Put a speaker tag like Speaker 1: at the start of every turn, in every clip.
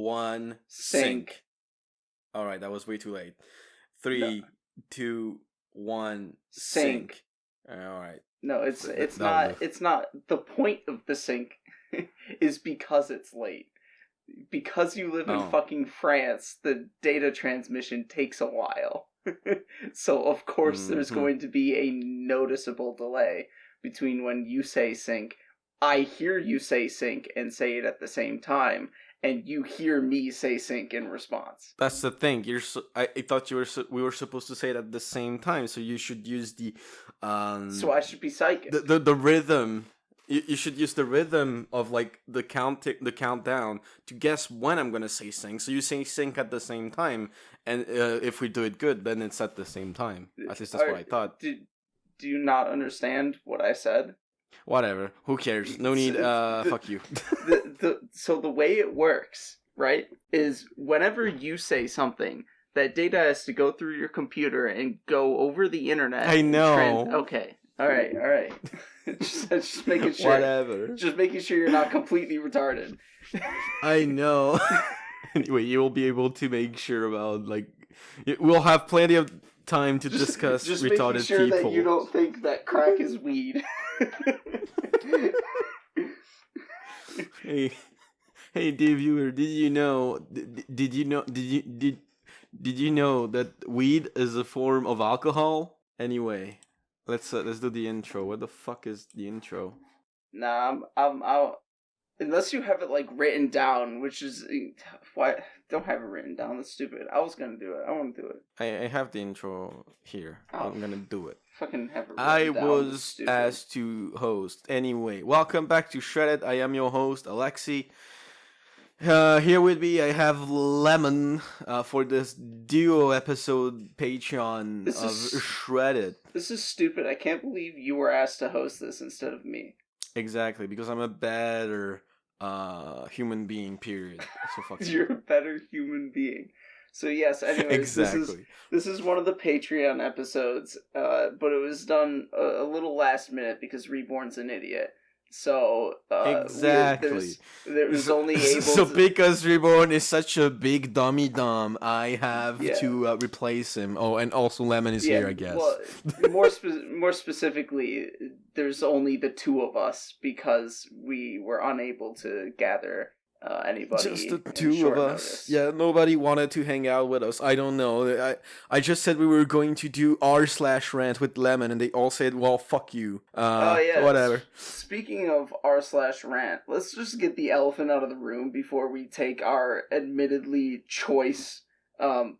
Speaker 1: 1, sync. All right, that was way too late. 3, 2, 1, sync. All right.
Speaker 2: No, it's not. It's not. The point of the sync is because it's late. Because you live in fucking France, the data transmission takes a while. So of course there's going to be a noticeable delay between when you say sync, I hear you say sync and say it at the same time, and you hear me say sync in response.
Speaker 1: That's the thing. I thought we were supposed to say it at the same time, so you should use the
Speaker 2: so I should be psychic.
Speaker 1: The rhythm. You should use the rhythm of like the countdown to guess when I'm gonna say sync. So you say sync at the same time, and if we do it good, then it's at the same time. At least that's what I thought.
Speaker 2: Do you not understand what I said?
Speaker 1: Whatever. Who cares? No need. Fuck you.
Speaker 2: So the way it works, right, is whenever you say something, that data has to go through your computer and go over the internet.
Speaker 1: I know.
Speaker 2: Okay. All right. just making sure.
Speaker 1: Whatever.
Speaker 2: Just making sure you're not completely retarded.
Speaker 1: I know. Anyway, you will be able to make sure about like we'll have plenty of time to discuss
Speaker 2: just
Speaker 1: retarded
Speaker 2: making sure
Speaker 1: people.
Speaker 2: That you don't think that crack is weed.
Speaker 1: Hey, dear viewer, did you know that weed is a form of alcohol? Anyway, let's do the intro. What the fuck is the intro?
Speaker 2: Nah, I'm out. Unless you have it like written down, which is why don't have it written down. That's stupid. I was gonna do it. I want to do it.
Speaker 1: I have the intro here. I'm gonna do it.
Speaker 2: Fucking have it written
Speaker 1: I
Speaker 2: down.
Speaker 1: was asked to host. Anyway, welcome back to SHREDDIT. I am your host, Alexy. Here with me, I have Lemon for this duo episode Patreon of SHREDDIT.
Speaker 2: This is stupid. I can't believe you were asked to host this instead of me.
Speaker 1: Exactly, because I'm a better human being, period. So fuck you.
Speaker 2: You're a better human being. So yes, anyways,
Speaker 1: exactly.
Speaker 2: This is one of the Patreon episodes, but it was done a little last minute because Reborn's an idiot. So
Speaker 1: exactly,
Speaker 2: there was only able
Speaker 1: so because Reborn is such a big dummy dumb, I have to replace him. Oh, and also Lemon is here, I guess.
Speaker 2: Well, more specifically, there's only the two of us because we were unable to gather anybody.
Speaker 1: Just the two of us.
Speaker 2: Notice.
Speaker 1: Yeah, nobody wanted to hang out with us. I don't know. I just said we were going to do r/rant with Lemon, and they all said, "Well, fuck you." Whatever.
Speaker 2: Speaking of r/rant, let's just get the elephant out of the room before we take our admittedly choice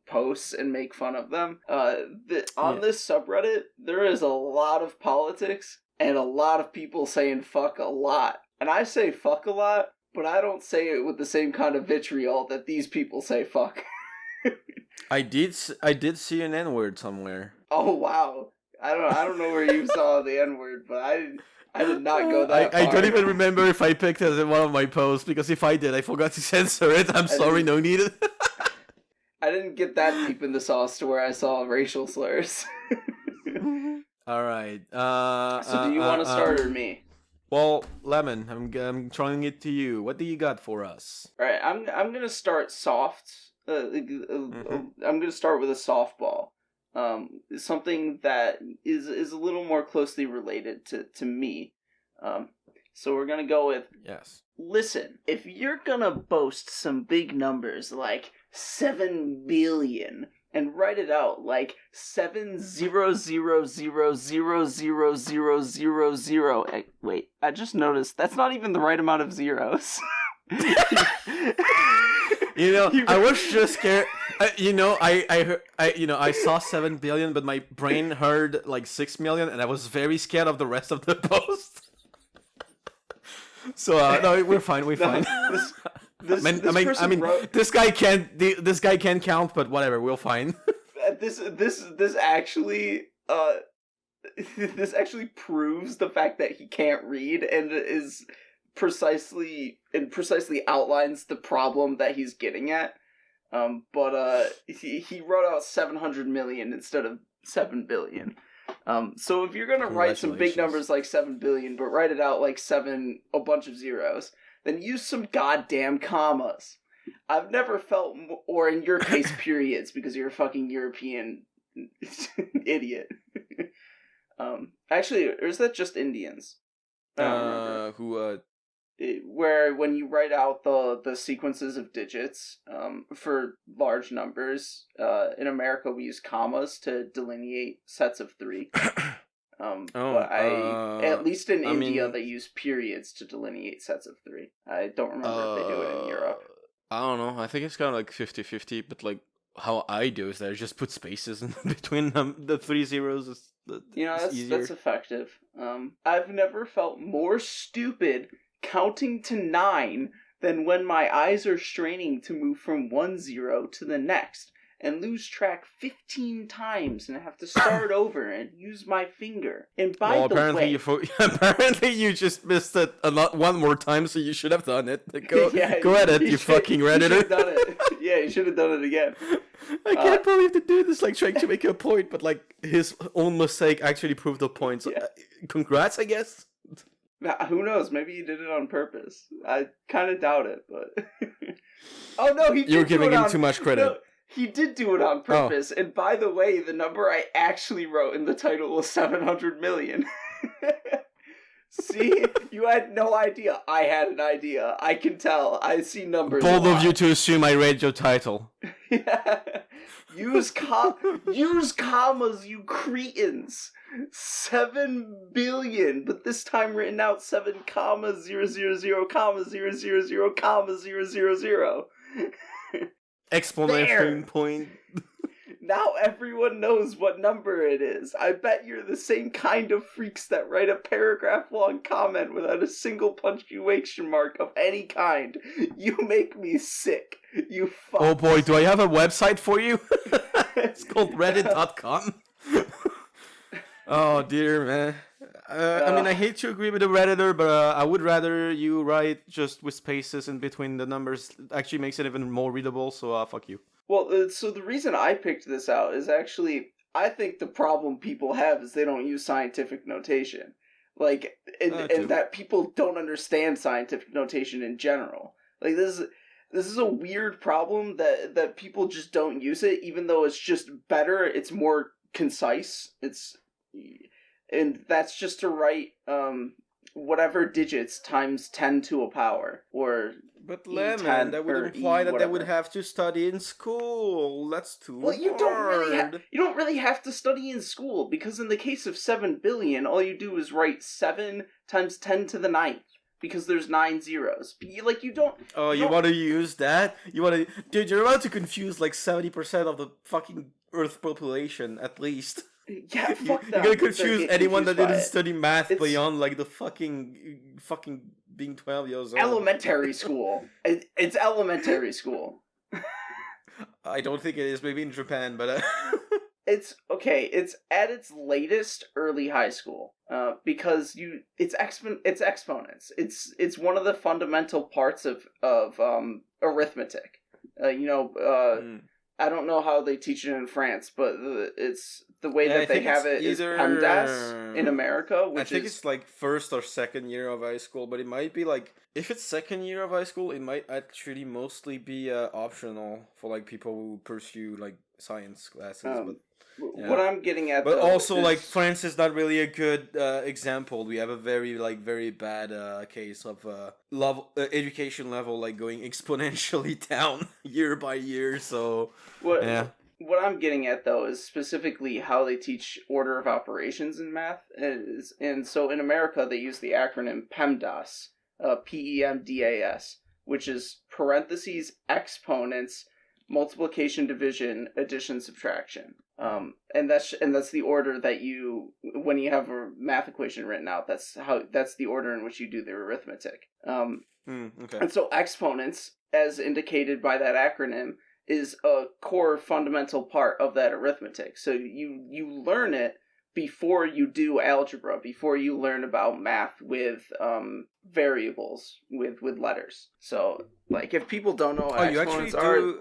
Speaker 2: posts and make fun of them. On this subreddit, there is a lot of politics and a lot of people saying fuck a lot. And I say fuck a lot, but I don't say it with the same kind of vitriol that these people say fuck.
Speaker 1: I did see an N-word somewhere.
Speaker 2: Oh wow. I don't know where you saw the N-word, but I did not go that far.
Speaker 1: I don't even remember if I picked it in one of my posts, because if I did, I forgot to censor it. I'm sorry, no need it.
Speaker 2: I didn't get that deep in the sauce to where I saw racial slurs.
Speaker 1: Alright.
Speaker 2: So do you want to start or me?
Speaker 1: Well, Lemon, I'm throwing it to you. What do you got for us?
Speaker 2: Alright, I'm gonna start soft. I'm gonna start with a softball. Something that is a little more closely related to me. So we're gonna go with
Speaker 1: yes.
Speaker 2: Listen, if you're gonna boast some big numbers like 7 billion and write it out like 7,000,000,000,000. Wait, I just noticed that's not even the right amount of zeros.
Speaker 1: You know, I was just scared. I saw 7 billion, but my brain heard like 6 million, and I was very scared of the rest of the post. So no, we're fine. We're fine. This guy can't count, but whatever, we'll fine.
Speaker 2: This actually proves the fact that he can't read and is precisely outlines the problem that he's getting at. But he wrote out 700 million instead of 7 billion. So if you're gonna write some big numbers like 7 billion, but write it out like a bunch of zeros, then use some goddamn commas. I've never felt, or in your case, periods, because you're a fucking European idiot. Actually, or is that just Indians? I don't remember. Where when you write out the sequences of digits for large numbers, in America we use commas to delineate sets of 3. But at least in India they use periods to delineate sets of 3. I don't remember if they do it in Europe.
Speaker 1: I don't know. I think it's kind of like 50-50, but like how I do is that I just put spaces in between the 3 zeros.
Speaker 2: That's effective. I've never felt more stupid counting to 9 than when my eyes are straining to move from 1 0 to the next and lose track 15 times and have to start over and use my finger. And by the way...
Speaker 1: apparently you just missed it one more time, so you should have done it. Go at it, you fucking Redditor.
Speaker 2: You should have done it. Yeah, you should have done it again.
Speaker 1: I can't believe the dude is like trying to make a point, but like his own mistake actually proved the point. So, congrats, I guess.
Speaker 2: Who knows? Maybe he did it on purpose. I kind of doubt it, but... Oh no, he did.
Speaker 1: You're giving him too much credit.
Speaker 2: No, he did do it on purpose. And by the way, the number I actually wrote in the title was 700 million. See? You had no idea. I had an idea. I can tell. I see numbers.
Speaker 1: Bold of you to assume I read your title.
Speaker 2: Yeah. Use commas, you cretins. 7 billion, but this time written out 7 comma 000 comma 000 comma 000.
Speaker 1: Exclamation point.
Speaker 2: Now everyone knows what number it is. I bet you're the same kind of freaks that write a paragraph-long comment without a single punctuation mark of any kind. You make me sick. You fuck.
Speaker 1: Oh boy, do I have a website for you? It's called reddit.com. Oh dear, man. I mean, I hate to agree with the Redditor, but I would rather you write just with spaces in between the numbers. It actually makes it even more readable, so fuck you.
Speaker 2: Well, so the reason I picked this out is actually, I think the problem people have is they don't use scientific notation. Like, and that people don't understand scientific notation in general. Like, this is a weird problem that people just don't use it, even though it's just better, it's more concise, and that's just to write, whatever digits times 10 to a power, or...
Speaker 1: But Lemon, that would imply that they would have to study in school. That's too hard.
Speaker 2: You don't really have to study in school, because in the case of 7 billion, all you do is write 7 times 10 to the 9th, because there's 9 zeros. You don't...
Speaker 1: Oh, you want to use that? Dude, you're about to confuse like 70% of the fucking Earth population, at least.
Speaker 2: Yeah, fuck that.
Speaker 1: You're gonna confuse anyone that didn't study math beyond like the fucking being 12 years old.
Speaker 2: Elementary school. It's elementary school.
Speaker 1: I don't think it is. Maybe in Japan, but
Speaker 2: it's okay. It's at its latest early high school. Because it's exponents. It's one of the fundamental parts of arithmetic. I don't know how they teach it in France, but it's the way that they have it is PEMDAS in America, which
Speaker 1: I think it's like first or second year of high school, but it might be like, if it's second year of high school, it might actually mostly be optional for like people who pursue like science classes.
Speaker 2: What I'm getting at,
Speaker 1: but also like France is not really a good example. We have a very bad case of education level like going exponentially down year by year. So
Speaker 2: what I'm getting at though is specifically how they teach order of operations in math, and so in America they use the acronym PEMDAS, PEMDAS, which is parentheses exponents, multiplication, division, addition, subtraction. And that's the order that when you have a math equation written out, that's the order in which you do the arithmetic.
Speaker 1: Okay.
Speaker 2: And so exponents, as indicated by that acronym, is a core fundamental part of that arithmetic. So you learn it before you do algebra, before you learn about math with variables, with letters. So, like, if people don't know what exponents are,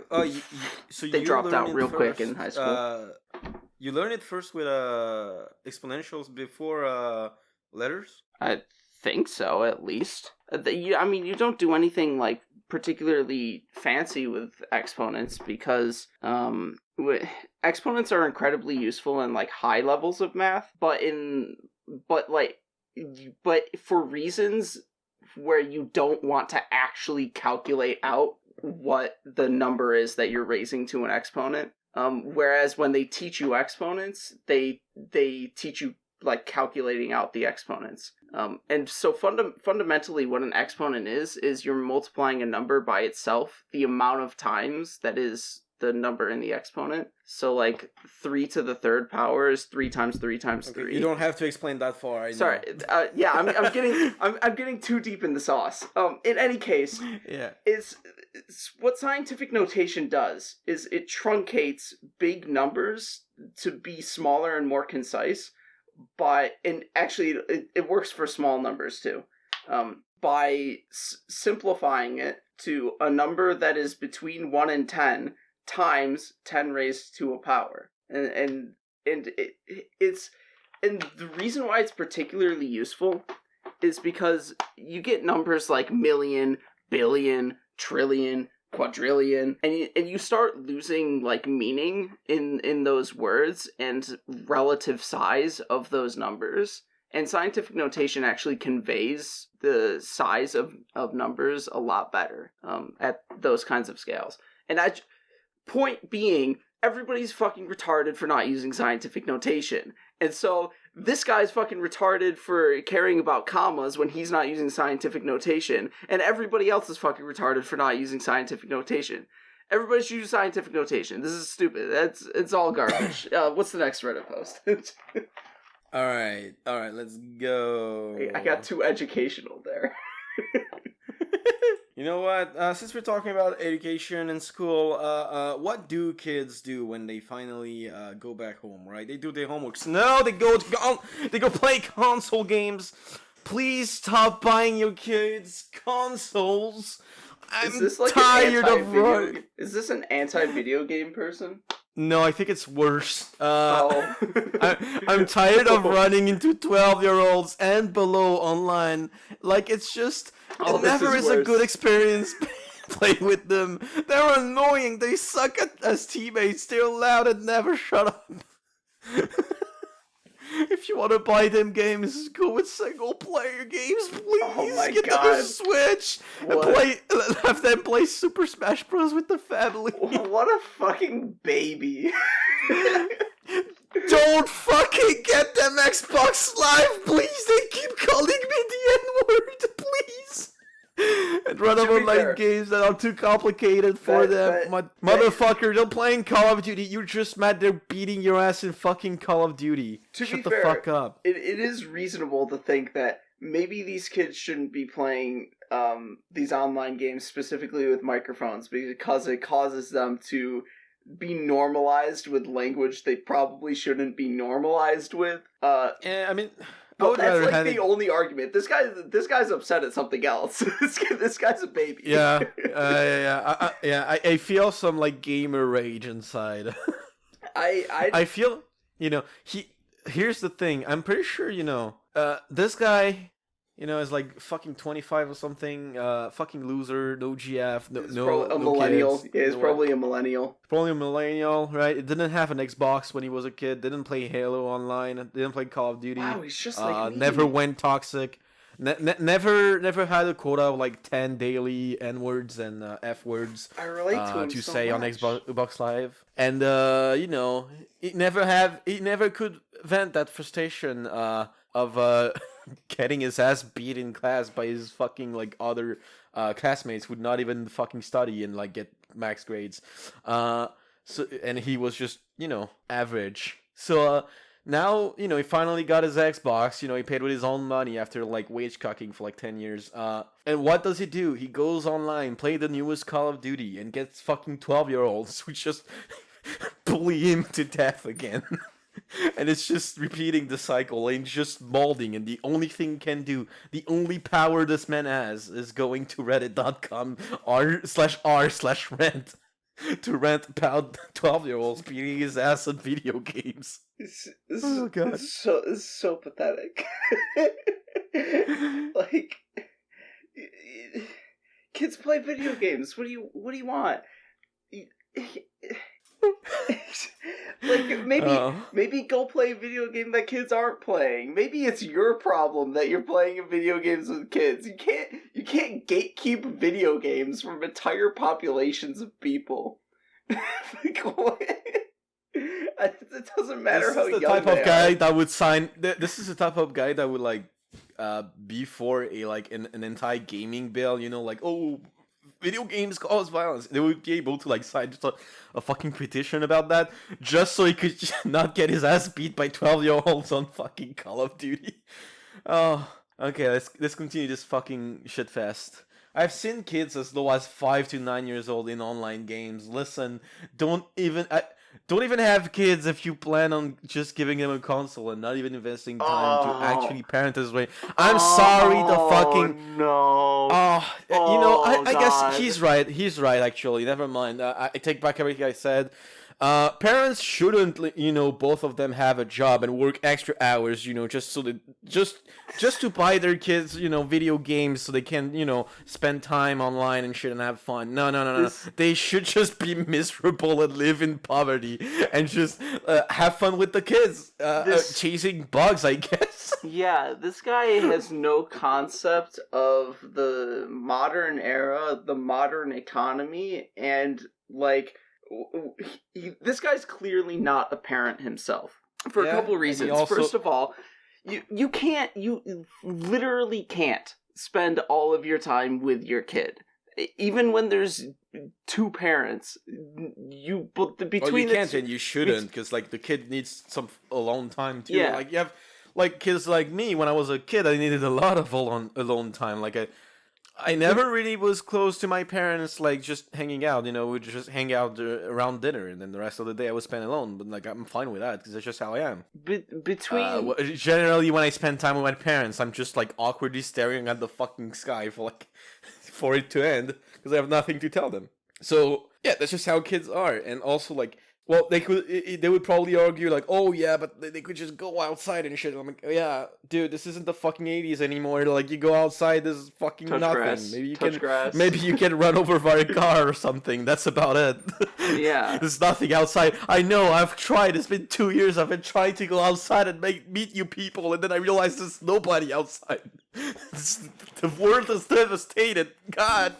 Speaker 2: they dropped out real quick in high school.
Speaker 1: You learn it first with exponentials before letters?
Speaker 2: I think so, at least. You don't do anything like particularly fancy with exponents because exponents are incredibly useful in like high levels of math, but for reasons where you don't want to actually calculate out what the number is that you're raising to an exponent. Whereas when they teach you exponents, they teach you like calculating out the exponents. And so fundamentally what an exponent is you're multiplying a number by itself the amount of times that is the number in the exponent. So like 3 to the third power is 3 times 3 times 3.
Speaker 1: You don't have to explain that far. I know.
Speaker 2: Sorry. Yeah, I'm getting too deep in the sauce. In any case,
Speaker 1: yeah,
Speaker 2: it's what scientific notation does is it truncates big numbers to be smaller and more concise. And actually it works for small numbers too. By simplifying it to a number that is between 1 and 10 times 10 raised to a power. And the reason why it's particularly useful is because you get numbers like million, billion, trillion, quadrillion, and you start losing like meaning in those words and relative size of those numbers. And scientific notation actually conveys the size of numbers a lot better at those kinds of scales. And point being, everybody's fucking retarded for not using scientific notation. And so this guy's fucking retarded for caring about commas when he's not using scientific notation. And everybody else is fucking retarded for not using scientific notation. Everybody should use scientific notation. This is stupid. It's all garbage. What's the next Reddit post?
Speaker 1: All right, let's go.
Speaker 2: I got too educational there.
Speaker 1: You know what? Since we're talking about education and school, what do kids do when they finally go back home? Right? They do their homeworks. No, they go play console games. Please stop buying your kids consoles. I'm tired of running.
Speaker 2: Is this an anti-video game person?
Speaker 1: No, I think it's worse. I'm tired of running into 12-year-olds and below online. Like, it's just... it never is a good experience playing with them. They're annoying. They suck as teammates. They're loud and never shut up. If you want to buy them games, go with single-player games, please.
Speaker 2: Oh my
Speaker 1: Get
Speaker 2: God.
Speaker 1: them a Switch and have them play Super Smash Bros. With the family.
Speaker 2: What a fucking baby.
Speaker 1: Don't fucking get them Xbox Live, please. They keep calling me the N-word, please. And run up online games that are too complicated for them. Motherfucker, they're playing Call of Duty. You're just mad they're beating your ass in fucking Call of Duty. Shut the fuck up.
Speaker 2: It is reasonable to think that maybe these kids shouldn't be playing these online games specifically with microphones because it causes them to be normalized with language they probably shouldn't be normalized with.
Speaker 1: Yeah, I mean...
Speaker 2: But that's like the only argument. This guy's upset at something else. This guy's a baby.
Speaker 1: Yeah, I feel some like gamer rage inside. I feel, here's the thing. I'm pretty sure, this guy, is like fucking 25 or something. Fucking loser, no GF, no
Speaker 2: millennial.
Speaker 1: Kids,
Speaker 2: yeah, he's probably a millennial.
Speaker 1: Probably a millennial, right? It didn't have an Xbox when he was a kid. Didn't play Halo online. Didn't play Call of Duty.
Speaker 2: Wow, he's just like me.
Speaker 1: Never went toxic. Never had a quota of like 10 daily N words and F words.
Speaker 2: I relate to him
Speaker 1: to
Speaker 2: so
Speaker 1: say
Speaker 2: much.
Speaker 1: on Xbox Live, and he never could vent that frustration of getting his ass beat in class by his fucking like other classmates who'd not even fucking study and like get max grades. And he was just average. So now he finally got his Xbox. He paid with his own money after like wage cucking for like 10 years. And what does he do? He goes online, play the newest Call of Duty, and gets fucking 12-year-olds who just bully him to death again. And it's just repeating the cycle and just molding, and the only thing he can do, the only power this man has, is going to reddit.com r/r/rant to rant about 12-year-olds beating his ass on video games. Oh god.
Speaker 2: It's so pathetic. Like, Kids play video games. What do you want? Like maybe go play a video game that kids aren't playing. Maybe it's your problem that you're playing video games with kids. You can't gatekeep video games from entire populations of people. Like, what? It doesn't matter how young they are. This is the type of guy
Speaker 1: that would sign. This is the type of guy that would like be for an anti-gaming bill. You know, like, oh, video games cause violence. They would be able to like sign just a fucking petition about that, just so he could not get his ass beat by 12-year-olds on fucking Call of Duty. Oh, okay. Let's continue this fucking shit fest. I've seen kids as low as 5 to 9 years old in online games. Listen, don't even have kids if you plan on just giving them a console and not even investing time to actually parent this way. I'm sorry, the fucking...
Speaker 2: no.
Speaker 1: I guess he's right. He's right, actually. Never mind. I take back everything I said. Parents shouldn't, both of them have a job and work extra hours, just so that just to buy their kids, video games so they can, spend time online and shit and have fun. No. They should just be miserable and live in poverty and just have fun with the kids, chasing bugs, I guess.
Speaker 2: Yeah, this guy has no concept of the modern era, the modern economy, and like. This guy's clearly not a parent himself for a couple reasons. First of all, you literally can't spend all of your time with your kid, even when there's two parents. You
Speaker 1: can't and you shouldn't, because like the kid needs some alone time too. Yeah. Like you have like kids like me. When I was a kid, I needed a lot of alone time. Like I never really was close to my parents, like, just hanging out, we'd just hang out around dinner, and then the rest of the day I would spend alone, but, like, I'm fine with that, because that's just how I am. Generally, when I spend time with my parents, I'm just, like, awkwardly staring at the fucking sky for it to end, because I have nothing to tell them. So, yeah, that's just how kids are, and also, like, well, they would probably argue, like, oh, yeah, but they could just go outside and shit. I'm like, yeah, dude, this isn't the fucking 80s anymore. Like, you go outside, this is fucking nothing.
Speaker 2: Grass.
Speaker 1: Maybe you can run over by a car or something. That's about it.
Speaker 2: Yeah.
Speaker 1: There's nothing outside. I know, I've tried. It's been 2 years. I've been trying to go outside and meet you people, and then I realized there's nobody outside. The world is devastated. God.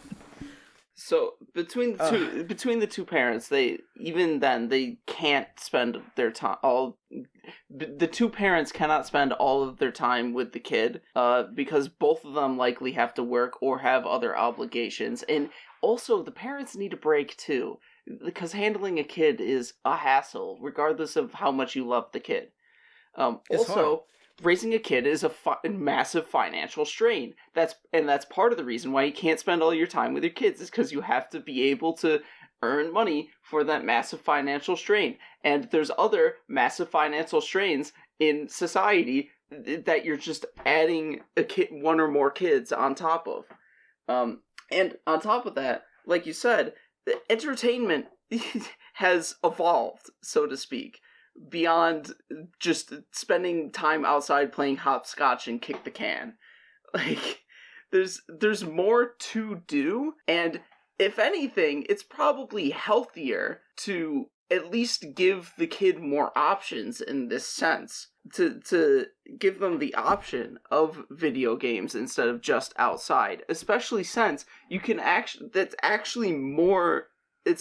Speaker 2: So between the two parents, they can't spend their time. The two parents cannot spend all of their time with the kid, because both of them likely have to work or have other obligations, and also the parents need a break too, because handling a kid is a hassle, regardless of how much you love the kid. Hard. Raising a kid is a massive financial strain. That's part of the reason why you can't spend all your time with your kids, is because you have to be able to earn money for that massive financial strain. And there's other massive financial strains in society that you're just adding one or more kids on top of. And on top of that, like you said, the entertainment has evolved, so to speak, beyond just spending time outside playing hopscotch and kick the can. Like, there's more to do, and if anything, it's probably healthier to at least give the kid more options in this sense, to give them the option of video games instead of just outside, especially since you can it's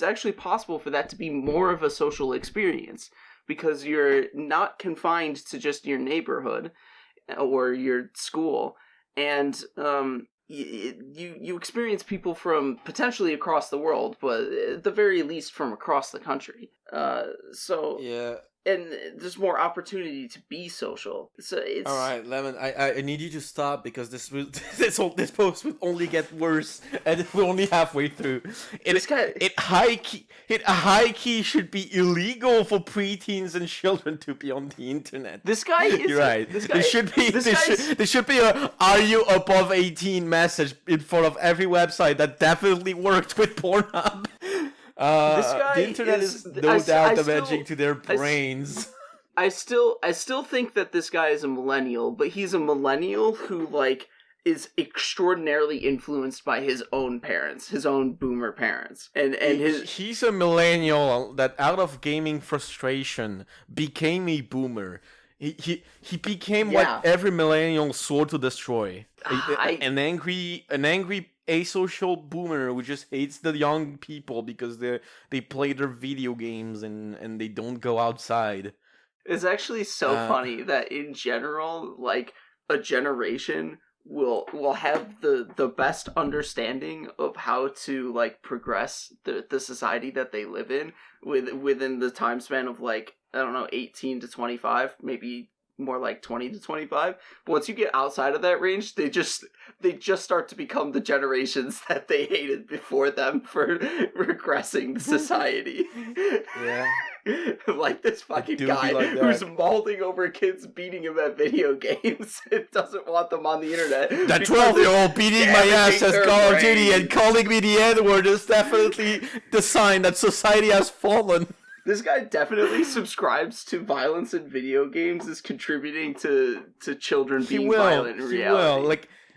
Speaker 2: actually possible for that to be more of a social experience, because you're not confined to just your neighborhood or your school, and you experience people from potentially across the world, but at the very least from across the country. Yeah. And there's more opportunity to be social. So it's...
Speaker 1: All right, Lemon, I need you to stop, because this post will only get worse, and we're only halfway through. It high key should be illegal for preteens and children to be on the internet.
Speaker 2: This guy is...
Speaker 1: You're right. There should be a "Are you above 18" message in front of every website that definitely worked with Pornhub. The internet is no doubt damaging to their brains.
Speaker 2: I still think that this guy is a millennial, but he's a millennial who, like, is extraordinarily influenced by his own parents, his own boomer parents, and
Speaker 1: he's a millennial that out of gaming frustration became a boomer. He became what every millennial swore to destroy. An angry asocial boomer who just hates the young people because they play their video games and they don't go outside.
Speaker 2: It's actually so funny that in general, like, a generation will have the best understanding of how to, like, progress the society that they live in within the time span of, like, I don't know, 18 to 25, maybe more like 20 to 25. But once you get outside of that range, they just start to become the generations that they hated before them for regressing society.
Speaker 1: Yeah.
Speaker 2: Like this fucking guy who's mauling over kids beating him at video games and doesn't want them on the internet.
Speaker 1: That 12-year-old beating my ass as Call of Duty and calling me the N-word is definitely the sign that society has fallen.
Speaker 2: This guy definitely subscribes to violence in video games, is contributing to children being violent in reality.
Speaker 1: He will.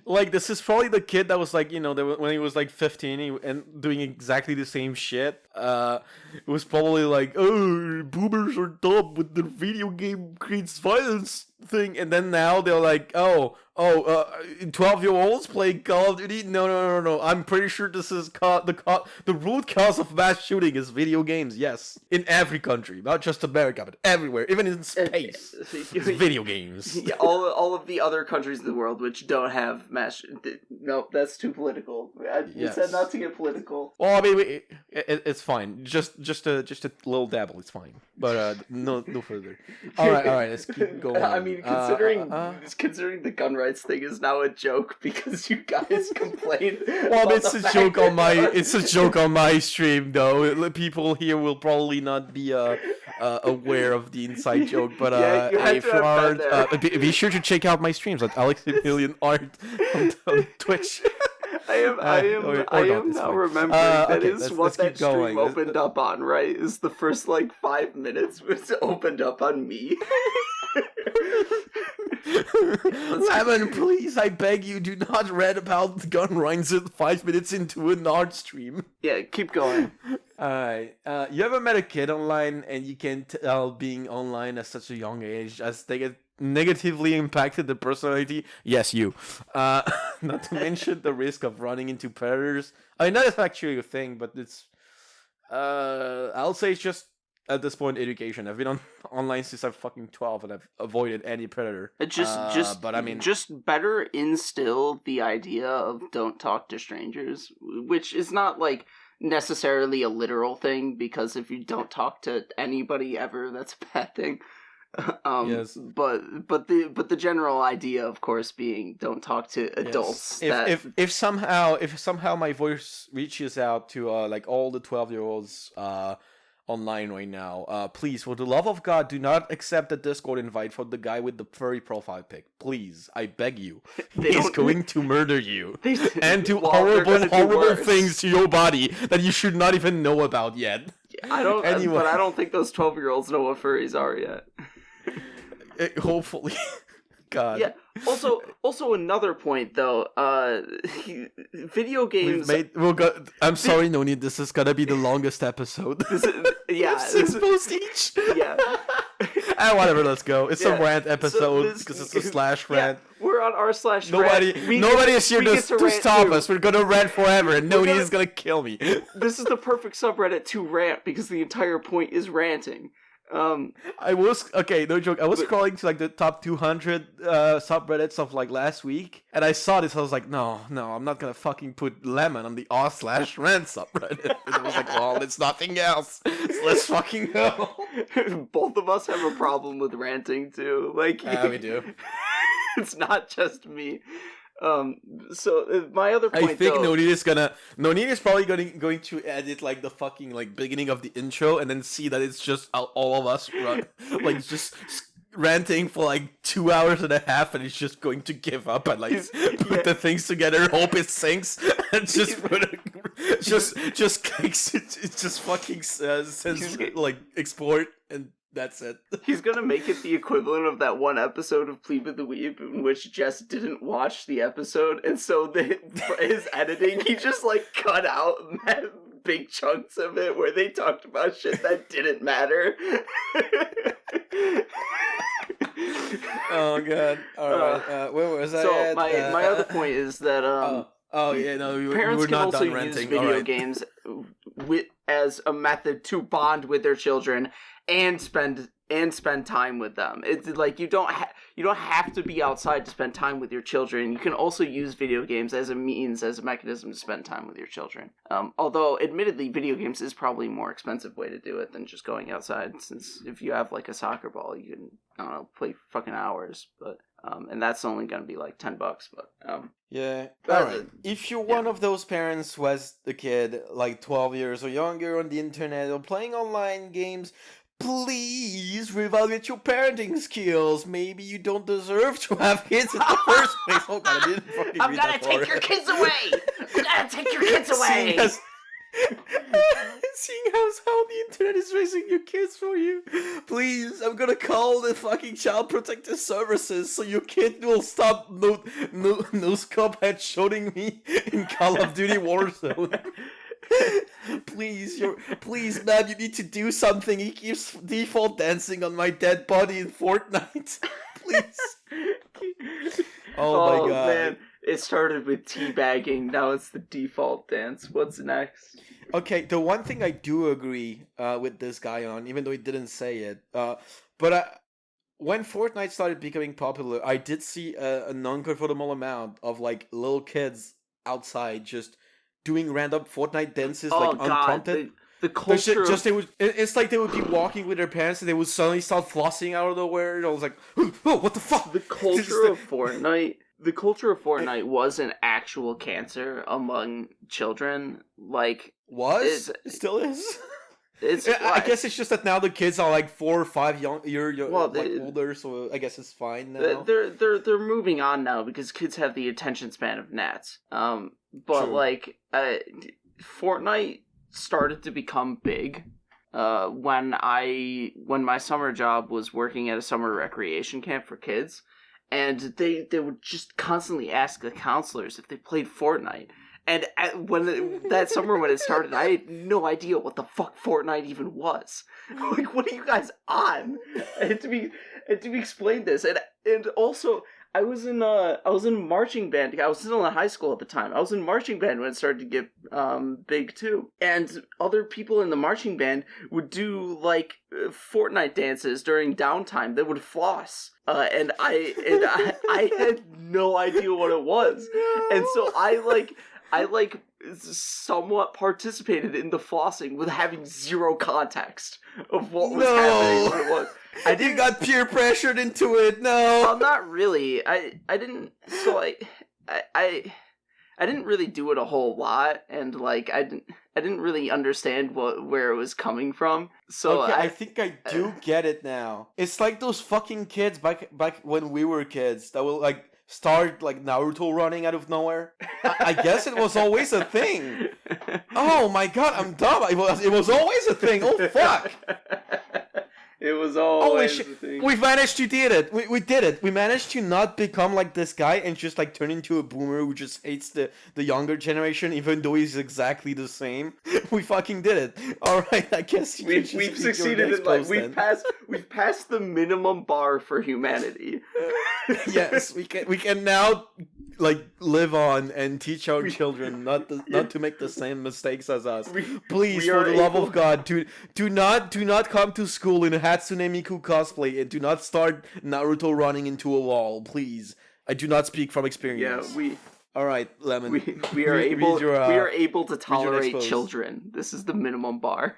Speaker 1: Like this is probably the kid that was like, you know, when he was like 15 and doing exactly the same shit. It was probably like, oh, boomers are dumb with their video game creates violence thing, and then now they're like, 12-year-olds playing Call of Duty? No. I'm pretty sure this is the root cause of mass shooting is video games. Yes, in every country, not just America, but everywhere, even in space. It's video games.
Speaker 2: Yeah, all of the other countries in the world which don't have mass. No, that's too political. You said not to get political.
Speaker 1: Well, I mean, it's fine. Just a little dabble. It's fine. But no further. All right. Let's keep going.
Speaker 2: I mean, considering the gun rights thing is now a joke because you guys complained.
Speaker 1: Well, it's a joke on my stream though. People here will probably not be aware of the inside joke, but if you are, be sure to check out my streams at AlexyMillionArt on Twitch.
Speaker 2: I am now remembering that is what that stream opened up on, right? Is the first like 5 minutes was opened up on me.
Speaker 1: Lemon, please, I beg you, do not read about the gun rights 5 minutes into an art stream.
Speaker 2: Yeah, keep going.
Speaker 1: Alright, you ever met a kid online and you can tell being online at such a young age as they get negatively impacted the personality? Yes, you. Not to mention the risk of running into predators. I mean, that is actually a thing, but it's I'll say it's just at this point education. I've been online since I'm fucking 12 and I've avoided any predator.
Speaker 2: But I mean, just better instill the idea of don't talk to strangers, which is not like necessarily a literal thing, because if you don't talk to anybody ever, that's a bad thing.
Speaker 1: Yes.
Speaker 2: But the general idea, of course, being don't talk to adults.
Speaker 1: Yes. If somehow my voice reaches out to like all the 12-year-olds online right now, please, for the love of God, do not accept the Discord invite for the guy with the furry profile pic. Please, I beg you. He's going to murder you and do horrible things to your body that you should not even know about yet.
Speaker 2: I don't think those 12-year-olds know what furries are yet.
Speaker 1: Hopefully. God.
Speaker 2: Yeah. Also another point though. Video games.
Speaker 1: I'm sorry, NoNeed. This is gonna be the longest episode. Six posts each.
Speaker 2: Yeah.
Speaker 1: Whatever. Let's go. It's a rant episode because it's a /rant.
Speaker 2: Yeah, we're on r/rant.
Speaker 1: Nobody is here to stop us. We're gonna rant forever, and NoNeed is gonna kill me.
Speaker 2: This is the perfect subreddit to rant because the entire point is ranting.
Speaker 1: I was no joke. I was scrolling to like the top 200 subreddits of like last week, and I saw this. I was like, no, I'm not gonna fucking put lemon on the r/rant subreddit. And I was like, well, it's nothing else. So let's fucking go.
Speaker 2: Both of us have a problem with ranting too. Like,
Speaker 1: we do.
Speaker 2: It's not just me. So my other point,
Speaker 1: I think NoNeed is probably going to edit like the fucking like beginning of the intro and then see that it's just all of us like just ranting for like 2 hours and a half, and he's just going to give up and like put the things together, hope it syncs, and just clicks it just fucking says like export and That's it.
Speaker 2: He's gonna make it the equivalent of that one episode of Plebe of the Weeb in which Jess didn't watch the episode, and so for his editing, he just cut out big chunks of it where they talked about shit that didn't matter.
Speaker 1: Oh god! All right, where was I?
Speaker 2: So my other point is that parents can also use video games as a method to bond with their children and spend time with them. It's like you don't have to be outside to spend time with your children. You can also use video games as a mechanism to spend time with your children. Although admittedly, video games is probably a more expensive way to do it than just going outside, since if you have a soccer ball, you can, I don't know, play fucking hours, but and that's only gonna be $10, but
Speaker 1: yeah. All right. If you're one of those parents who has a kid 12 years or younger on the internet or playing online games, please reevaluate your parenting skills. Maybe you don't deserve to have kids in the first place. Oh god, I didn't fucking
Speaker 2: I'm gonna take your kids away! I'm gonna take your kids away!
Speaker 1: Seeing how the internet is raising your kids for you, please, I'm gonna call the fucking child protective services so your kid will stop no scope headshotting me in Call of Duty Warzone. Please, ma'am, you need to do something. He keeps default dancing on my dead body in Fortnite. Please. Oh my god. Man.
Speaker 2: It started with teabagging, now it's the default dance. What's next?
Speaker 1: Okay, the one thing I do agree with this guy on, even though he didn't say it, but when Fortnite started becoming popular, I did see a non-controllable amount of little kids outside just doing random Fortnite dances unprompted.
Speaker 2: The culture
Speaker 1: it's like they would be walking with their parents and they would suddenly start flossing out of nowhere, and I was like, oh, what the fuck?
Speaker 2: The culture of Fortnite. The culture of Fortnite was an actual cancer among children.
Speaker 1: It still is. I guess it's just that now the kids are 4 or 5 older, so I guess it's fine now.
Speaker 2: They're moving on now because kids have the attention span of gnats. But Fortnite started to become big when my summer job was working at a summer recreation camp for kids. And they would just constantly ask the counselors if they played Fortnite. And that summer when it started, I had no idea what the fuck Fortnite even was. What are you guys on? I had to be explained this. And also, I was in marching band. I was still in high school at the time. I was in marching band when it started to get big too. And other people in the marching band would do Fortnite dances during downtime. They would floss. And I had no idea what it was. No. And so I somewhat participated in the flossing with having zero context of what was happening, what it was.
Speaker 1: You got peer pressured into it. No.
Speaker 2: Well, not really. I didn't. So I didn't really do it a whole lot, and I didn't really understand where it was coming from. So
Speaker 1: okay, I think I do get it now. It's like those fucking kids back when we were kids that will start Naruto running out of nowhere. I guess it was always a thing. Oh my god, I'm dumb. It was always a thing. Oh fuck.
Speaker 2: It was always a thing.
Speaker 1: We managed to did it. We did it. We managed to not become like this guy and just turn into a boomer who just hates the younger generation, even though he's exactly the same. We fucking did it. All right, I guess
Speaker 2: we've succeeded in we've passed the minimum bar for humanity.
Speaker 1: Yes, we can now live on and teach our children not to make the same mistakes as us. Please, for the love of God, do not come to school in a Hatsune Miku cosplay and do not start Naruto running into a wall. Please, I do not speak from experience.
Speaker 2: Yeah,
Speaker 1: All right, Lemon.
Speaker 2: We are able to tolerate children. This is the minimum bar.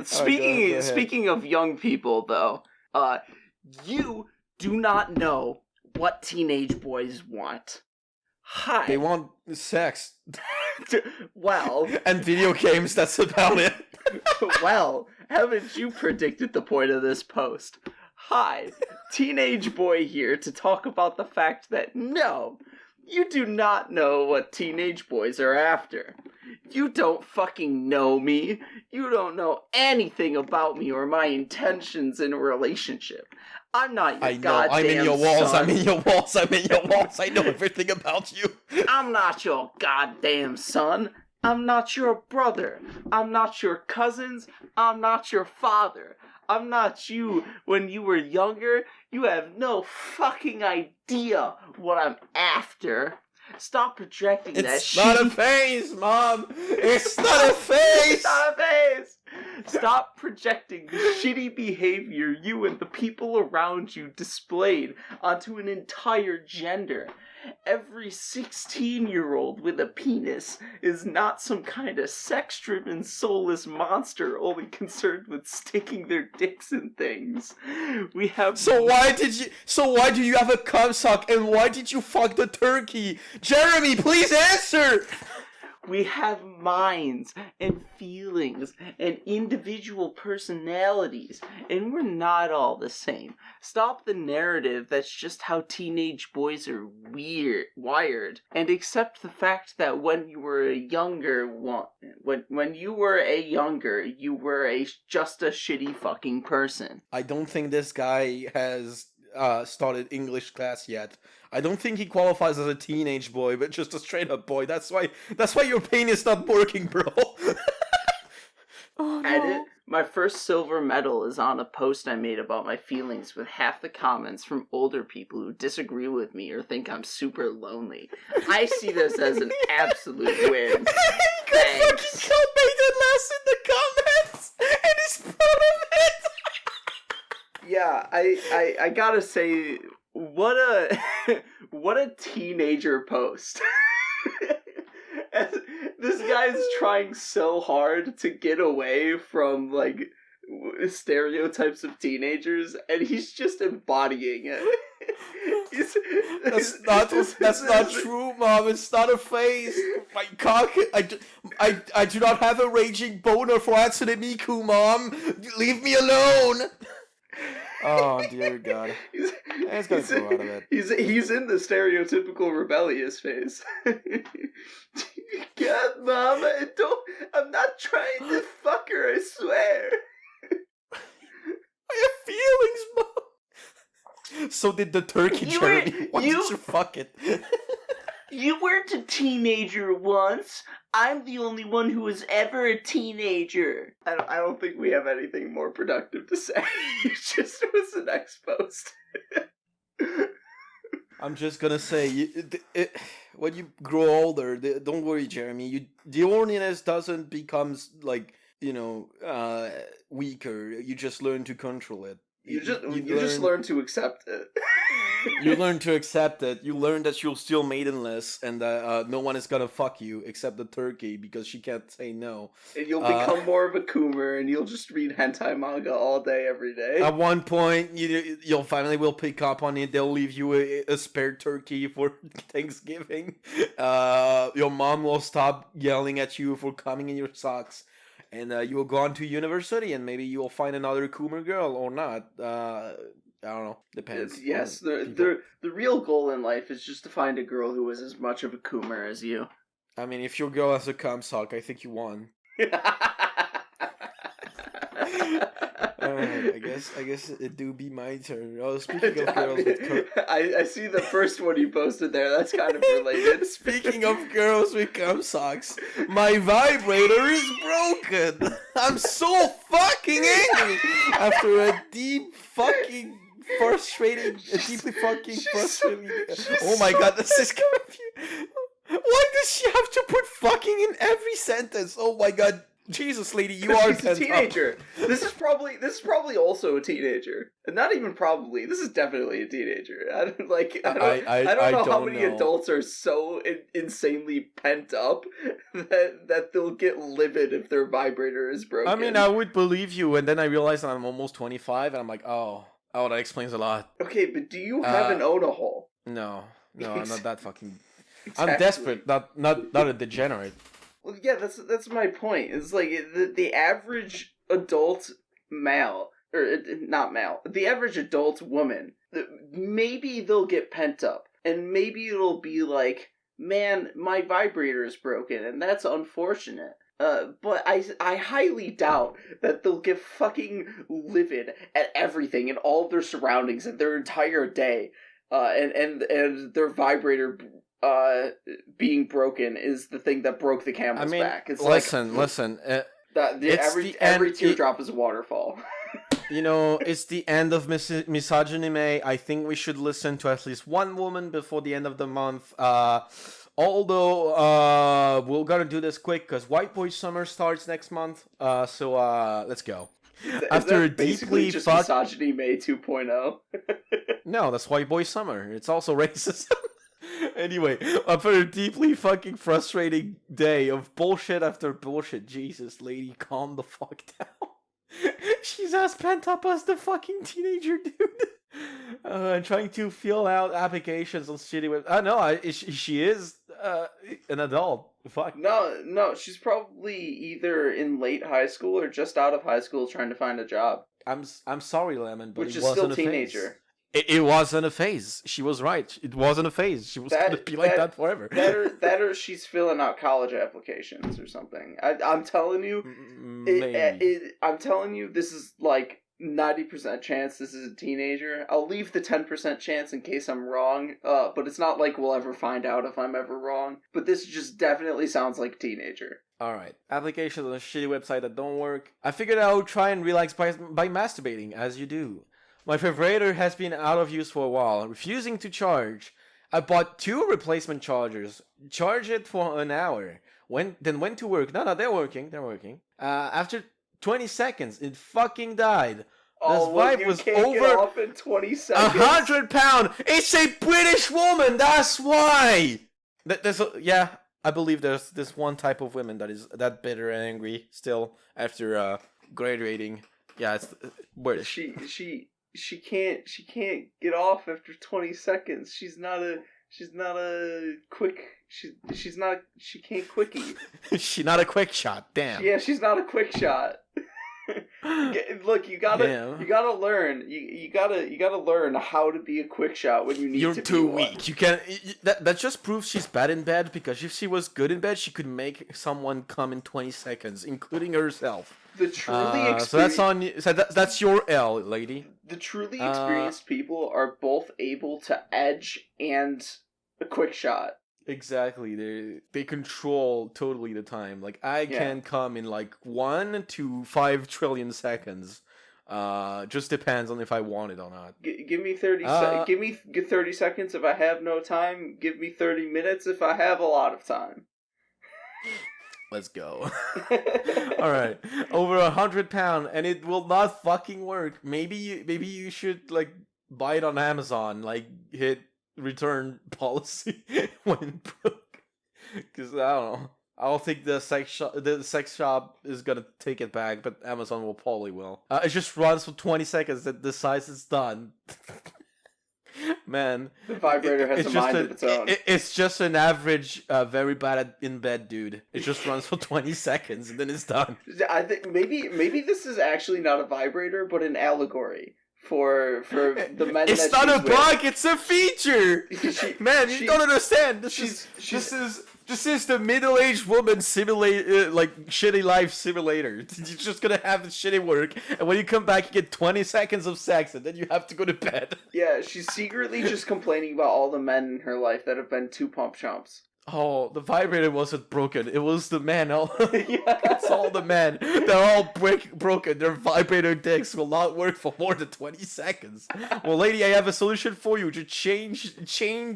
Speaker 2: Speaking of young people, though, you do not know what teenage boys want. Hi.
Speaker 1: They want sex.
Speaker 2: Well.
Speaker 1: And video games, that's about it.
Speaker 2: Well, haven't you predicted the point of this post? Hi, teenage boy here to talk about the fact that no, you do not know what teenage boys are after. You don't fucking know me. You don't know anything about me or my intentions in a relationship. I'm not your goddamn son.
Speaker 1: I'm in your walls, I'm in your walls, I'm in your walls. I know everything about you.
Speaker 2: I'm not your goddamn son. I'm not your brother. I'm not your cousins. I'm not your father. I'm not you when you were younger. You have no fucking idea what I'm after. Stop projecting that shit.
Speaker 1: It's not a phase, Mom! It's not a phase!
Speaker 2: It's not a phase! Stop projecting the shitty behavior you and the people around you displayed onto an entire gender. Every 16-year-old with a penis is not some kind of sex-driven, soulless monster only concerned with sticking their dicks in things. We have...
Speaker 1: So why do you have a cum sock and why did you fuck the turkey? Jeremy, please answer!
Speaker 2: We have minds and feelings and individual personalities, and we're not all the same. Stop the narrative that's just how teenage boys are wired, and accept the fact that when you were a younger one, when you were a younger, you were just a shitty fucking person.
Speaker 1: I don't think this guy has started English class yet. I don't think he qualifies as a teenage boy, but just a straight up boy. That's why your pain is not working, bro.
Speaker 2: Oh, no. Edit. My first silver medal is on a post I made about my feelings with half the comments from older people who disagree with me or think I'm super lonely. I see this as an absolute win.
Speaker 1: Thanks. He commented last in the comments, and he's proud of it.
Speaker 2: Yeah, I gotta say, what a teenager post. This guy's trying so hard to get away from, like, stereotypes of teenagers, and he's just embodying it.
Speaker 1: That's not true, Mom. It's not a phase. My cock. I do not have a raging boner for Hatsune Miku, Mom. Leave me alone. Oh dear God. He's gonna grow out of it.
Speaker 2: He's in the stereotypical rebellious phase. God, Mom, I'm not trying to fuck her, I swear.
Speaker 1: I have feelings, Mom. So did the turkey, Jeremy. Why did you fuck it?
Speaker 2: You weren't a teenager once. I'm the only one who was ever a teenager. I don't think we have anything more productive to say. It just was the next post.
Speaker 1: I'm just gonna say, when you grow older, don't worry, Jeremy. The horniness doesn't become like weaker. You just learn to control it.
Speaker 2: You just learn to accept it.
Speaker 1: You learn to accept it. You learn that you're still maidenless and no one is gonna fuck you except the turkey because she can't say no.
Speaker 2: And you'll become more of a coomer and you'll just read hentai manga all day, every day.
Speaker 1: At one point, you'll finally will pick up on it. They'll leave you a spare turkey for Thanksgiving. Your mom will stop yelling at you for coming in your socks. And you will go on to university and maybe you will find another coomer girl or not. I don't know. Depends.
Speaker 2: Yes, the real goal in life is just to find a girl who is as much of a coomer as you.
Speaker 1: I mean, if your girl has a cum sock, I think you won. I guess it do be my turn. Oh, speaking of girls with
Speaker 2: I see the first one you posted there. That's kind of related.
Speaker 1: Speaking of girls with cum socks, my vibrator is broken. I'm so fucking angry after a deeply fucking frustrating. Oh my God, this is confusing. Why does she have to put fucking in every sentence? Oh my God. Jesus, lady, you are
Speaker 2: a teenager. This is probably also a teenager, and not even probably. This is definitely a teenager. I don't know how many adults are so insanely pent up that they'll get livid if their vibrator is broken.
Speaker 1: I mean, I would believe you, and then I realized I'm almost 25, and I'm like, oh, that explains a lot.
Speaker 2: Okay, but do you have an Oda hole?
Speaker 1: No, I'm not that fucking. Exactly. I'm desperate, not a degenerate.
Speaker 2: Well, yeah, that's my point. It's like the average adult male, or not male, the average adult woman, maybe they'll get pent up, and maybe it'll be like man, my vibrator is broken, and that's unfortunate. But I highly doubt that they'll get fucking livid at everything and all of their surroundings and their entire day. And their vibrator being broken is the thing that broke the camel's back. It's
Speaker 1: listen.
Speaker 2: Every teardrop is a waterfall.
Speaker 1: It's the end of Misogyny May. I think we should listen to at least one woman before the end of the month. Although we're gonna do this quick because White Boy Summer starts next month. So let's go.
Speaker 2: After basically just Misogyny May 2.0.
Speaker 1: No, that's White Boy Summer. It's also racism. Anyway, after a deeply fucking frustrating day of bullshit after bullshit, Jesus, lady, calm the fuck down. She's as pent up as the fucking teenager dude. Trying to fill out applications on shitty web. She is an adult. Fuck.
Speaker 2: No, she's probably either in late high school or just out of high school trying to find a job.
Speaker 1: I'm sorry, Lemon, but
Speaker 2: which is still teenager.
Speaker 1: It wasn't a phase. She was right. It wasn't a phase. She was going to be like that forever.
Speaker 2: That or she's filling out college applications or something. I'm telling you, I'm telling you, this is like 90% chance this is a teenager. I'll leave the 10% chance in case I'm wrong, but it's not like we'll ever find out if I'm ever wrong. But this just definitely sounds like teenager.
Speaker 1: Alright, applications on a shitty website that don't work. I figured I would try and relax by masturbating, as you do. My vibrator has been out of use for a while, refusing to charge. I bought 2 replacement chargers, charged it for an hour, then went to work. No, they're working. After 20 seconds, it fucking died. This vibe was over
Speaker 2: off in 20 seconds.
Speaker 1: 100 pounds. It's a British woman, that's why. I believe there's this one type of women that is that bitter and angry still after graduating. Yeah, it's British.
Speaker 2: She can't get off after 20 seconds. She can't quickie.
Speaker 1: She's not a quick shot. Damn.
Speaker 2: Yeah, she's not a quick shot. Look, you gotta learn. You gotta learn how to be a quick shot when you need to.
Speaker 1: You're too weak. You can't. That just proves she's bad in bed, because if she was good in bed, she could make someone come in 20 seconds, including herself.
Speaker 2: The truly experienced.
Speaker 1: So that's on you. So that's your L, lady.
Speaker 2: The truly experienced people are both able to edge and a quick shot.
Speaker 1: Exactly. They control totally the time. Like I can come in like 1 to 5 trillion seconds. Just depends on if I want it or not.
Speaker 2: Give me 30 give me 30 seconds if I have no time. Give me 30 minutes if I have a lot of time.
Speaker 1: Let's go. Alright. Over 100 pounds, and it will not fucking work. Maybe you should like buy it on Amazon, like hit return policy when it broke. Because I don't know. I don't think the sex shop is gonna take it back, but Amazon will probably will. It just runs for 20 seconds that decides it's done. Man,
Speaker 2: the vibrator has a mind of its own.
Speaker 1: It's just an average, very bad in bed dude. It just runs for 20 seconds and then it's done.
Speaker 2: I think maybe this is actually not a vibrator, but an allegory for the men.
Speaker 1: It's not a bug. It's a feature. You don't understand. This is the middle-aged woman simulate like shitty life simulator. You're just gonna have the shitty work, and when you come back, you get 20 seconds of sex, and then you have to go to bed.
Speaker 2: Yeah, she's secretly just complaining about all the men in her life that have been too pump chumps.
Speaker 1: Oh, the vibrator wasn't broken. It was the men. It's all the men. They're all broken. Their vibrator dicks will not work for more than 20 seconds. Well, lady, I have a solution for you. Just change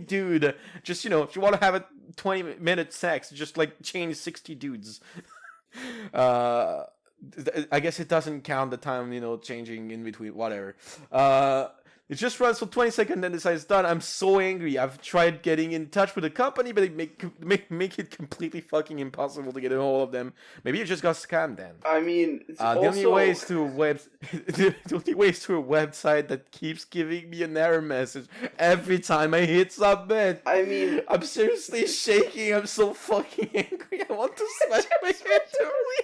Speaker 1: dude. Just, if you want to have a 20-minute sex, just, change 60 dudes. I guess it doesn't count the time, changing in between, whatever. It just runs for 20 seconds and then decides it's done. I'm so angry. I've tried getting in touch with the company, but they make it completely fucking impossible to get a hold of them. Maybe you just got scammed then.
Speaker 2: I mean,
Speaker 1: the only way is to a website that keeps giving me an error message every time I hit submit.
Speaker 2: I mean,
Speaker 1: I'm seriously shaking. I'm so fucking angry. I want to smash my head totally.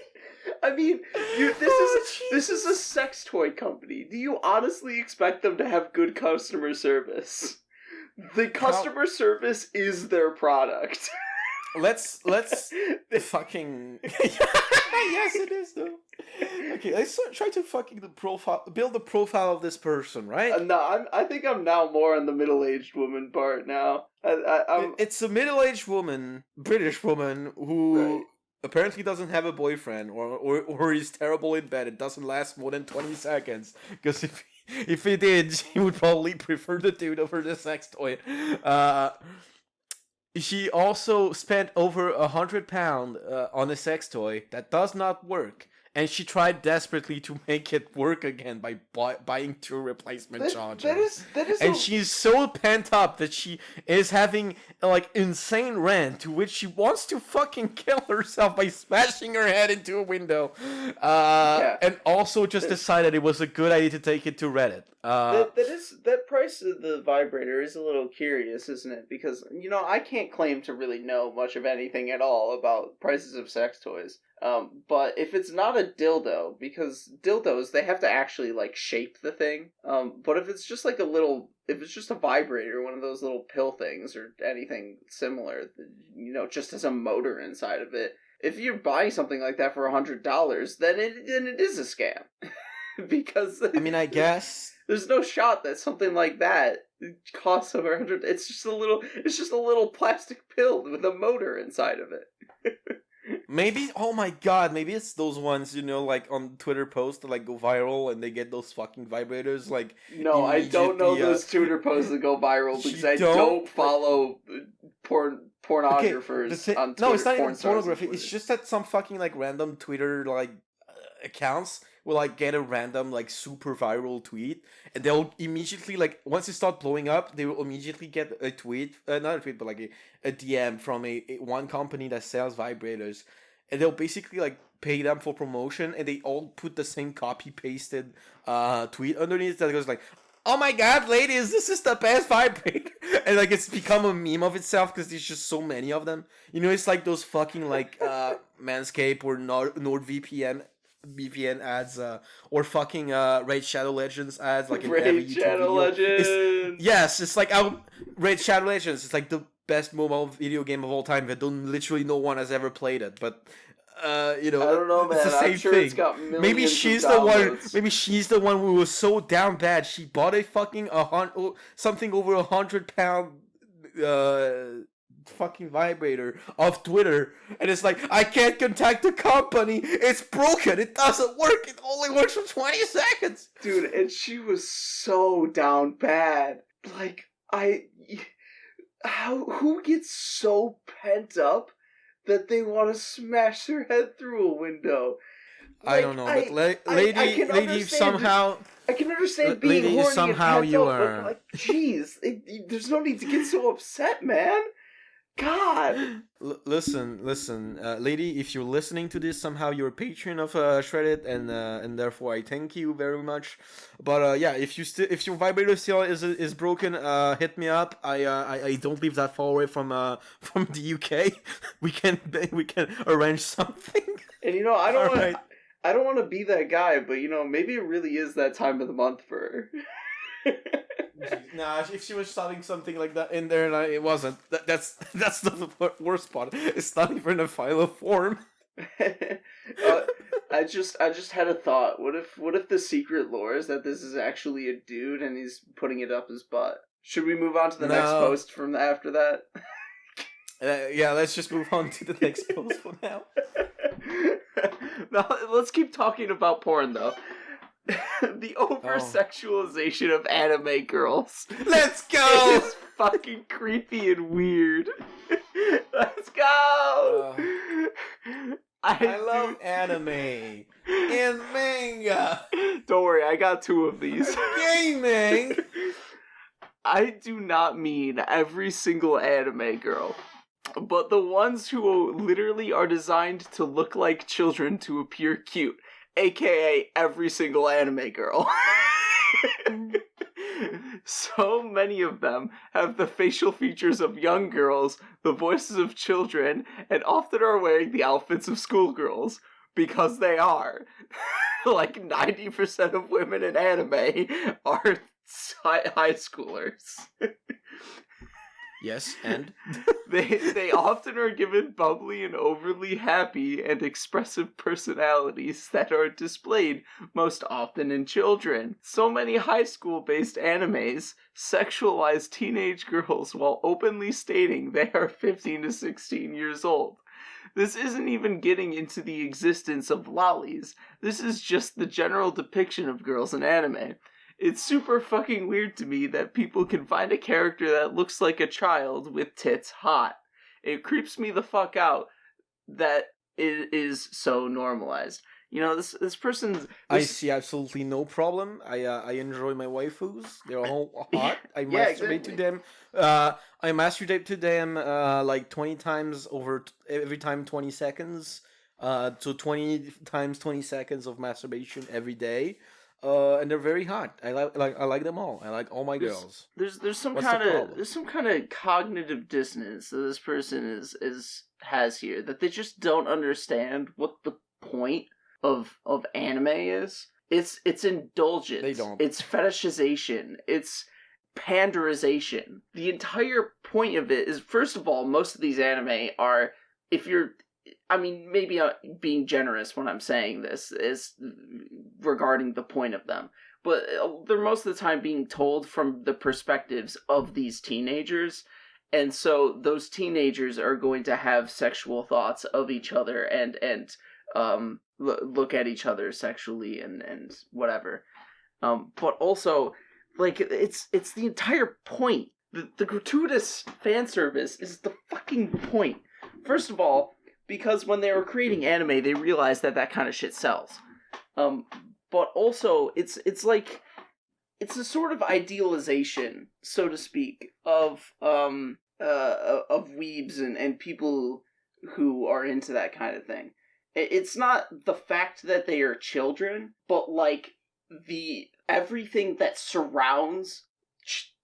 Speaker 2: I mean, this is a sex toy company. Do you honestly expect them to have good customer service? The customer service is their product.
Speaker 1: Let's fucking yes, it is though. Okay, let's try to fucking build the profile of this person, right?
Speaker 2: No, I think I'm now more on the middle-aged woman part now.
Speaker 1: It's a middle-aged woman, British woman who
Speaker 2: Right.
Speaker 1: apparently doesn't have a boyfriend, or is terrible in bed. It doesn't last more than 20 seconds because if he did, she would probably prefer the dude over the sex toy. She also spent over £100 on a sex toy that does not work, and she tried desperately to make it work again by buying 2 replacement chargers. And she's so pent up that she is having like insane rant to which she wants to fucking kill herself by smashing her head into a window. And also just decided it was a good idea to take it to Reddit.
Speaker 2: That price of the vibrator is a little curious, isn't it? Because, you know, I can't claim to really know much of anything at all about prices of sex toys. But if it's not a dildo, because dildos, they have to actually, like, shape the thing. But if it's just like if it's just a vibrator, one of those little pill things or anything similar, you know, just has a motor inside of it, if you're buying something like that for $100, then it is a scam. Because
Speaker 1: I mean, I guess
Speaker 2: there's no shot that something like that costs over 100. It's just a little plastic pill with a motor inside of it.
Speaker 1: Maybe, oh my god, maybe it's those ones, you know, like on Twitter posts that like go viral and they get those fucking vibrators, like...
Speaker 2: No, I don't know those Twitter posts that go viral because I don't follow pornographers on Twitter.
Speaker 1: No, it's not even pornography, it's just that some fucking like random Twitter like accounts will like get a random like super viral tweet, and they'll immediately, like, once it start blowing up, they will immediately get a tweet, not a tweet, but like a DM from a one company that sells vibrators, and they'll basically like pay them for promotion, and they all put the same copy pasted tweet underneath that goes like, "Oh my god, ladies, this is the best vibrator," and like it's become a meme of itself because there's just so many of them. You know, it's like those fucking like Manscaped or NordVPN ads, or fucking Raid Shadow Legends ads, like in every YouTube
Speaker 2: Shadow Legends.
Speaker 1: It's like Raid Shadow Legends. It's like the best mobile video game of all time. That literally no one has ever played it, but you know,
Speaker 2: I don't know, man.
Speaker 1: It's the same
Speaker 2: I'm sure
Speaker 1: thing.
Speaker 2: It's got
Speaker 1: maybe she's the one. Maybe she's the one who was so down bad she bought a fucking something over £100 fucking vibrator off Twitter, and it's like, I can't contact the company, it's broken, it doesn't work, it only works for 20 seconds.
Speaker 2: Dude, and she was so down bad. Like, who gets so pent up that they want to smash their head through a window? Like,
Speaker 1: I don't know, but lady somehow...
Speaker 2: I can understand being
Speaker 1: lady,
Speaker 2: horny
Speaker 1: somehow
Speaker 2: and
Speaker 1: you
Speaker 2: up,
Speaker 1: are...
Speaker 2: but like, jeez, there's no need to get so upset, man. God.
Speaker 1: Listen, lady. If you're listening to this, somehow you're a patron of SHREDDIT, and therefore I thank you very much. But yeah, if your vibrator still is broken, hit me up. I don't live that far away from the UK. we can arrange something.
Speaker 2: And you know, I don't want to be that guy, but you know, maybe it really is that time of the month for her.
Speaker 1: Nah, if she was shouting something like that in there, and it wasn't. That's the worst part. It's not even a file of form.
Speaker 2: I just had a thought. What if the secret lore is that this is actually a dude and he's putting it up his butt? Should we move on to the next post from after that?
Speaker 1: Yeah, let's just move on to the next post for now.
Speaker 2: Now, let's keep talking about porn though. The over-sexualization of anime girls.
Speaker 1: Let's go!
Speaker 2: It's fucking creepy and weird. Let's go!
Speaker 1: I love anime and manga.
Speaker 2: Don't worry, I got 2 of these.
Speaker 1: Gaming!
Speaker 2: I do not mean every single anime girl, but the ones who literally are designed to look like children to appear cute. AKA every single anime girl. So many of them have the facial features of young girls, the voices of children, and often are wearing the outfits of schoolgirls. Because they are. Like 90% of women in anime are high schoolers.
Speaker 1: Yes, and
Speaker 2: they often are given bubbly and overly happy and expressive personalities that are displayed most often in children. So many high school-based animes sexualize teenage girls while openly stating they are 15 to 16 years old. This isn't even getting into the existence of lollies. This is just the general depiction of girls in anime. It's super fucking weird to me that people can find a character that looks like a child with tits hot. It creeps me the fuck out that it is so normalized. You know, this person's...
Speaker 1: I see absolutely no problem. I enjoy my waifus. They're all hot. I
Speaker 2: Yeah,
Speaker 1: masturbate
Speaker 2: exactly.
Speaker 1: to them. I masturbate to them like 20 times over every time 20 seconds. So 20 times 20 seconds of masturbation every day. And they're very hot. I like them all. I like all my girls.
Speaker 2: There's some
Speaker 1: What's
Speaker 2: kind
Speaker 1: the
Speaker 2: of
Speaker 1: problem?
Speaker 2: there's some kind of cognitive dissonance that this person has here, that they just don't understand what the point of anime is. It's indulgence.
Speaker 1: They don't.
Speaker 2: It's fetishization. It's panderization. The entire point of it is, first of all, most of these anime are, if you're, I mean, maybe being generous when I'm saying this is regarding the point of them, but they're most of the time being told from the perspectives of these teenagers. And so those teenagers are going to have sexual thoughts of each other and look at each other sexually and whatever. But also, like, it's the entire point. The gratuitous fan service is the fucking point. First of all, because when they were creating anime, they realized that kind of shit sells. But also, it's like, it's a sort of idealization, so to speak, of weebs and people who are into that kind of thing. It's not the fact that they are children, but like everything that surrounds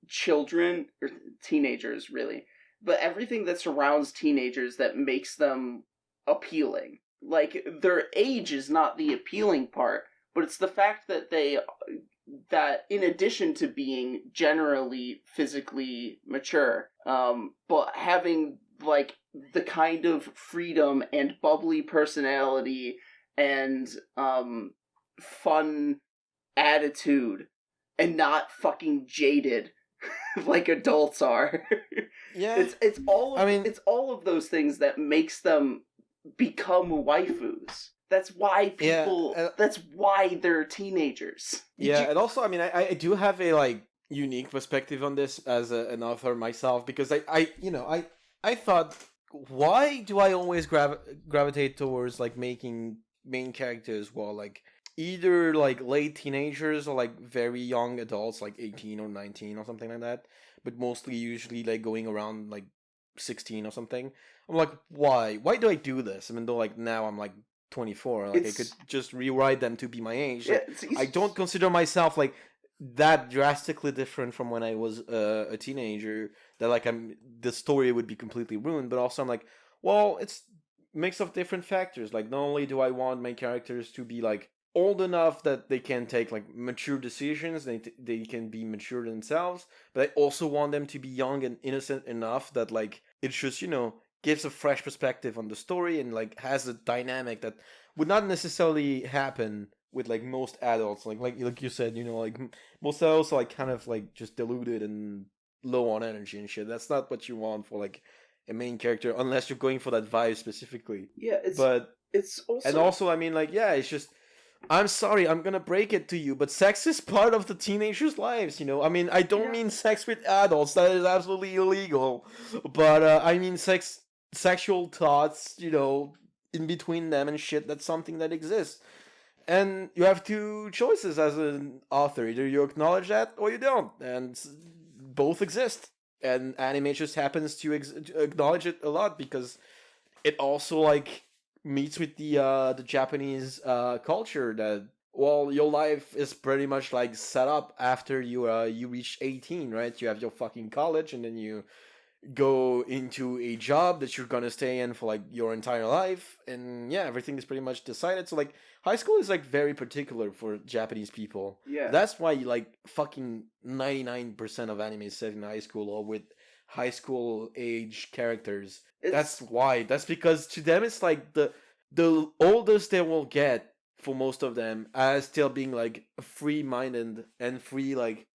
Speaker 2: children or teenagers, really, but everything that surrounds teenagers that makes them appealing. Like, their age is not the appealing part, but it's the fact that that in addition to being generally physically mature, but having like the kind of freedom and bubbly personality and fun attitude and not fucking jaded like adults are.
Speaker 1: Yeah.
Speaker 2: It's all of those things that makes them become waifus. That's why people.
Speaker 1: Yeah,
Speaker 2: that's why they're teenagers.
Speaker 1: And also, I mean, I do have a like unique perspective on this as an author myself, because I thought, why do I always gravitate towards like making main characters while like either like late teenagers or like very young adults, like 18 or 19 or something like that, but mostly usually like going around like 16 or something. I'm like, why do I do this? Even though like now I'm like 24, like I could just rewrite them to be my age.
Speaker 2: Yeah,
Speaker 1: I don't consider myself like that drastically different from when I was a teenager, that like the story would be completely ruined. But also I'm like, well, it's mix of different factors. Like, not only do I want my characters to be like old enough that they can take like mature decisions, they can be mature themselves, but I also want them to be young and innocent enough that like it just gives a fresh perspective on the story and like has a dynamic that would not necessarily happen with like most adults. Like you said, like most adults are like kind of like just deluded and low on energy and shit. That's not what you want for like a main character, unless you're going for that vibe specifically.
Speaker 2: Yeah,
Speaker 1: it's
Speaker 2: also,
Speaker 1: and also, I mean, like, yeah, it's just, I'm sorry, I'm gonna break it to you, but sex is part of the teenagers' lives, I mean, I don't mean sex with adults, that is absolutely illegal, but I mean sexual thoughts, in between them and shit, that's something that exists. And you have two choices as an author. Either you acknowledge that or you don't. And both exist. And anime just happens to acknowledge it a lot, because it also like meets with the Japanese culture that, well, your life is pretty much like set up after you reach 18, right? You have your fucking college, and then you go into a job that you're gonna stay in for like your entire life, and yeah, everything is pretty much decided. So like high school is like very particular for Japanese people.
Speaker 2: Yeah,
Speaker 1: that's why like fucking 99% of anime is set in high school, or with high school age characters.
Speaker 2: It's...
Speaker 1: That's why. That's because to them it's like the oldest they will get for most of them as still being like free-minded and free like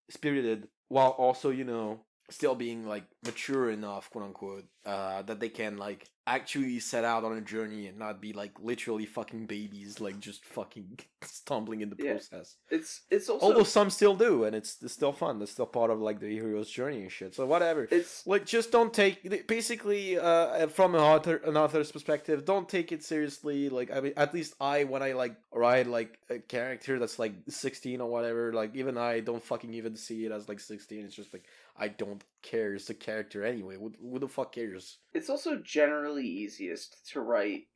Speaker 1: spirited, while also still being like mature enough, quote unquote, that they can like actually set out on a journey and not be like literally fucking babies, like just fucking stumbling in the process.
Speaker 2: It's also,
Speaker 1: although some still do, and it's still fun. It's still part of like the hero's journey and shit. So whatever.
Speaker 2: It's
Speaker 1: like, just don't take basically from an author's perspective, don't take it seriously. Like, I mean, at least when I like write like a character that's like 16 or whatever, like even I don't fucking even see it as like 16. It's just like, I don't care. It's the character anyway. Who the fuck cares?
Speaker 2: It's also generally easiest to write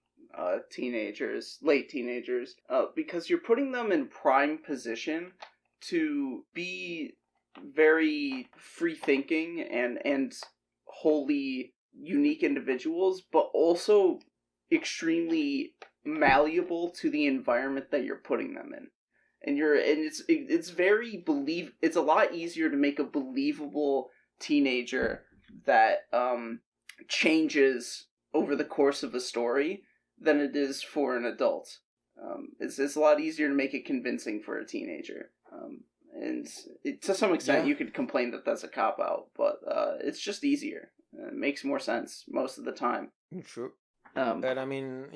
Speaker 2: late teenagers, because you're putting them in prime position to be very free thinking and wholly unique individuals, but also extremely malleable to the environment that you're putting them in. And it's a lot easier to make a believable teenager that changes over the course of a story than it is for an adult. It's a lot easier to make it convincing for a teenager. And to some extent, you could complain that that's a cop-out, but it's just easier. It makes more sense most of the time.
Speaker 1: True. And I mean,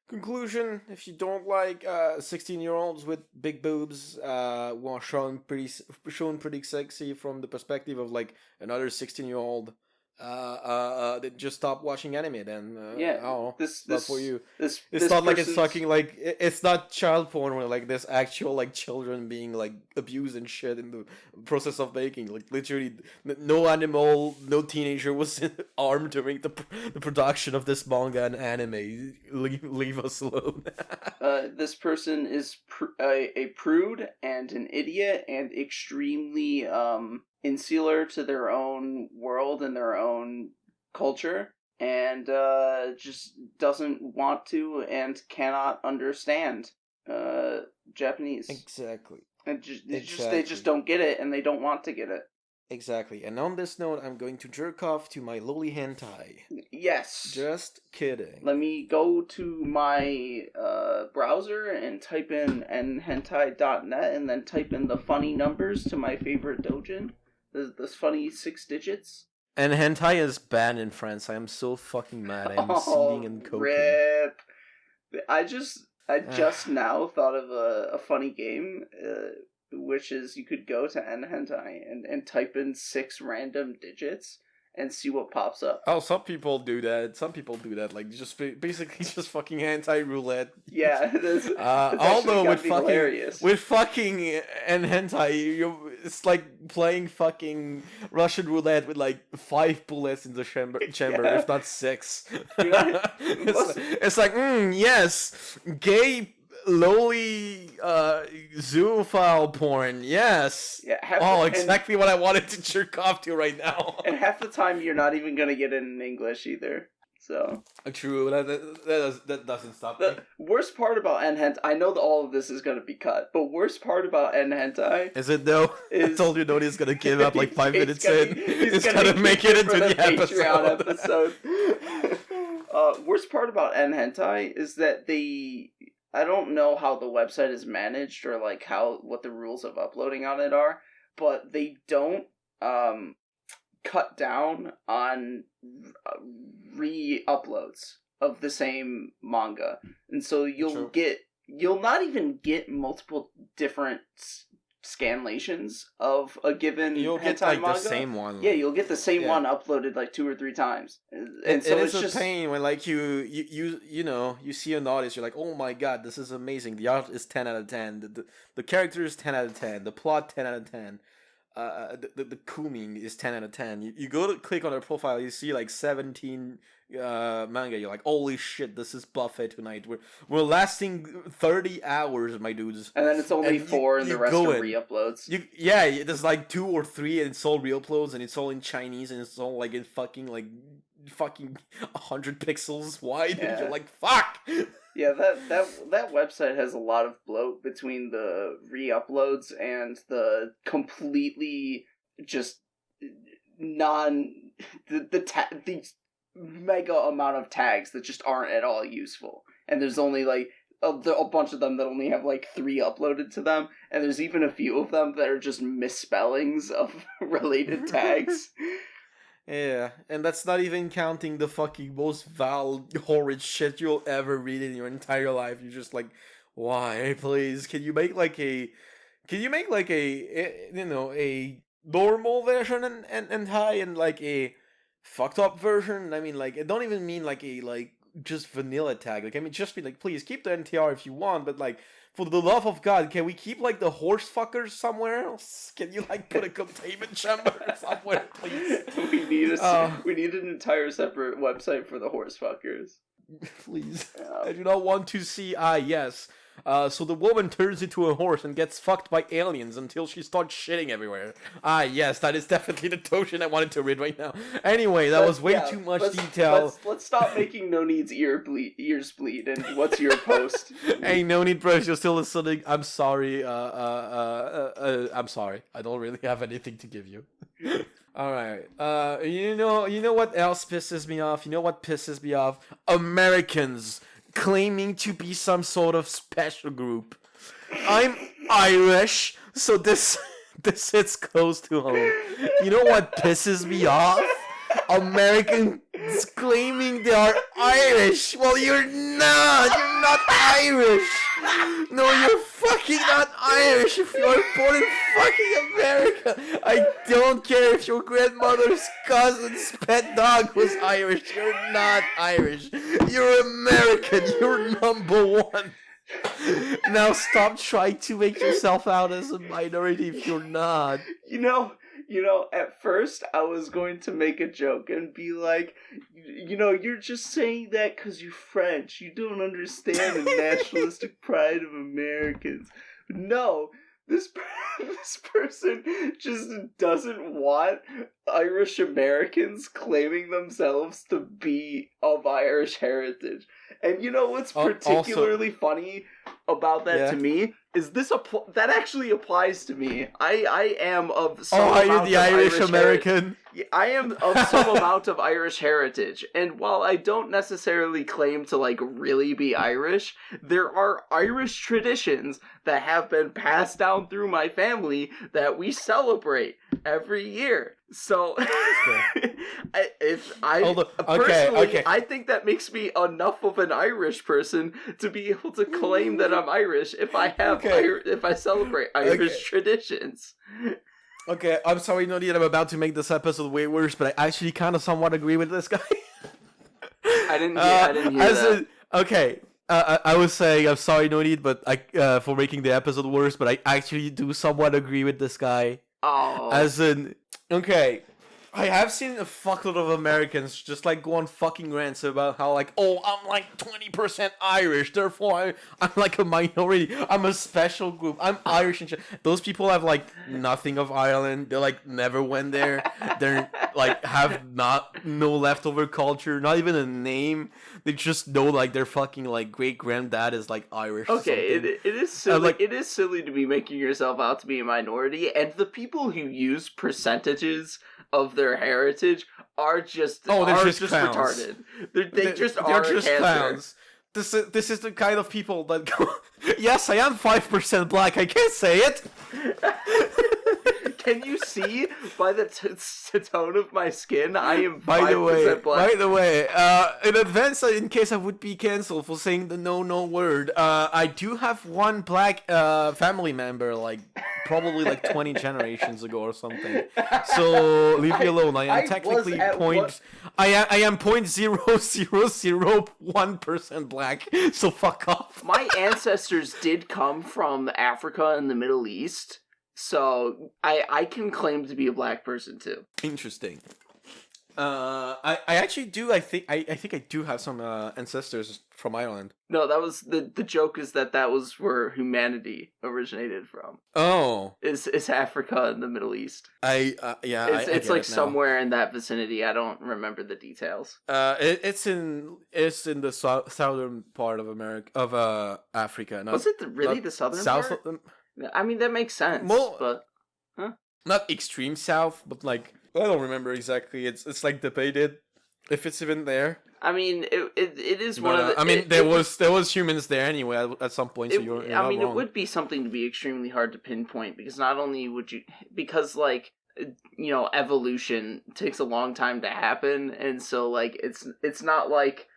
Speaker 1: conclusion, if you don't like 16-year-olds with big boobs who are shown pretty sexy from the perspective of like another 16-year-old, then just stop watching anime then. This for you. It's not like it's fucking like, it's not child porn where like there's actual like children being like abused and shit in the process of making. Like literally no teenager was armed during the production of this manga and anime. Leave us alone.
Speaker 2: This person is a prude and an idiot and extremely insular to their own world and their own culture, and just doesn't want to and cannot understand Japanese.
Speaker 1: Exactly.
Speaker 2: And they just don't get it, and they don't want to get it.
Speaker 1: Exactly. And on this note, I'm going to jerk off to my loli hentai.
Speaker 2: Yes.
Speaker 1: Just kidding.
Speaker 2: Let me go to my browser and type in nhentai.net and then type in the funny numbers to my favorite doujin. This funny 6 digits.
Speaker 1: And hentai is banned in France. I am so fucking mad. I'm seeding and coking.
Speaker 2: Rip. I just now thought of a funny game, which is you could go to nhentai and type in 6 random digits and see what pops up.
Speaker 1: Oh, some people do that. Like, just basically just fucking hentai roulette.
Speaker 2: Yeah,
Speaker 1: although with fucking and hentai, it's like playing fucking Russian roulette with like 5 bullets in the chamber, if not 6. It's like, yes, gay lowly zoophile porn, yes. Yeah, exactly what I wanted to jerk off to right now.
Speaker 2: And half the time you're not even gonna get it in English either. So
Speaker 1: true. That doesn't stop me.
Speaker 2: The worst part about nhentai, I know that all of this is gonna be cut, but worst part about nhentai
Speaker 1: is it though? I told you Noni's gonna give up like 5 minutes in. He's gonna make it into the
Speaker 2: Patreon episode. Worst part about nhentai is that I don't know how the website is managed or like what the rules of uploading on it are, but they don't cut down on re-uploads of the same manga, and so you'll not even get multiple different scanlations of a given
Speaker 1: you'll get like manga. The same one.
Speaker 2: Yeah, you'll get the same one uploaded like 2 or 3 times. And so
Speaker 1: it's just a pain when like you see an artist, you're like, oh my god, this is amazing. The art is 10 out of 10. The character is 10 out of 10. The plot 10 out of 10. The kuming is 10 out of 10. You go to click on their profile, you see like 17 manga. You're like, holy shit, this is buffet tonight. We're lasting 30 hours, my dudes.
Speaker 2: And then it's only 4 and the rest are re-uploads.
Speaker 1: There's like 2 or 3 and it's all re-uploads and it's all in Chinese and it's all like in fucking 100 pixels wide. Yeah. And you're like, fuck!
Speaker 2: Yeah, that website has a lot of bloat between the re-uploads and the completely just these mega amount of tags that just aren't at all useful, and there's only like a bunch of them that only have like 3 uploaded to them, and there's even a few of them that are just misspellings of related tags.
Speaker 1: Yeah, and that's not even counting the fucking most horrid shit you'll ever read in your entire life. You're just like, why, please? Can you make like a a normal version and high, and like a fucked up version? I mean, like, I don't even mean like a just vanilla tag. Like, I mean, just be like, please keep the NTR if you want, but like, for the love of God, can we keep like the horse fuckers somewhere else? Can you like put a containment chamber somewhere, please?
Speaker 2: We need an entire separate website for the horse fuckers.
Speaker 1: Please. I do not want to see. Yes. So the woman turns into a horse and gets fucked by aliens until she starts shitting everywhere. Yes, that is definitely the token I wanted to read right now. Anyway, that was way too much detail.
Speaker 2: Let's stop making No Need's ears bleed. And what's your post?
Speaker 1: Hey, NoNeedBruh, if you're still listening, I'm sorry. I'm sorry. I don't really have anything to give you. All right. You know what else pisses me off? You know what pisses me off? Americans claiming to be some sort of special group. I'm Irish, so this hits close to home. You know what pisses me off? Americans claiming they are Irish. Well, you're not. You're not Irish. No, you're fucking not Irish if you are born in fucking America. I don't care if your grandmother's cousin's pet dog was Irish. You're not Irish. You're American. You're number one. Now stop trying to make yourself out as a minority if you're not.
Speaker 2: You know, at first I was going to make a joke and be like, you're just saying that because you're French. You don't understand the nationalistic pride of Americans. No, this person just doesn't want Irish Americans claiming themselves to be of Irish heritage. And you know what's particularly funny about that to me? Is that actually applies to me. I am of some amount
Speaker 1: are you the Irish American?
Speaker 2: I am of some amount of Irish heritage, and while I don't necessarily claim to like really be Irish, there are Irish traditions that have been passed down through my family that we celebrate every year. So I think that makes me enough of an Irish person to be able to claim that I'm Irish if I have if I celebrate Irish traditions.
Speaker 1: Okay, I'm sorry, Nodi, I'm about to make this episode way worse, but I actually kind of somewhat agree with this guy.
Speaker 2: I didn't hear that.
Speaker 1: Okay, I was saying I'm sorry, Nodi, but for making the episode worse, but I actually do somewhat agree with this guy.
Speaker 2: Oh.
Speaker 1: As in, okay, I have seen a fuckload of Americans just like go on fucking rants about how like, oh, I'm like 20% Irish, therefore I'm like a minority, I'm a special group, I'm Irish and shit. Those people have like nothing of Ireland, they like never went there, they're like have no leftover culture, not even a name, they just know like their fucking like great granddad is like Irish.
Speaker 2: Okay, it is silly. It is silly to be making yourself out to be a minority, and the people who use percentages of their heritage are just retarded. They're just
Speaker 1: clowns. This is the kind of people that go, yes, I am 5% black, I can't say it.
Speaker 2: Can you see by the tone of my skin, I am 5% black.
Speaker 1: By the way, in advance, in case I would be cancelled for saying the no word, I do have one black family member, like, probably like 20 generations ago or something. So leave me alone. I am technically I am 0.0001% black. So fuck off.
Speaker 2: My ancestors did come from Africa and the Middle East, so I can claim to be a black person too.
Speaker 1: Interesting. I actually do. I think I do have some ancestors from Ireland.
Speaker 2: No, that was the joke. Is that was where humanity originated from?
Speaker 1: Oh,
Speaker 2: is Africa and the Middle East? It's like somewhere in that vicinity. I don't remember the details.
Speaker 1: It's in the southern part of Africa.
Speaker 2: Was it really the southern part? I mean, that makes sense. But
Speaker 1: not extreme south, but like. I don't remember exactly. It's like debated if it's even there.
Speaker 2: I mean, it is one of the...
Speaker 1: I mean, there was humans there anyway at some point, so you're not wrong.
Speaker 2: It would be something to be extremely hard to pinpoint, because not only would you... Because, like, you know, evolution takes a long time to happen, and so, like, it's not like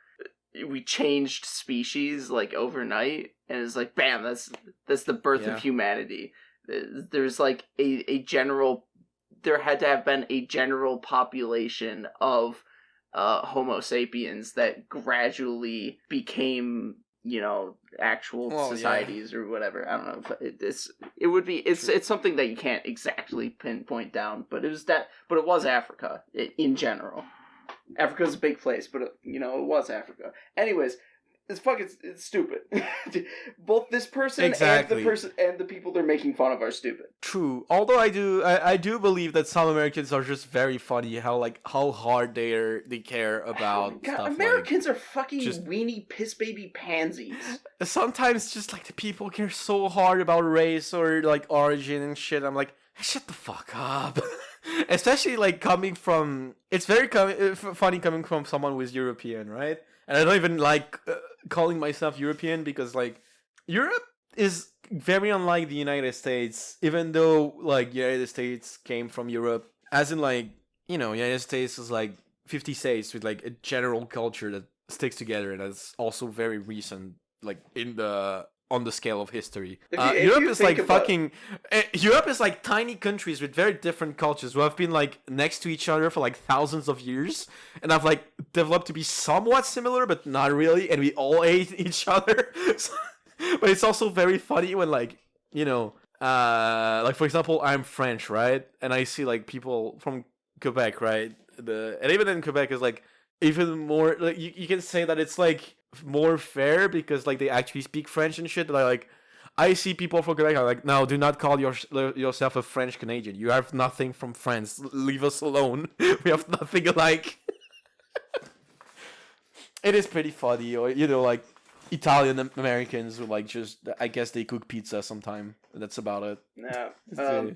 Speaker 2: we changed species, like, overnight, and it's like, bam, that's the birth of humanity. There's, like, a general... There had to have been a general population of Homo sapiens that gradually became, you know, actual societies or whatever. I don't know. It's something that you can't exactly pinpoint down, but it was Africa in general. Africa's a big place, but you know, it was Africa. Anyways, it's stupid. Both this person and the person and the people they're making fun of are stupid.
Speaker 1: True. Although I do believe that some Americans are just very funny. How hard they care about stuff.
Speaker 2: Americans are fucking weenie piss baby pansies.
Speaker 1: Sometimes just like the people care so hard about race or like origin and shit. I'm like, shut the fuck up. Especially like coming from. It's very funny coming from someone who is European, right? And I don't even like calling myself European because, like, Europe is very unlike the United States, even though, like, the United States came from Europe. As in, like, you know, United States is, like, 50 states with, like, a general culture that sticks together and that's also very recent, like, on the scale of history. Europe is like Europe is like tiny countries with very different cultures who have been like next to each other for like thousands of years and have like developed to be somewhat similar but not really, and we all hate each other. But it's also very funny when, like, you know, like for example, I'm French, right? And I see like people from Quebec, right? And even in Quebec is like even more like you can say that it's like more fair because like they actually speak French and shit. But I see people from Quebec. I'm like, no, do not call yourself a French Canadian. You have nothing from France. Leave us alone. We have nothing alike. It is pretty funny, or you know, like Italian Americans who like just I guess they cook pizza sometime. That's about it.
Speaker 2: Yeah,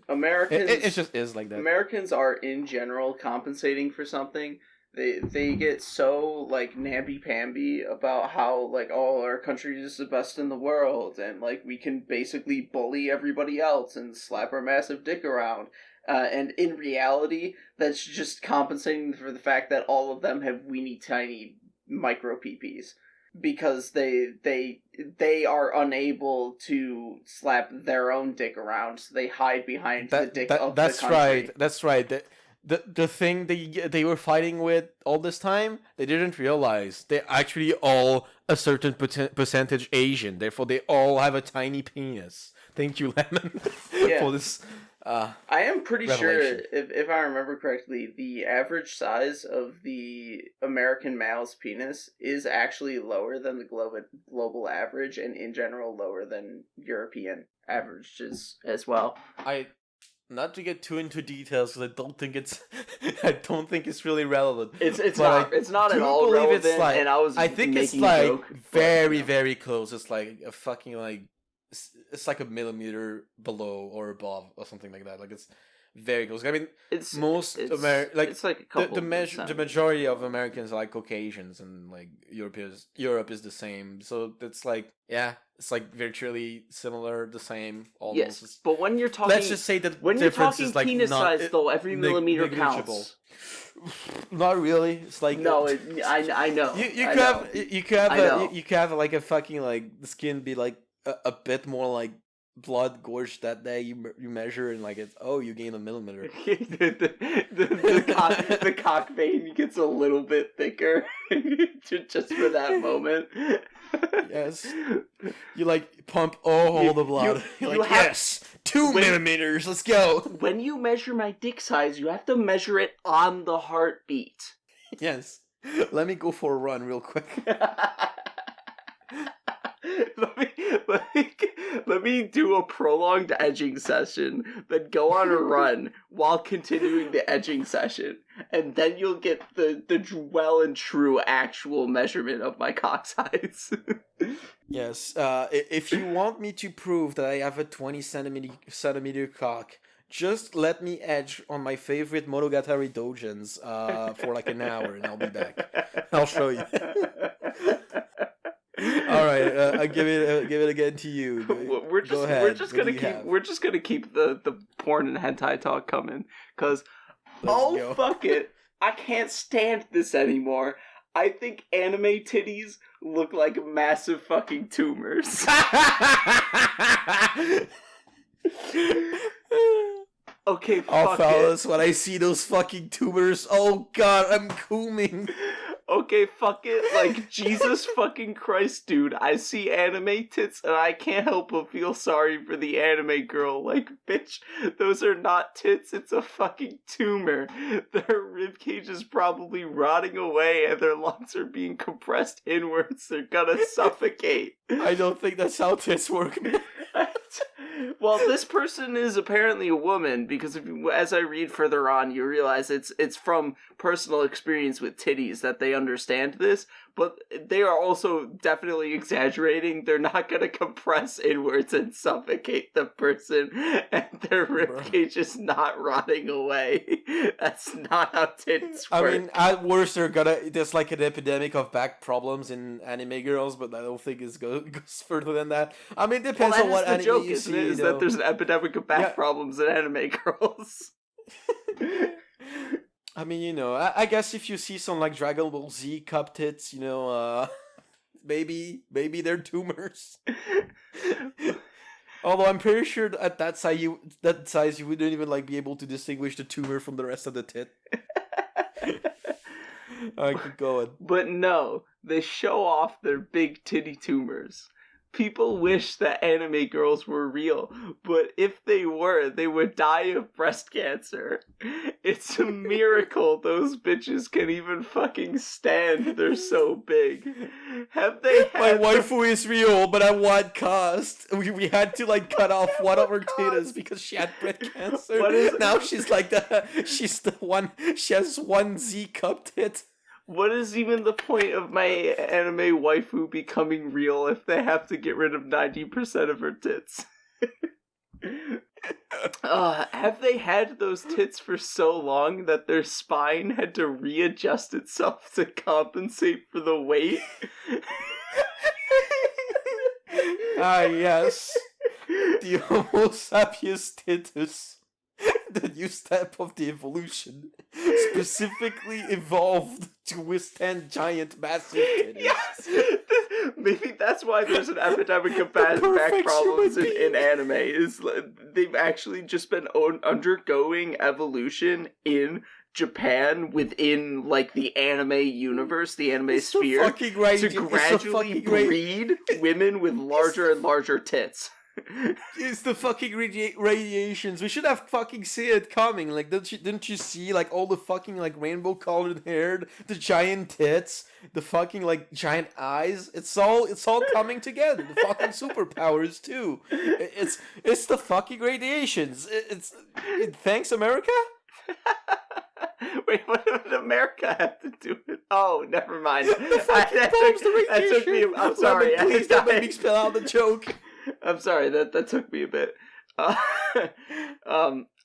Speaker 2: Americans.
Speaker 1: It just is like that.
Speaker 2: Americans are in general compensating for something. They get so, like, namby-pamby about how, like, oh, our country is the best in the world, and, like, we can basically bully everybody else and slap our massive dick around. And in reality, that's just compensating for the fact that all of them have weenie tiny micro peepees. Because they are unable to slap their own dick around, so they hide behind the dick of the country.
Speaker 1: That's right. The thing they were fighting with all this time, they didn't realize they're actually all a certain percentage Asian. Therefore, they all have a tiny penis. Thank you, Lemon, for this.
Speaker 2: I am pretty revelation. Sure, if I remember correctly, the average size of the American male's penis is actually lower than the global average, and in general lower than European averages as well.
Speaker 1: Not to get too into details, because I don't think it's really relevant.
Speaker 2: It's not at all relevant.
Speaker 1: It's like,
Speaker 2: and
Speaker 1: I think it's like very very close. It's like a fucking like it's like a millimeter below or above or something like that. Like it's very close. I mean, it's like a couple the majority of Americans are like Caucasians, and like Europe is the same. So it's like it's like virtually similar, the same. Almost.
Speaker 2: Yes, but when you're talking,
Speaker 1: let's just say that when you're talking
Speaker 2: like penis size, though, every millimeter counts.
Speaker 1: Not really. It's like
Speaker 2: no, I know.
Speaker 1: You could have like a fucking like the skin be like a bit more like blood gorged that day. You measure and like it's you gain a millimeter.
Speaker 2: the cock vein gets a little bit thicker just for that moment.
Speaker 1: Yes, you like pump all the blood. You're like, yes, 2 millimeters. Let's go.
Speaker 2: When you measure my dick size, you have to measure it on the heartbeat.
Speaker 1: Yes. Let me go for a run real quick.
Speaker 2: Let me do a prolonged edging session, then go on a run while continuing the edging session, and then you'll get the well and true actual measurement of my cock size.
Speaker 1: Yes, if you want me to prove that I have a 20 centimeter cock, just let me edge on my favorite Monogatari dojins for like an hour, and I'll be back. I'll show you. All right, I give it again to you.
Speaker 2: We're just gonna keep the porn and hentai talk coming, cause fuck it, I can't stand this anymore. I think anime titties look like massive fucking tumors. Okay, fuck
Speaker 1: fellas, when I see those fucking tumors, oh god, I'm cooming.
Speaker 2: Okay, fuck it. Like, Jesus fucking Christ, dude. I see anime tits and I can't help but feel sorry for the anime girl. Like, bitch, those are not tits, it's a fucking tumor. Their ribcage is probably rotting away and their lungs are being compressed inwards. They're gonna suffocate.
Speaker 1: I don't think that's how tits work, man.
Speaker 2: Well, this person is apparently a woman, because as I read further on, you realize it's from personal experience with titties that they understand this, but they are also definitely exaggerating. They're not going to compress inwards and suffocate the person, and their ribcage is not rotting away. That's not how titties work.
Speaker 1: I mean, at worst, there's like an epidemic of back problems in anime girls, but I don't think it goes further than that. I mean, it depends on what anime
Speaker 2: joke,
Speaker 1: you see.
Speaker 2: Is that there's an epidemic of back problems in anime girls.
Speaker 1: I mean, I guess if you see some like Dragon Ball Z cup tits, maybe they're tumors. Although I'm pretty sure at that size you wouldn't even like be able to distinguish the tumor from the rest of the tit. I keep going.
Speaker 2: But no, they show off their big titty tumors. People wish that anime girls were real, but if they were, they would die of breast cancer. It's a miracle those bitches can even fucking stand. They're so big. Have they had
Speaker 1: My waifu is real, but at what cost? We had to like cut off one of her titties because she had breast cancer. Now she's like she has one Z cup tit.
Speaker 2: What is even the point of my anime waifu becoming real if they have to get rid of 90% of her tits? Have they had those tits for so long that their spine had to readjust itself to compensate for the weight?
Speaker 1: Yes. The Homo sapiens titus. The new step of the evolution, specifically evolved to withstand giant, massive titties.
Speaker 2: Yes! Maybe that's why there's an epidemic of back problems in anime, is they've actually just been undergoing evolution in Japan within, like, the anime universe, the anime sphere, to gradually breed women with larger and larger tits.
Speaker 1: It's the fucking radiations. We should have fucking seen it coming. Like, didn't you see like all the fucking like rainbow colored hair, the giant tits, the fucking like giant eyes? It's all coming together. The fucking superpowers too. It's the fucking radiations. Thanks, America.
Speaker 2: Wait, what did America have to do with? Oh, never mind.
Speaker 1: That
Speaker 2: took me. I'm sorry.
Speaker 1: Please don't make me spell out the joke.
Speaker 2: I'm sorry, that took me a bit. I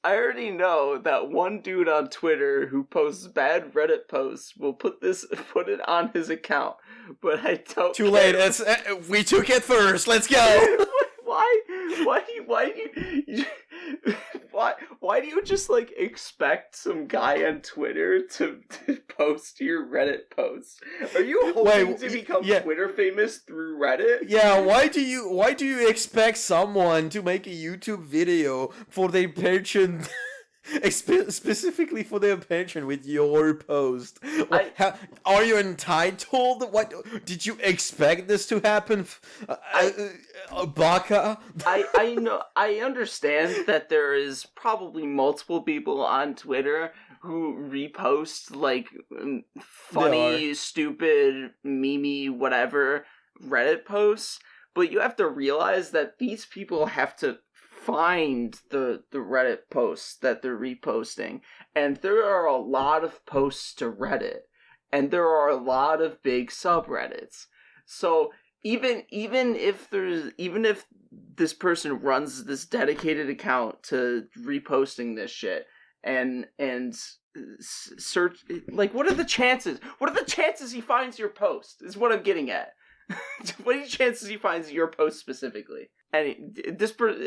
Speaker 2: already know that one dude on Twitter who posts bad Reddit posts will put it on his account, but I don't.
Speaker 1: Too late. We took it first. Let's go.
Speaker 2: Why do you just like expect some guy on Twitter to post your Reddit posts? Are you hoping to become Twitter famous through Reddit?
Speaker 1: Yeah, why do you expect someone to make a YouTube video for their patron specifically for their patron with your post? Are you entitled? What did you expect this to happen? Baka?
Speaker 2: I know. I understand that there is probably multiple people on Twitter who repost like funny, stupid, memey, whatever Reddit posts, but you have to realize that these people have to find the Reddit posts that they're reposting, and there are a lot of posts to Reddit, and there are a lot of big subreddits. So even if this person runs this dedicated account to reposting this shit and search, like, what are the chances he finds your post is what I'm getting at. What are the chances he finds your post specifically? And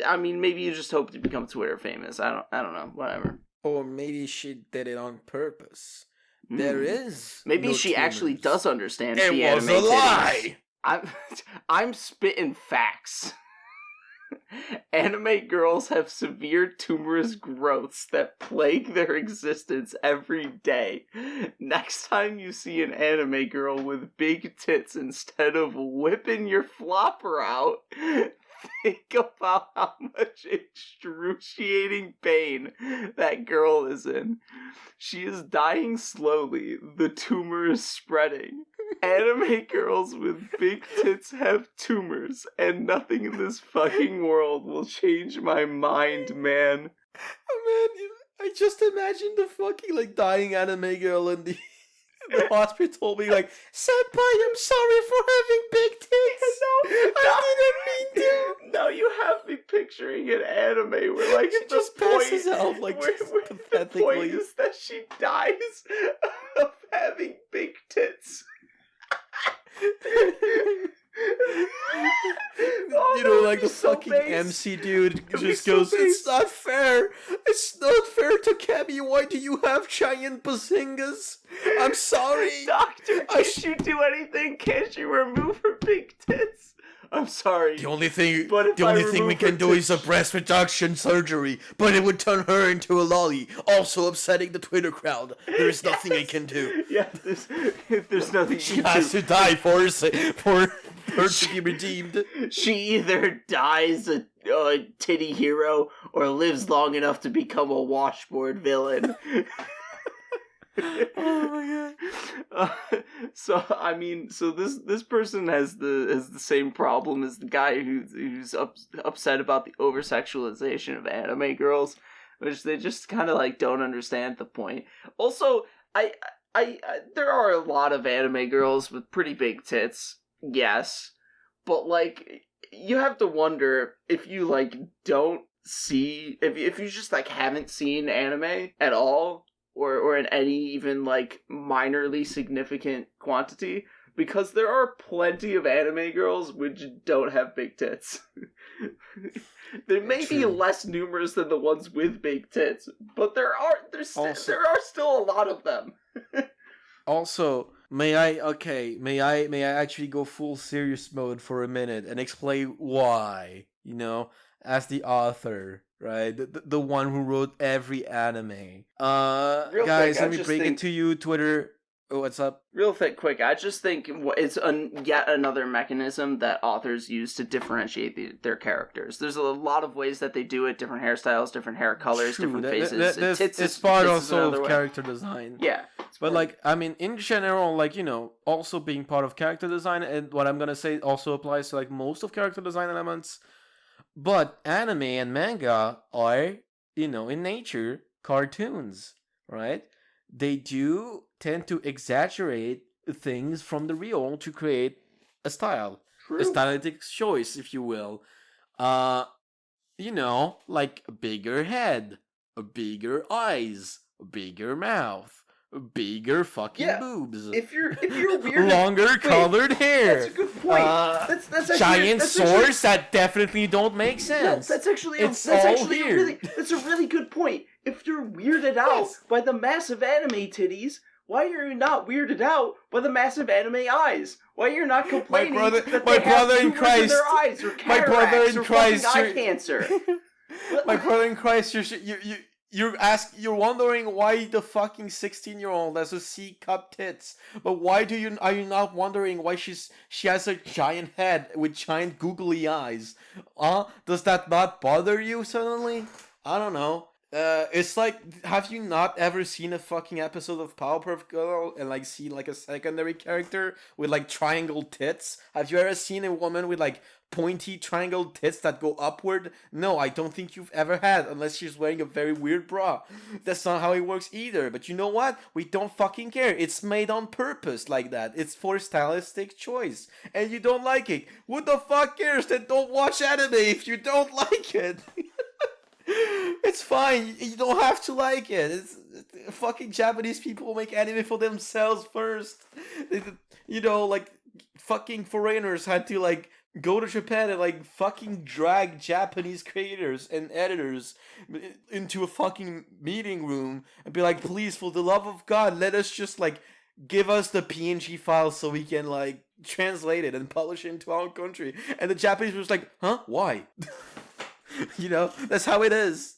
Speaker 2: I mean, maybe you just hope to become Twitter famous. I don't know, whatever.
Speaker 1: Or maybe she did it on purpose. There is
Speaker 2: maybe
Speaker 1: no
Speaker 2: she actually
Speaker 1: tumors.
Speaker 2: does understand.
Speaker 1: It
Speaker 2: the
Speaker 1: was a lie.
Speaker 2: I'm spitting facts. Anime girls have severe tumorous growths that plague their existence every day. Next time you see an anime girl with big tits, instead of whipping your flopper out, think about how much excruciating pain that girl is in. She is dying slowly. The tumor is spreading. Anime girls with big tits have tumors, and nothing in this fucking world will change my mind, man.
Speaker 1: Oh, man, I just imagine the fucking, like, dying anime girl in the hospital being like, "Senpai, I'm sorry for having big tits.
Speaker 2: No,
Speaker 1: I didn't mean to."
Speaker 2: No, you have me picturing an anime where, like,
Speaker 1: she just passes out, like,
Speaker 2: where the point is that she dies of having big tits.
Speaker 1: You know, like the fucking MC dude just goes, "It's not fair. It's not fair to Kemi. Why do you have giant bazingas? I'm sorry.
Speaker 2: Doctor, can't you do anything? Can't you remove her big tits? I'm sorry.
Speaker 1: The only thing we can do is a breast reduction surgery, but it would turn her into a lolly, also upsetting the Twitter crowd. There is nothing I can do."
Speaker 2: Yeah, there's nothing
Speaker 1: she has to die for her to be redeemed.
Speaker 2: She either dies a titty hero or lives long enough to become a washboard villain.
Speaker 1: Oh my
Speaker 2: god. So this person has the same problem as the guy who's upset about the over sexualization of anime girls, which they just kind of like don't understand the point. Also, I there are a lot of anime girls with pretty big tits, yes, but like you have to wonder if you like don't see if you just like haven't seen anime at all. Or in any even, like, minorly significant quantity, because there are plenty of anime girls which don't have big tits. They may be less numerous than the ones with big tits, but there are still a lot of them.
Speaker 1: Also, may I actually go full serious mode for a minute and explain why, you know, as the author, right? The one who wrote every anime. Guys, let me bring it to you, Twitter. Oh, what's up?
Speaker 2: Real quick, I just think it's yet another mechanism that authors use to differentiate their characters. There's a lot of ways that they do it, different hairstyles, different hair colors, different faces.
Speaker 1: It's part also of character design.
Speaker 2: Yeah.
Speaker 1: But, like, I mean, in general, like, you know, also being part of character design, and what I'm gonna say also applies to, like, most of character design elements. But anime and manga are, you know, in nature, cartoons, right? They do tend to exaggerate things from the real to create a style.
Speaker 2: True.
Speaker 1: A stylistic choice, if you will. You know, like a bigger head, a bigger eyes, a bigger mouth, bigger fucking boobs.
Speaker 2: If you're weird,
Speaker 1: longer colored hair.
Speaker 2: That's a good point. That's
Speaker 1: giant swords that definitely don't make sense.
Speaker 2: No, that's actually
Speaker 1: a
Speaker 2: really good point. If you're weirded out by the massive anime titties, why are you not weirded out by the massive anime eyes? Why you're not complaining that they have tumors in their eyes or cataracts or fucking eye cancer?
Speaker 1: My brother in Christ, you're wondering why the fucking 16-year-old has a C-cup tits, but why are you not wondering why she has a giant head with giant googly eyes? Does that not bother you suddenly? I don't know. It's like, have you not ever seen a fucking episode of Powerpuff Girl and like seen like a secondary character with like triangle tits? Have you ever seen a woman with like pointy triangle tits that go upward? No, I don't think you've ever had, unless she's wearing a very weird bra. That's not how it works either. But you know what? We don't fucking care. It's made on purpose like that. It's for stylistic choice. And you don't like it. Who the fuck cares? Then don't watch anime if you don't like it. It's fine. You don't have to like it. It's fucking Japanese people make anime for themselves first. You know, like fucking foreigners had to like go to Japan and like fucking drag Japanese creators and editors into a fucking meeting room and be like, please, for the love of God, let us just like give us the PNG file so we can like translate it and publish it into our own country. And the Japanese was like, huh? Why? You know, that's how it is.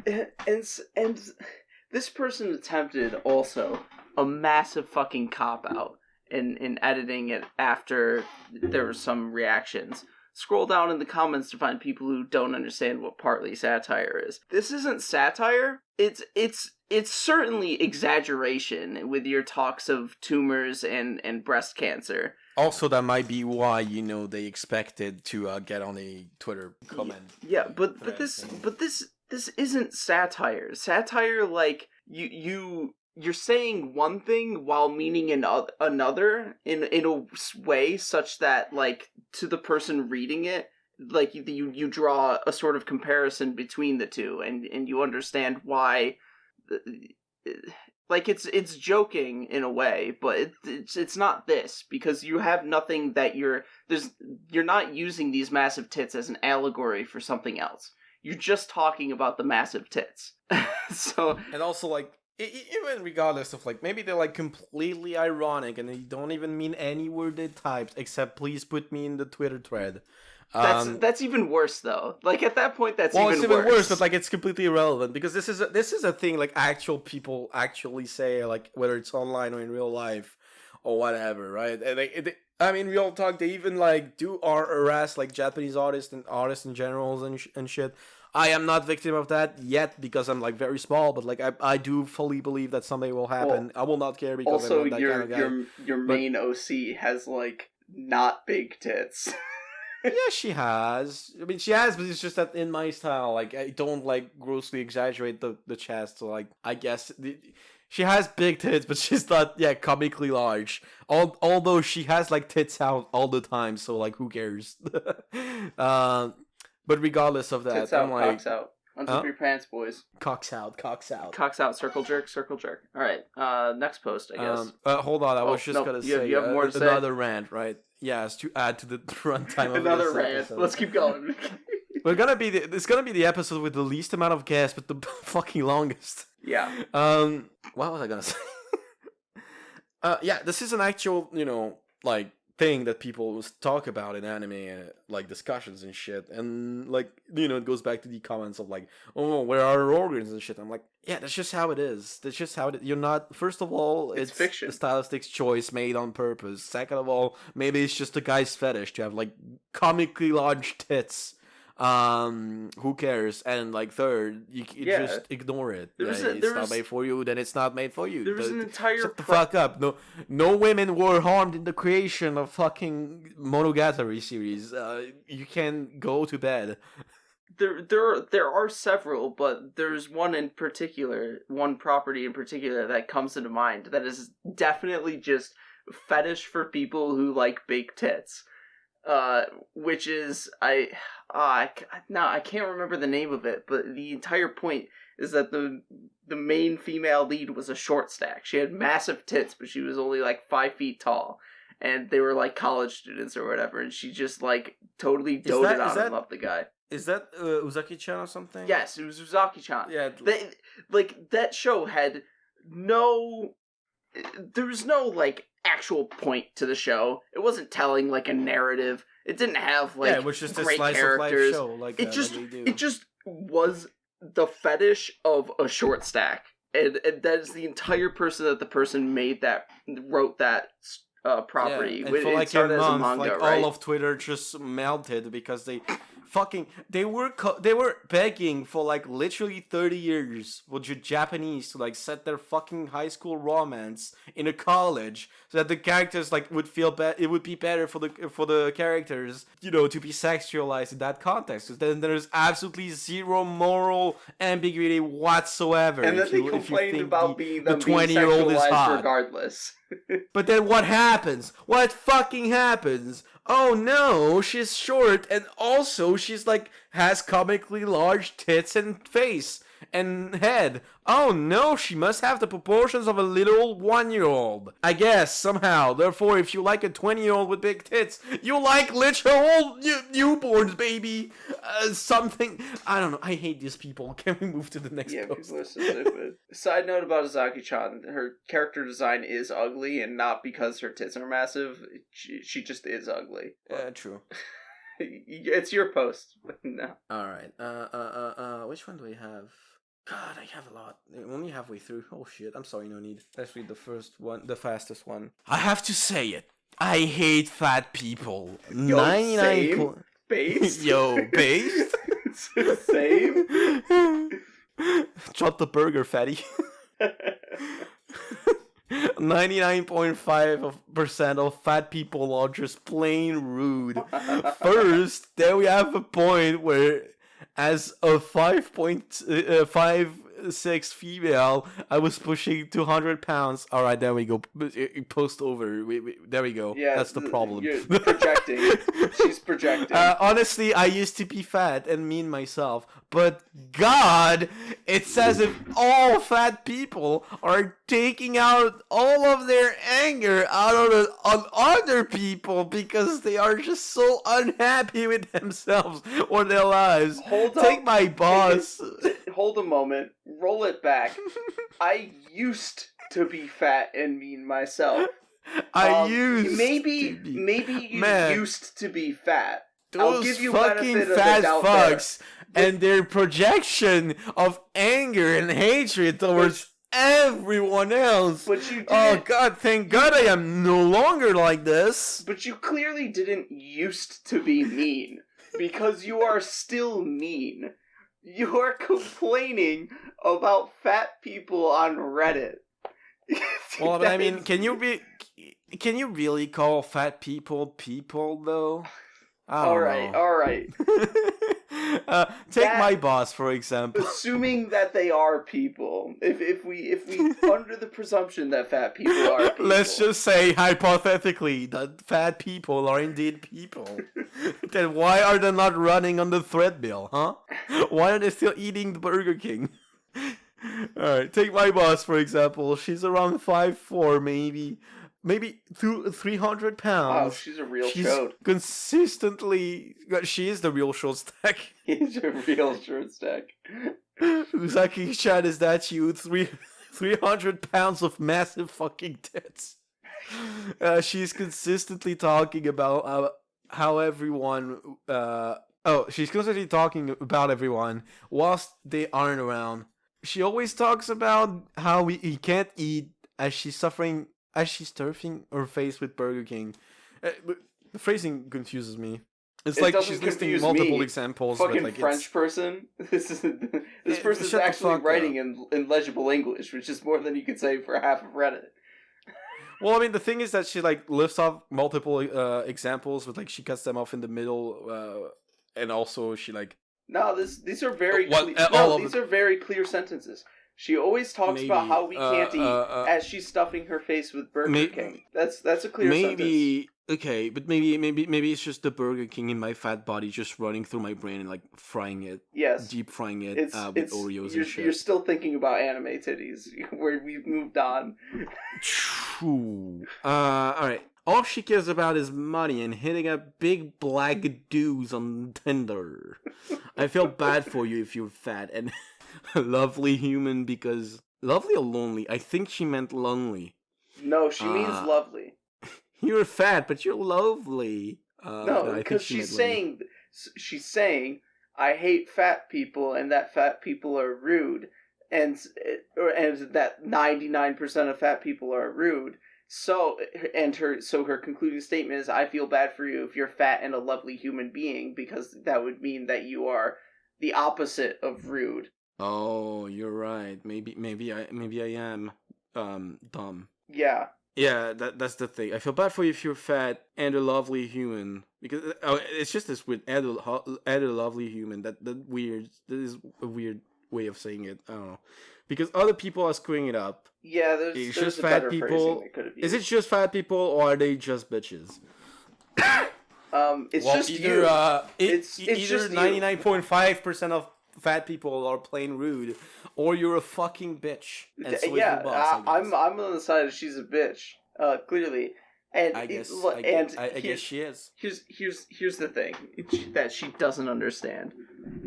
Speaker 2: and this person attempted also a massive fucking cop-out in editing it after there were some reactions. Scroll down in the comments to find people who don't understand what partly satire is. This isn't satire. It's certainly exaggeration with your talks of tumors and breast cancer.
Speaker 1: Also, that might be why, you know, they expected to get on a Twitter comment.
Speaker 2: Yeah, but this isn't satire. Satire, like you're saying one thing while meaning another in a way such that, like, to the person reading it, like, you draw a sort of comparison between the two, and you understand why, like, it's joking in a way, but it's not this, because you have nothing that you're not using these massive tits as an allegory for something else. You're just talking about the massive tits. So,
Speaker 1: and also, like, even regardless of, like, maybe they're, like, completely ironic and they don't even mean any word they typed, except please put me in the Twitter thread.
Speaker 2: That's even worse, though. Like, at that point, it's even
Speaker 1: worse, but, like, it's completely irrelevant, because this is a thing, like, actual people actually say, like, whether it's online or in real life or whatever, right? And I mean, real talk, they even, like, do harass, like, Japanese artists in general and shit. I am not victim of that yet because I'm, like, very small, but, like, I do fully believe that someday will happen. Well, I will not care because
Speaker 2: also
Speaker 1: I'm not that kind of guy.
Speaker 2: Your main OC has, like, not big tits.
Speaker 1: Yeah, she has. I mean, she has, but it's just that in my style, like, I don't, like, grossly exaggerate the chest, so, like, I guess she has big tits, but she's not, comically large. Although she has, like, tits out all the time, so, like, who cares? But regardless of that,
Speaker 2: tits out, I'm like, cocks out. Unzip your pants, boys.
Speaker 1: Cocks out, cocks out.
Speaker 2: Cocks out, circle jerk, circle jerk. Alright, next post, I guess.
Speaker 1: Hold on, I was just gonna say,
Speaker 2: you have more to say?
Speaker 1: Another rant, right? Yes, to add to the runtime of
Speaker 2: another
Speaker 1: this
Speaker 2: rant.
Speaker 1: episode.
Speaker 2: Let's keep going.
Speaker 1: It's gonna be the episode with the least amount of guests, but the fucking longest.
Speaker 2: Yeah.
Speaker 1: What was I gonna say? Yeah, this is an actual, you know, like, thing that people talk about in anime, like, discussions and shit, and, like, you know, it goes back to the comments of, like, oh, where are our organs and shit. I'm like, yeah, that's just how it is. That's just how it is. You're not, first of all, it's
Speaker 2: fiction.
Speaker 1: A stylistic choice made on purpose. Second of all, maybe it's just a guy's fetish to have, like, comically large tits. Who cares? And, like, third, you just ignore it. It's not made for you, then it's not made for you.
Speaker 2: There's an entire
Speaker 1: shut the fuck up. No women were harmed in the creation of fucking Monogatari series. You can go to bed.
Speaker 2: There are several, but there's one property in particular that comes into mind that is definitely just fetish for people who like big tits. Which is, I can't remember the name of it, but the entire point is that the main female lead was a short stack. She had massive tits, but she was only, like, 5 feet tall, and they were, like, college students or whatever, and she just, like, totally doted on and loved the guy.
Speaker 1: Is that Uzaki-chan or something?
Speaker 2: Yes, it was Uzaki-chan.
Speaker 1: Yeah.
Speaker 2: That show had there was no, like, actual point to the show. It wasn't telling, like, a narrative. It didn't have, like,
Speaker 1: it was just
Speaker 2: great
Speaker 1: a slice
Speaker 2: characters.
Speaker 1: of life show. Like,
Speaker 2: it just was the fetish of a short stack, and that is the entire person that the person wrote that property.
Speaker 1: Yeah, and for, like,
Speaker 2: it started
Speaker 1: a month,
Speaker 2: as a manga,
Speaker 1: like,
Speaker 2: right?
Speaker 1: all of Twitter just melted because they they were begging for like literally 30 years for the Japanese to like set their fucking high school romance in a college so that the characters like would feel it would be better for the characters, you know, to be sexualized in that context, because then there's absolutely zero moral ambiguity whatsoever.
Speaker 2: And then they complained about being 20-year-old is hot regardless.
Speaker 1: But then what happens? What fucking happens? Oh no, she's short, and also she's like has comically large tits and face and head. Oh no, she must have the proportions of a little 1-year-old. I guess, somehow. Therefore, if you like a 20-year-old with big tits, you like literal newborns, baby. Something. I don't know. I hate these people. Can we move to the next post?
Speaker 2: People are so stupid. Side note about Azaki-chan. Her character design is ugly, and not because her tits are massive. She just is ugly.
Speaker 1: Yeah, true.
Speaker 2: It's your post. No.
Speaker 1: Alright. Which one do we have? God, I have a lot. I'm only halfway through. Oh shit, I'm sorry, no need. Let's read the first one, the fastest one. I have to say it. I hate fat people. 99
Speaker 2: Based?
Speaker 1: Yo, based?
Speaker 2: Same?
Speaker 1: Drop the burger, fatty. 99.5% of fat people are just plain rude. First, there we have a point where, as a 5.6 female, I was pushing 200 pounds. All right, there we go. Post over. There we go.
Speaker 2: Yeah,
Speaker 1: that's the problem.
Speaker 2: You're projecting. She's projecting.
Speaker 1: Honestly, I used to be fat and mean myself, but God, it's as if all fat people are taking out all of their anger on other people because they are just so unhappy with themselves or their lives. Take my boss.
Speaker 2: Hold a moment. Roll it back. I used to be fat and mean myself. Maybe you used to be fat. I'll give you
Speaker 1: fucking fat fucks and their projection of anger and hatred towards everyone else.
Speaker 2: But you didn't,
Speaker 1: oh God, thank God I am no longer like this.
Speaker 2: But you clearly didn't used to be mean, because you are still mean. You are complaining about fat people on Reddit.
Speaker 1: Well, I mean, can you really call fat people though?
Speaker 2: All right.
Speaker 1: Take my boss, for example.
Speaker 2: Assuming that they are people, if we under the presumption that fat people are people.
Speaker 1: Let's just say hypothetically that fat people are indeed people. Then why are they not running on the treadmill, huh? Why are they still eating the Burger King? Alright, take my boss, for example. She's around 5'4", maybe 300 pounds.
Speaker 2: Oh, she's a real chode.
Speaker 1: Consistently, she is the real short stack.
Speaker 2: He's a real short stack.
Speaker 1: Uzaki-chan is that you? 300 pounds of massive fucking tits. She's consistently talking about how everyone. She's constantly talking about everyone whilst they aren't around. She always talks about how he can't eat as she's stuffing her face with Burger King. The phrasing confuses me. It's like she's listing multiple examples.
Speaker 2: Fucking
Speaker 1: but like
Speaker 2: French person. This person's actually writing in legible English, which is more than you could say for half of Reddit.
Speaker 1: Well, I mean, the thing is that she like lifts off multiple examples, but like she cuts them off in the middle, and also she like.
Speaker 2: No, these are very these are very clear sentences. She always talks about how we can't eat as she's stuffing her face with Burger King. That's a clear sentence.
Speaker 1: Okay, but maybe it's just the Burger King in my fat body just running through my brain and like frying it.
Speaker 2: Yes.
Speaker 1: Deep frying it with Oreos and shit.
Speaker 2: You're still thinking about anime titties, where we've moved on.
Speaker 1: True. Alright. All she cares about is money and hitting up big black dudes on Tinder. I feel bad for you if you're fat and a lovely human because... Lovely or lonely? I think she meant lonely.
Speaker 2: No, she means lovely.
Speaker 1: You're fat, but you're lovely.
Speaker 2: No, because she's saying, I hate fat people and that fat people are rude. And that 99% of fat people are rude. So her concluding statement is, I feel bad for you if you're fat and a lovely human being, because that would mean that you are the opposite of rude.
Speaker 1: Oh, you're right. Maybe I am dumb.
Speaker 2: Yeah.
Speaker 1: Yeah, that's the thing. I feel bad for you if you're fat and a lovely human, because it's just this weird and a lovely human. That is a weird way of saying it. I don't know, because other people are screwing it up.
Speaker 2: Yeah, there's just fat people.
Speaker 1: Is it just fat people, or are they just bitches?
Speaker 2: It's just either
Speaker 1: it's either 99.5% of fat people are plain rude, or you're a fucking bitch. And so is your boss,
Speaker 2: I'm on the side of she's a bitch. Clearly, and
Speaker 1: I guess she is.
Speaker 2: Here's the thing that she doesn't understand.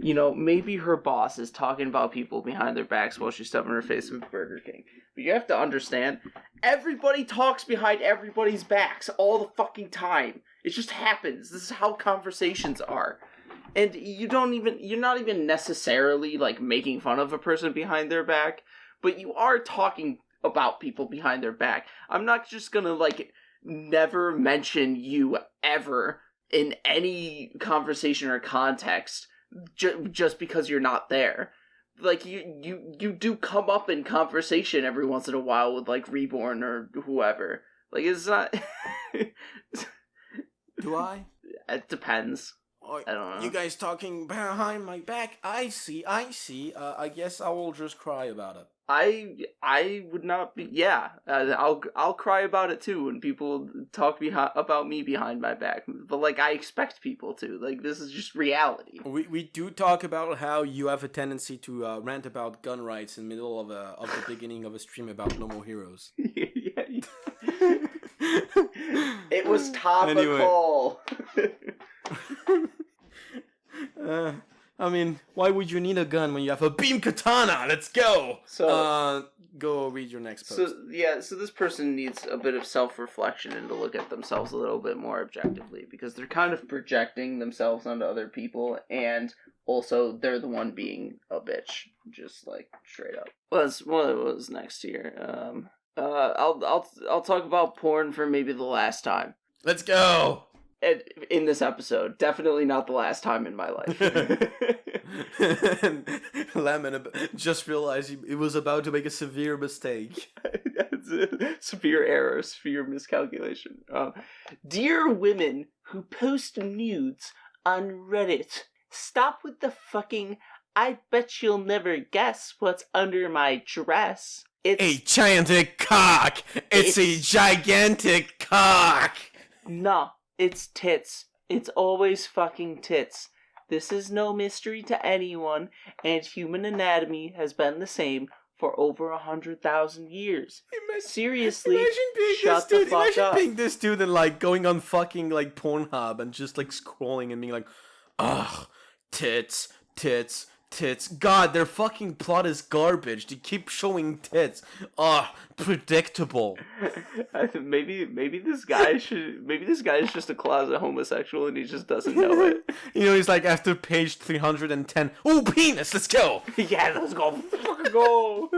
Speaker 2: You know, maybe her boss is talking about people behind their backs while she's stuffing her face with Burger King. But you have to understand, everybody talks behind everybody's backs all the fucking time. It just happens. This is how conversations are. And you're not even necessarily, like, making fun of a person behind their back, but you are talking about people behind their back. I'm not just gonna, like, never mention you ever in any conversation or context just because you're not there. Like, you do come up in conversation every once in a while with, like, Reborn or whoever. Like, it's not...
Speaker 1: Do I?
Speaker 2: It depends. I don't know.
Speaker 1: You guys talking behind my back? I see. I guess I will just cry about it.
Speaker 2: I would not be. Yeah, I'll cry about it too when people talk about me behind my back. But like, I expect people to. Like, this is just reality.
Speaker 1: We do talk about how you have a tendency to rant about gun rights in the middle of the beginning of a stream about No More Heroes.
Speaker 2: Yeah. It was topical.
Speaker 1: Anyway. I mean, why would you need a gun when you have a beam katana? Let's go! So, go read your next post.
Speaker 2: So this person needs a bit of self-reflection and to look at themselves a little bit more objectively, because they're kind of projecting themselves onto other people, and also they're the one being a bitch. Just, like, straight up. What was next here? I'll talk about porn for maybe the last time.
Speaker 1: Let's go!
Speaker 2: In this episode. Definitely not the last time in my life.
Speaker 1: Lemon just realized it was about to make a severe mistake.
Speaker 2: Severe error, severe miscalculation. Dear women who post nudes on Reddit, stop with the fucking, I bet you'll never guess what's under my dress. It's
Speaker 1: a gigantic cock! It's a gigantic cock!
Speaker 2: No. It's tits. It's always fucking tits. This is no mystery to anyone, and human anatomy has been the same for over 100,000 years. Seriously, shut the fuck up.
Speaker 1: Imagine being this dude and, like, going on fucking, like, Pornhub and just, like, scrolling and being like, ugh, tits. God, their fucking plot is garbage. They keep showing tits. Predictable.
Speaker 2: Maybe this guy is just a closet homosexual and he just doesn't know it.
Speaker 1: You know, he's like, after page 310, oh, penis, let's go.
Speaker 2: Yeah, let's go. Fucking go.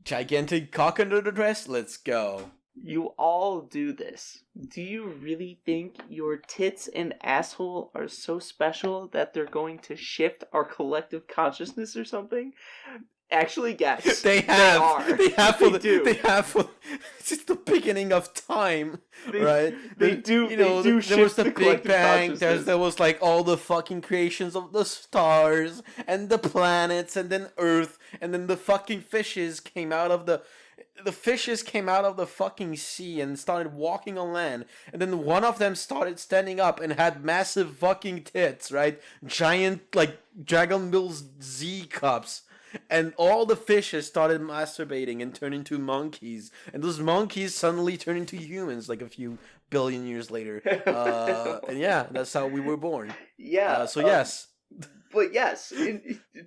Speaker 1: Gigantic cock under the dress, let's go.
Speaker 2: You all do this. Do you really think your tits and asshole are so special that they're going to shift our collective consciousness or something? Actually, guess.
Speaker 1: They have. It's the beginning of time, right?
Speaker 2: They do.
Speaker 1: You know, there was the Big Bang. There was like all the fucking creations of the stars and the planets, and then Earth, and then the fucking fishes came out of the fucking sea and started walking on land, and then one of them started standing up and had massive fucking tits, right? Giant, like, Dragon Ball's Z cups. And all the fishes started masturbating and turned into monkeys. And those monkeys suddenly turned into humans like a few billion years later. And yeah, that's how we were born.
Speaker 2: Yeah.
Speaker 1: So yes.
Speaker 2: But yes,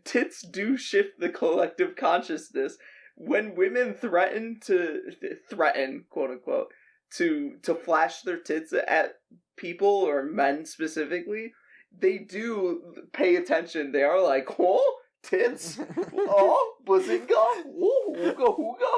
Speaker 2: tits do shift the collective consciousness. When women threaten, quote unquote, to flash their tits at people or men specifically, they do pay attention. They are like, oh, tits, oh, bazinga, oh, hooga hooga.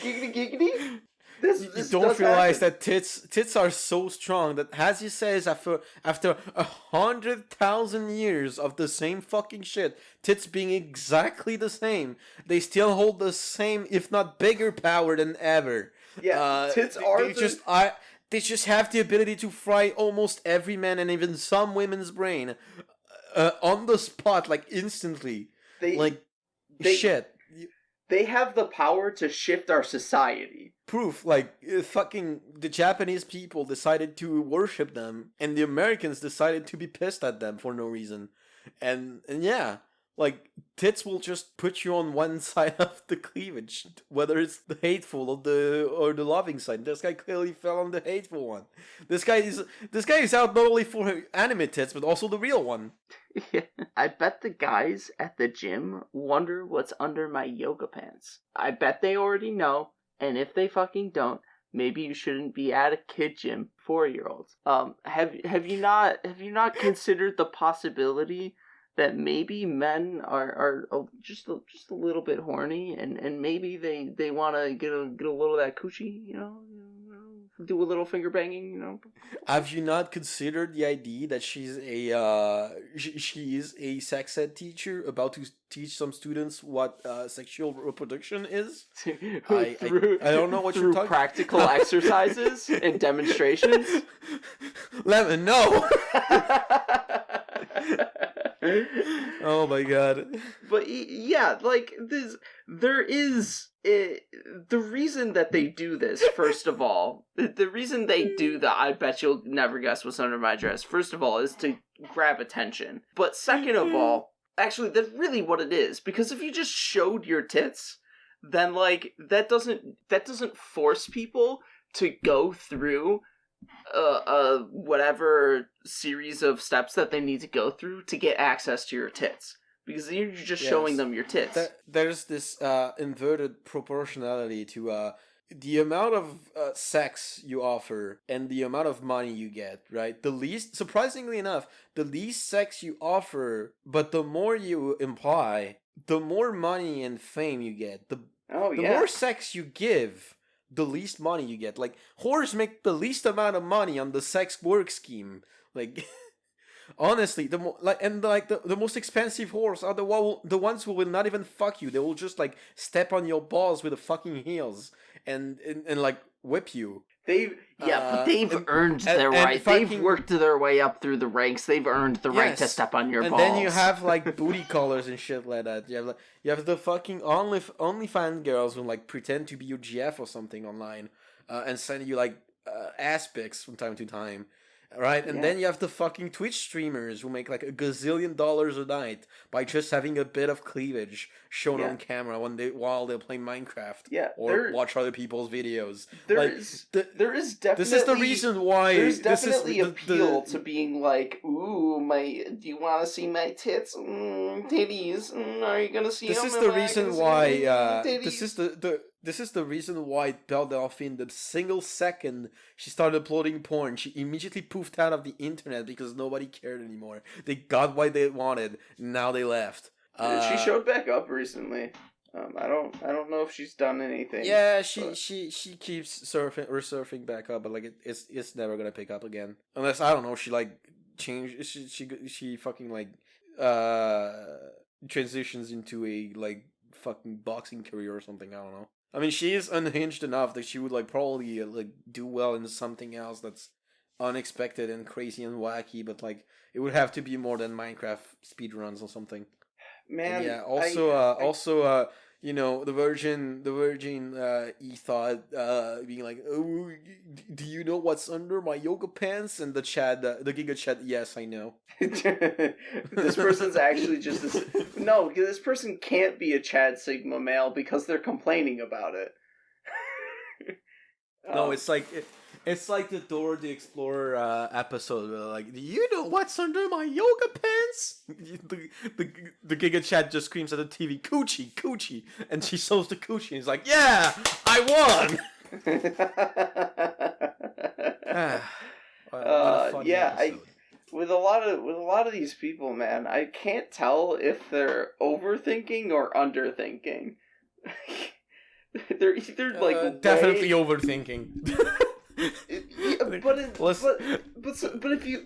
Speaker 2: Giggity giggity. This
Speaker 1: you don't realize
Speaker 2: happen.
Speaker 1: that tits are so strong that, as you says, after 100,000 years of the same fucking shit, tits being exactly the same, they still hold the same, if not bigger, power than ever.
Speaker 2: Yeah, tits are
Speaker 1: they just have the ability to fry almost every man and even some women's brain on the spot, like instantly.
Speaker 2: They
Speaker 1: shit.
Speaker 2: They have the power to shift our society.
Speaker 1: Proof, like, fucking the Japanese people decided to worship them, and the Americans decided to be pissed at them for no reason. And yeah, like, tits will just put you on one side of the cleavage, whether it's the hateful or the loving side. This guy clearly fell on the hateful one. This guy is out not only for anime tits, but also the real one.
Speaker 2: I bet the guys at the gym wonder what's under my yoga pants. I bet they already know, and if they fucking don't, maybe you shouldn't be at a kid gym, 4-year-olds. Have you not considered the possibility that maybe men are just a little bit horny, and maybe they want to get a little of that coochie, do a little finger banging,
Speaker 1: Have you not considered the idea that she's she is a sex ed teacher about to teach some students what sexual reproduction is? I don't know what you're talking.
Speaker 2: Practical exercises and demonstrations.
Speaker 1: Lemon, no. Oh my god.
Speaker 2: But yeah, like there is the reason that they do this. First of all, the reason they do that, I bet you'll never guess what's under my dress. First of all, is to grab attention. But second of all, actually, that's really what it is. Because if you just showed your tits, then like that doesn't force people to go through whatever series of steps that they need to go through to get access to your tits, because you're just showing them your tits.
Speaker 1: There's this inverted proportionality to the amount of sex you offer and the amount of money you get, right? Surprisingly enough, the least sex you offer, but the more you imply, the more money and fame you get. The more sex you give, the least money you get. Like, whores make the least amount of money on the sex work scheme. Like, honestly, the most expensive whores are the ones who will not even fuck you. They will just like step on your balls with the fucking heels and like whip you.
Speaker 2: But they've earned their right. They've worked their way up through the ranks. They've earned the right to step on your balls.
Speaker 1: And then you have like booty collars and shit like that. You have the fucking OnlyFans girls who like pretend to be your GF or something online, and send you like ass pics from time to time. Right, and then you have the fucking Twitch streamers who make like $1 gazillion a night by just having a bit of cleavage shown on camera while they play Minecraft or watch other people's videos. There is definitely this is the reason why
Speaker 2: there's definitely appeal to being like, ooh, do you want to see my tits? Titties? Are you gonna see?
Speaker 1: This is the reason why. This is the reason why Belle Delphine, the single second she started uploading porn, she immediately poofed out of the internet because nobody cared anymore. They got what they wanted, now they left.
Speaker 2: She showed back up recently. I don't know if she's done anything.
Speaker 1: Yeah, she keeps resurfing back up, but like it's never gonna pick up again unless, I don't know, she like changed. She fucking like transitions into a like fucking boxing career or something. I don't know. I mean, she is unhinged enough that she would like probably like do well in something else that's unexpected and crazy and wacky, but like it would have to be more than Minecraft speedruns or something.
Speaker 2: Man,
Speaker 1: and yeah. Also, you know, the Virgin thought being like, oh, do you know what's under my yoga pants? And the Giga Chad, yes, I know.
Speaker 2: This person's actually just no. This person can't be a Chad Sigma male because they're complaining about it.
Speaker 1: No, it's like the Dora the Explorer episode. Where like, do you know what's under my yoga pants? The Giga Chad just screams at the TV, "Coochie, coochie," and she shows the coochie. And he's like, "Yeah, I won."
Speaker 2: With a lot of these people, man, I can't tell if they're overthinking or underthinking. They're either like
Speaker 1: definitely overthinking.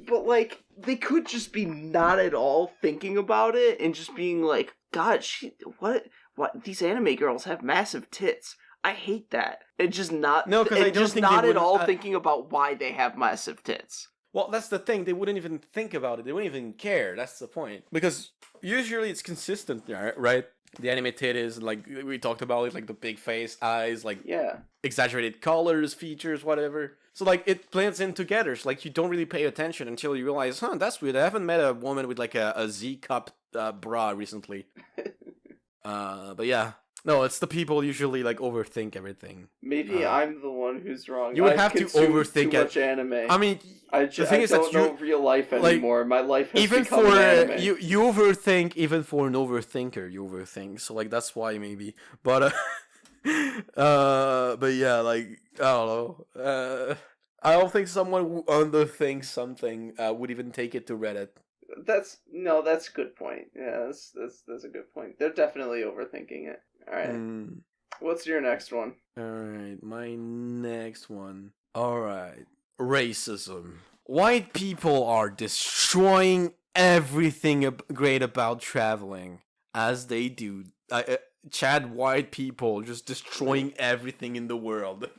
Speaker 2: But like they could just be not at all thinking about it and just being like, God, what these anime girls have massive tits. I hate that. And just not at all thinking about why they have massive tits.
Speaker 1: Well, that's the thing. They wouldn't even think about it. They wouldn't even care. That's the point. Because usually it's consistent, right? The anime titties, like we talked about it, like the big face, eyes, like exaggerated colors, features, whatever. So like it blends in together. So like you don't really pay attention until you realize, that's weird. I haven't met a woman with like a Z cup bra recently. But yeah. No, it's the people usually like overthink everything.
Speaker 2: Maybe I'm the one who's wrong.
Speaker 1: You would have to overthink
Speaker 2: too much anime.
Speaker 1: I mean,
Speaker 2: I don't know real life anymore. Like, my life has become an anime.
Speaker 1: You overthink, even for an overthinker, you overthink. So like that's why maybe. But but yeah, like I don't know. I don't think someone who underthinks something would even take it to Reddit.
Speaker 2: That's a good point. Yeah, that's a good point. They're definitely overthinking it. All right. What's your next one?
Speaker 1: All right, my next one. All right, racism. White people are destroying everything great about traveling, as they do. Chad, white people just destroying everything in the world.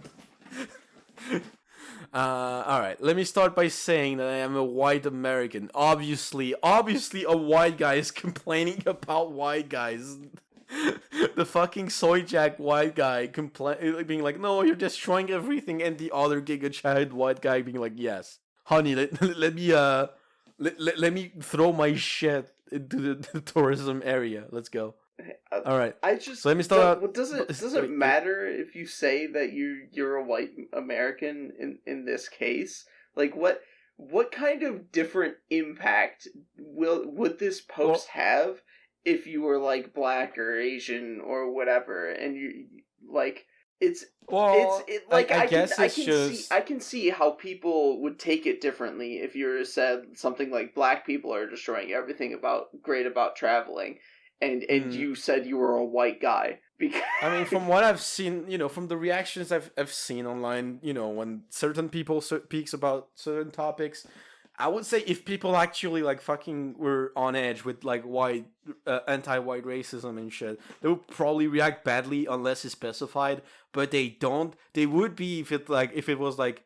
Speaker 1: All right, let me start by saying that I am a white American. Obviously a white guy is complaining about white guys. The fucking soy jack white guy being like, no, you're destroying everything, and the other Giga Chad white guy being like, yes, honey, let me throw my shit into the tourism area. Let's go. All right.
Speaker 2: So let me start out. Does it matter if you say that you're a white American in this case? Like what kind of different impact would this post have if you were like black or Asian or whatever, and you like I can see how people would take it differently if you said something like black people are destroying everything great about traveling, and you said you were a white guy. Because
Speaker 1: I mean, from what I've seen, from the reactions I've seen online, when certain people speaks about certain topics, I would say if people actually like fucking were on edge with like white anti-white racism and shit, they would probably react badly unless it's specified. But they don't. They would be if it was like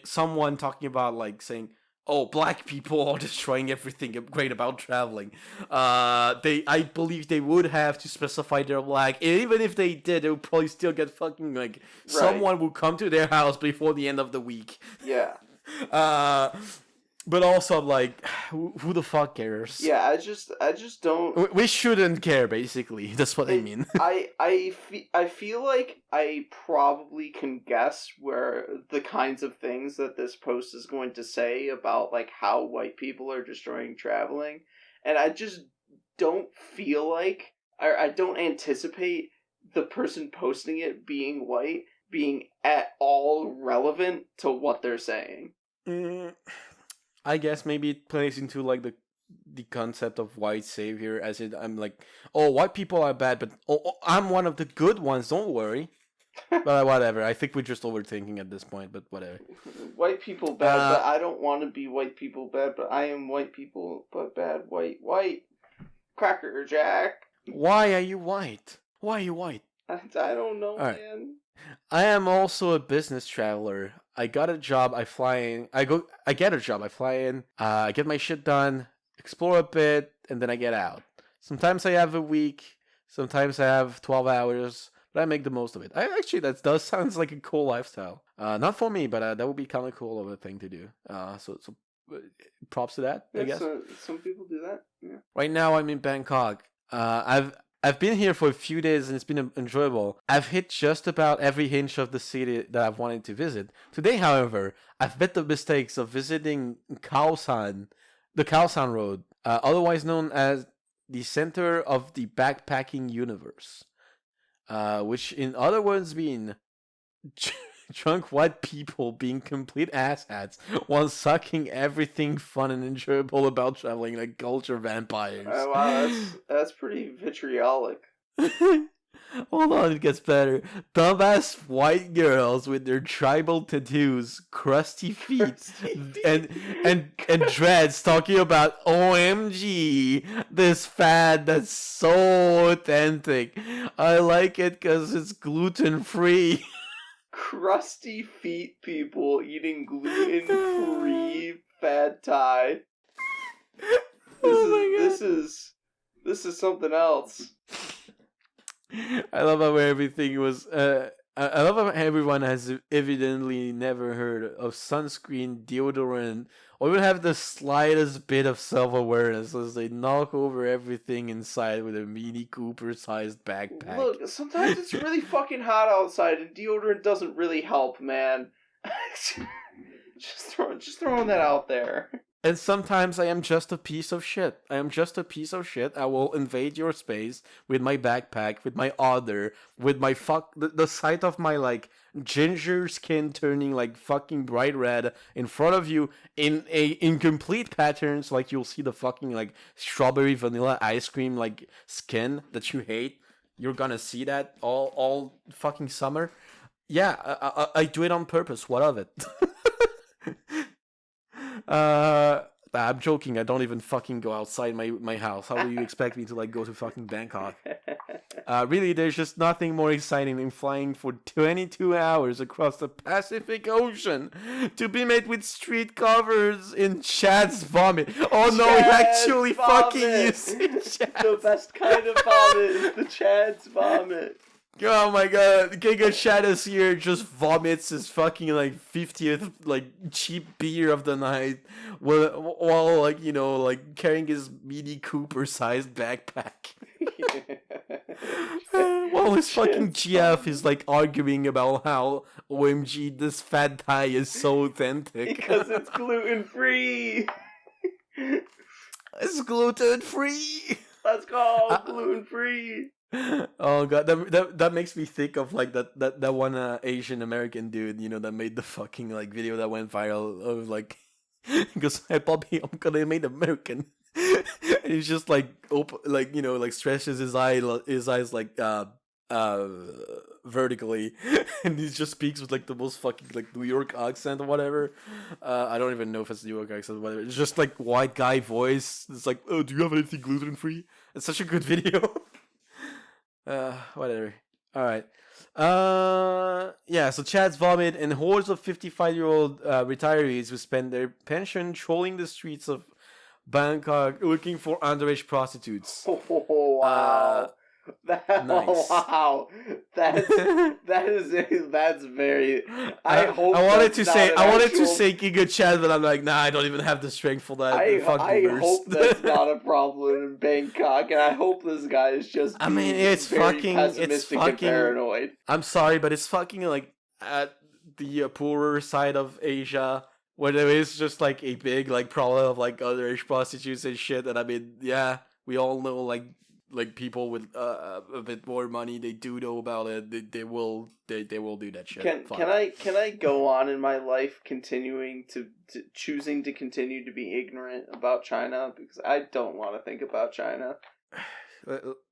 Speaker 1: someone talking about like saying, "Oh, black people are destroying everything great about traveling." I believe they would have to specify they're black. And even if they did, they would probably still get fucking like someone will come to their house before the end of the week.
Speaker 2: Yeah.
Speaker 1: But also, like, who the fuck cares?
Speaker 2: Yeah, I just don't.
Speaker 1: We shouldn't care, basically. That's what I mean.
Speaker 2: I feel like I probably can guess where the kinds of things that this post is going to say about like how white people are destroying traveling, and I just don't feel like, or I don't anticipate the person posting it being white being at all relevant to what they're saying.
Speaker 1: I guess maybe it plays into like the concept of white savior, as in I'm like, oh, white people are bad, but I'm one of the good ones. Don't worry. But whatever. I think we're just overthinking at this point. But whatever.
Speaker 2: White people bad, but I don't want to be white people bad. But I am white people but bad. White. Cracker Jack.
Speaker 1: Why are you white? Why are you white?
Speaker 2: I don't know,
Speaker 1: right.
Speaker 2: Man.
Speaker 1: I am also a business traveler. I got a job, I fly in. I get a job, I fly in. I get my shit done, explore a bit, and then I get out. Sometimes I have a week, sometimes I have 12 hours, but I make the most of it. That does sounds like a cool lifestyle. Not for me, but that would be kind of cool of a thing to do. So props to that, I guess.
Speaker 2: Some people do that. Yeah.
Speaker 1: Right now I'm in Bangkok. I've been here for a few days and it's been enjoyable. I've hit just about every inch of the city that I've wanted to visit. Today, however, I've made the mistakes of visiting the Khaosan Road, otherwise known as the center of the backpacking universe, which in other words mean drunk white people being complete asshats while sucking everything fun and enjoyable about traveling like culture vampires.
Speaker 2: Wow, that's pretty vitriolic.
Speaker 1: Hold on, it gets better. Dumbass white girls with their tribal tattoos, crusty feet, and dreads talking about OMG, this fad that's so authentic. I like it because it's gluten free.
Speaker 2: Crusty feet people eating gluten-free fad Thai. This is something else.
Speaker 1: I love how everything was. I love how everyone has evidently never heard of sunscreen, deodorant, or even have the slightest bit of self-awareness as they knock over everything inside with a Mini Cooper-sized backpack.
Speaker 2: Look, sometimes it's really fucking hot outside, and deodorant doesn't really help, man. just throwing that out there.
Speaker 1: And sometimes I am just a piece of shit. I will invade your space with my backpack, with my odor, with my the sight of my like ginger skin turning like fucking bright red in front of you in a incomplete patterns, like you'll see the fucking like strawberry vanilla ice cream like skin that you hate. You're gonna see that all fucking summer. Yeah, I do it on purpose. What of it? I'm joking. I don't even fucking go outside my house. How do you expect me to like go to fucking Bangkok? Really, there's just nothing more exciting than flying for 22 hours across the Pacific Ocean to be met with street covers in Chad's vomit. Oh no, he actually fucking used Chad's.
Speaker 2: The best kind of vomit is the Chad's vomit.
Speaker 1: Oh my god, Giga Shadows here just vomits his fucking like 50th like cheap beer of the night while like, you know, like carrying his Mini Cooper sized backpack. While his fucking GF is like arguing about how OMG this fat Thai is so authentic.
Speaker 2: Because it's gluten free.
Speaker 1: It's gluten free.
Speaker 2: Let's go, gluten free.
Speaker 1: Oh god, that makes me think of like that one Asian American dude, you know, that made the fucking like video that went viral of like because hey Bobby, I'm gonna made American. And he's just like like, you know, like stretches his eyes like vertically, and he just speaks with like the most fucking like New York accent or whatever. I don't even know if it's New York accent or whatever. It's just like white guy voice. It's like, oh, do you have anything gluten free? It's such a good video. Whatever. Alright. Yeah, so Chad's vomit and hordes of 55-year-old retirees who spend their pension trolling the streets of Bangkok looking for underage prostitutes.
Speaker 2: Oh, wow.
Speaker 1: Nice.
Speaker 2: Wow. That's very. I
Speaker 1: wanted to say Giga Chad, but I'm like, nah, I don't even have the strength for that.
Speaker 2: I hope that's not a problem in Bangkok, and I hope this guy is just.
Speaker 1: I mean, it's fucking
Speaker 2: and paranoid.
Speaker 1: I'm sorry, but it's fucking like at the poorer side of Asia, where there is just like a big like problem of like underage prostitutes and shit. And I mean, yeah, we all know like people with a bit more money, they do know about it. They will do that shit.
Speaker 2: Can I go on in my life continuing to choosing to continue to be ignorant about China, because I don't want to think about China.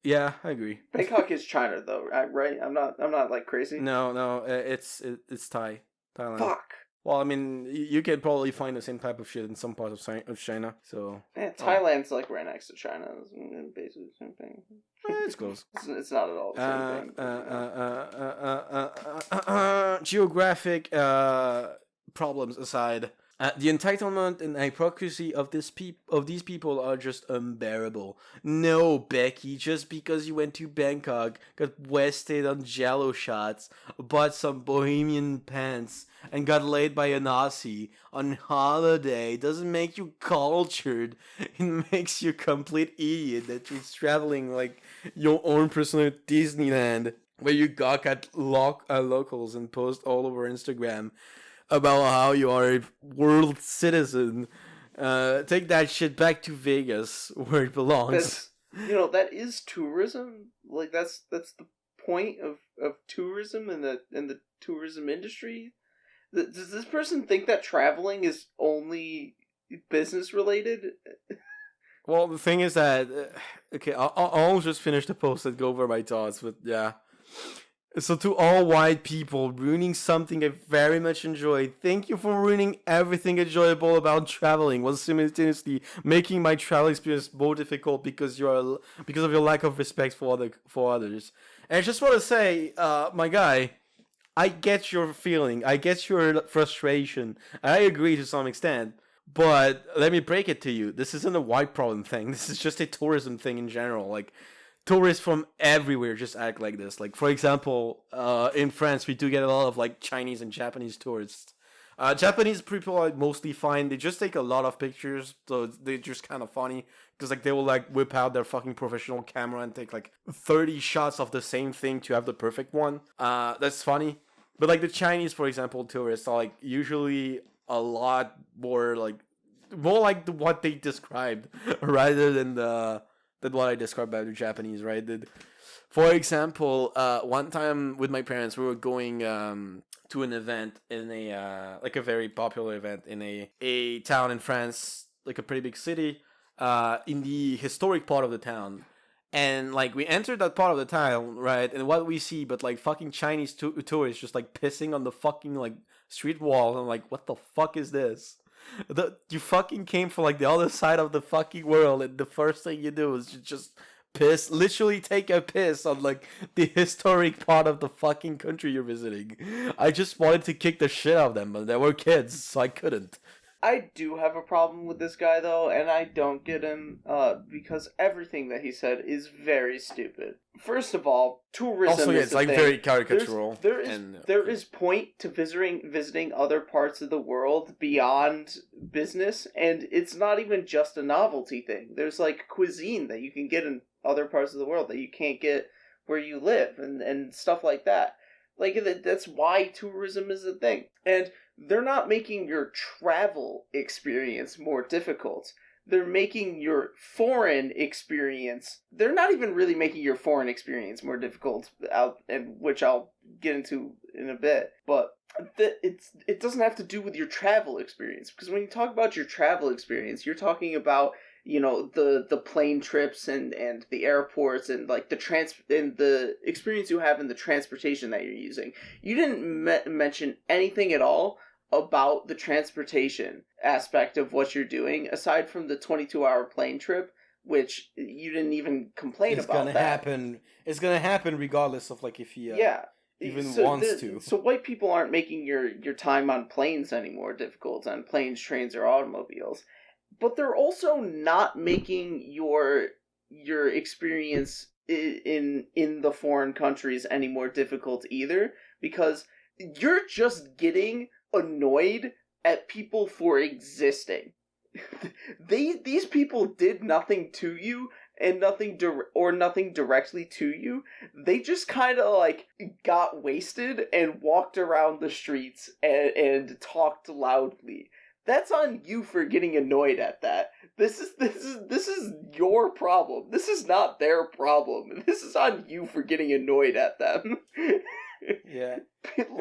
Speaker 1: Yeah, I agree.
Speaker 2: Bangkok is China though, right? I'm not like crazy.
Speaker 1: No, it's Thailand.
Speaker 2: Fuck.
Speaker 1: Well, I mean, you can probably find the same type of shit in some parts of China. So
Speaker 2: yeah, Thailand's like right next to China. It's basically the same thing.
Speaker 1: It's close.
Speaker 2: It's not at all
Speaker 1: the same thing. Geographic problems aside, the entitlement and hypocrisy of these people are just unbearable. No, Becky, just because you went to Bangkok, got wasted on Jello shots, bought some bohemian pants, and got laid by an Aussie on holiday doesn't make you cultured. It makes you a complete idiot that you're traveling like your own personal Disneyland, where you gawk at locals and post all over Instagram about how you are a world citizen. Take that shit back to Vegas, where it belongs.
Speaker 2: That is tourism. Like that's the point of tourism in the tourism industry. Does this person think that traveling is only business related?
Speaker 1: Well, the thing is that okay, I'll just finish the post and go over my thoughts. But yeah, so to all white people ruining something I very much enjoy, thank you for ruining everything enjoyable about traveling, while simultaneously making my travel experience more difficult because of your lack of respect for others. And I just want to say, my guy, I get your feeling, I get your frustration, I agree to some extent. But let me break it to you. This isn't a white problem thing. This is just a tourism thing in general. Like, tourists from everywhere just act like this. Like, for example, in France, we do get a lot of like Chinese and Japanese tourists. Japanese people are mostly fine. They just take a lot of pictures, so they're just kind of funny because like they will like whip out their fucking professional camera and take like 30 shots of the same thing to have the perfect one. That's funny. But like the Chinese, for example, tourists are like usually a lot more like what they described rather than what I described by the Japanese, right? For example, one time with my parents, we were going to an event in a like a very popular event in a town in France, like a pretty big city, in the historic part of the town. And like we entered that part of the town, right? And what we see, but like fucking Chinese tourists just like pissing on the fucking like street wall. And I'm like, what the fuck is this? You fucking came from like the other side of the fucking world, and the first thing you do is just piss, literally take a piss on like the historic part of the fucking country you're visiting. I just wanted to kick the shit out of them, but they were kids, so I couldn't.
Speaker 2: I do have a problem with this guy, though, and I don't get him, because everything that he said is very stupid. First of all, tourism
Speaker 1: also, yeah,
Speaker 2: is
Speaker 1: it's like
Speaker 2: thing.
Speaker 1: very caricatural.
Speaker 2: There is point to visiting other parts of the world beyond business, and it's not even just a novelty thing. There's like cuisine that you can get in other parts of the world that you can't get where you live, and stuff like that. Like, that's why tourism is a thing. And they're not making your travel experience more difficult. They're making your foreign experience... They're not even really making your foreign experience more difficult, which I'll get into in a bit. But it doesn't have to do with your travel experience. Because when you talk about your travel experience, you're talking about, you know, the plane trips and the airports and like the experience you have in the transportation that you're using. You didn't mention anything at all about the transportation aspect of what you're doing, aside from the 22-hour plane trip, which you didn't even complain about.
Speaker 1: It's gonna happen regardless of like if he wants to.
Speaker 2: So white people aren't making your time on planes any more difficult, on planes, trains, or automobiles. But they're also not making your experience in the foreign countries any more difficult either, because you're just getting annoyed at people for existing. These people did nothing to you and nothing directly to you. They just kind of like got wasted and walked around the streets and talked loudly. That's on you for getting annoyed at that. This is your problem. This is not their problem. This is on you for getting annoyed at them.
Speaker 1: Yeah.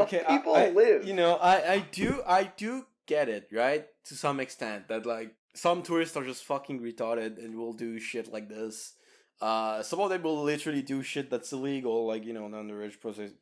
Speaker 2: Okay, people live.
Speaker 1: You know, I do get it, right? To some extent, that like some tourists are just fucking retarded and will do shit like this. Some of them will literally do shit that's illegal, like, you know, underage prostitute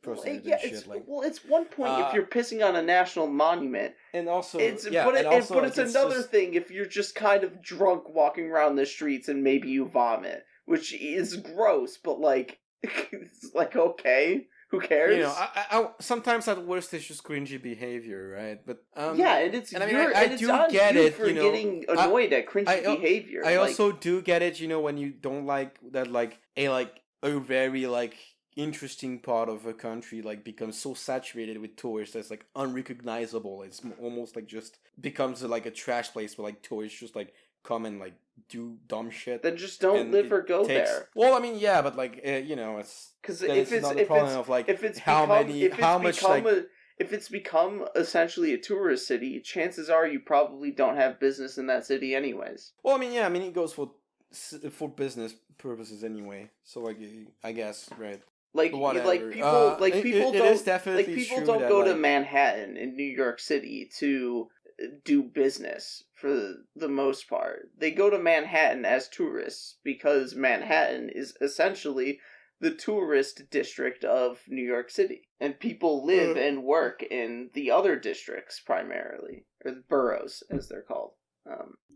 Speaker 1: and shit.
Speaker 2: It's one point if you're pissing on a national monument,
Speaker 1: and also
Speaker 2: it's another thing if you're just kind of drunk walking around the streets and maybe you vomit, which is gross, but like it's like, okay. Who cares?
Speaker 1: You know, I sometimes at worst it's just cringy behavior, right? But
Speaker 2: yeah, and it's I do get it. For getting annoyed at cringy behavior.
Speaker 1: I also do get it. You know, when you don't like that, like a very like interesting part of a country like becomes so saturated with tourists that's like unrecognizable. It's almost like just becomes like a trash place where like tourists just like come and like do dumb shit.
Speaker 2: Then just don't live or go there.
Speaker 1: Well, I mean, yeah, but like you know, it's
Speaker 2: because
Speaker 1: if
Speaker 2: it's become essentially a tourist city, chances are you probably don't have business in that city anyways.
Speaker 1: Well, I mean, yeah, I mean it goes for business purposes anyway. So like, I guess, right.
Speaker 2: People don't go to Manhattan in New York City to do business for the most part. They go to Manhattan as tourists because Manhattan is essentially the tourist district of New York City. And people live and work in the other districts primarily, or the boroughs as they're called.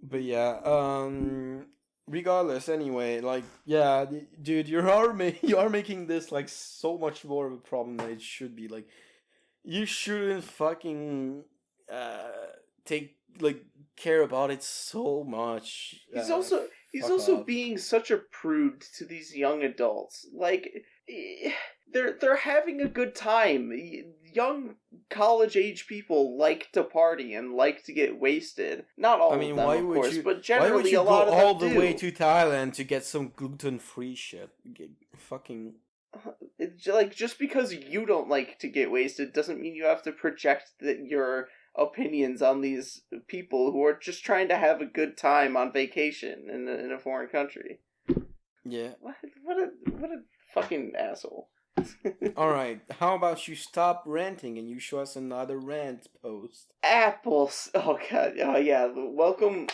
Speaker 1: But yeah, regardless, anyway, like, yeah, dude, you are making this like so much more of a problem than it should be. Like, you shouldn't fucking take like care about it so much.
Speaker 2: He's also being such a prude to these young adults. Like, they're having a good time. Young college age people like to party and like to get wasted. Not all of them, of course, but generally a lot of them do.
Speaker 1: Why would you go all the way to Thailand to get some gluten-free shit? Fucking.
Speaker 2: It's like, just because you don't like to get wasted doesn't mean you have to project your opinions on these people who are just trying to have a good time on vacation in a foreign country.
Speaker 1: Yeah.
Speaker 2: What a fucking asshole.
Speaker 1: Alright, how about you stop ranting and you show us another rant post?
Speaker 2: Apples. Oh god. Oh yeah. Welcome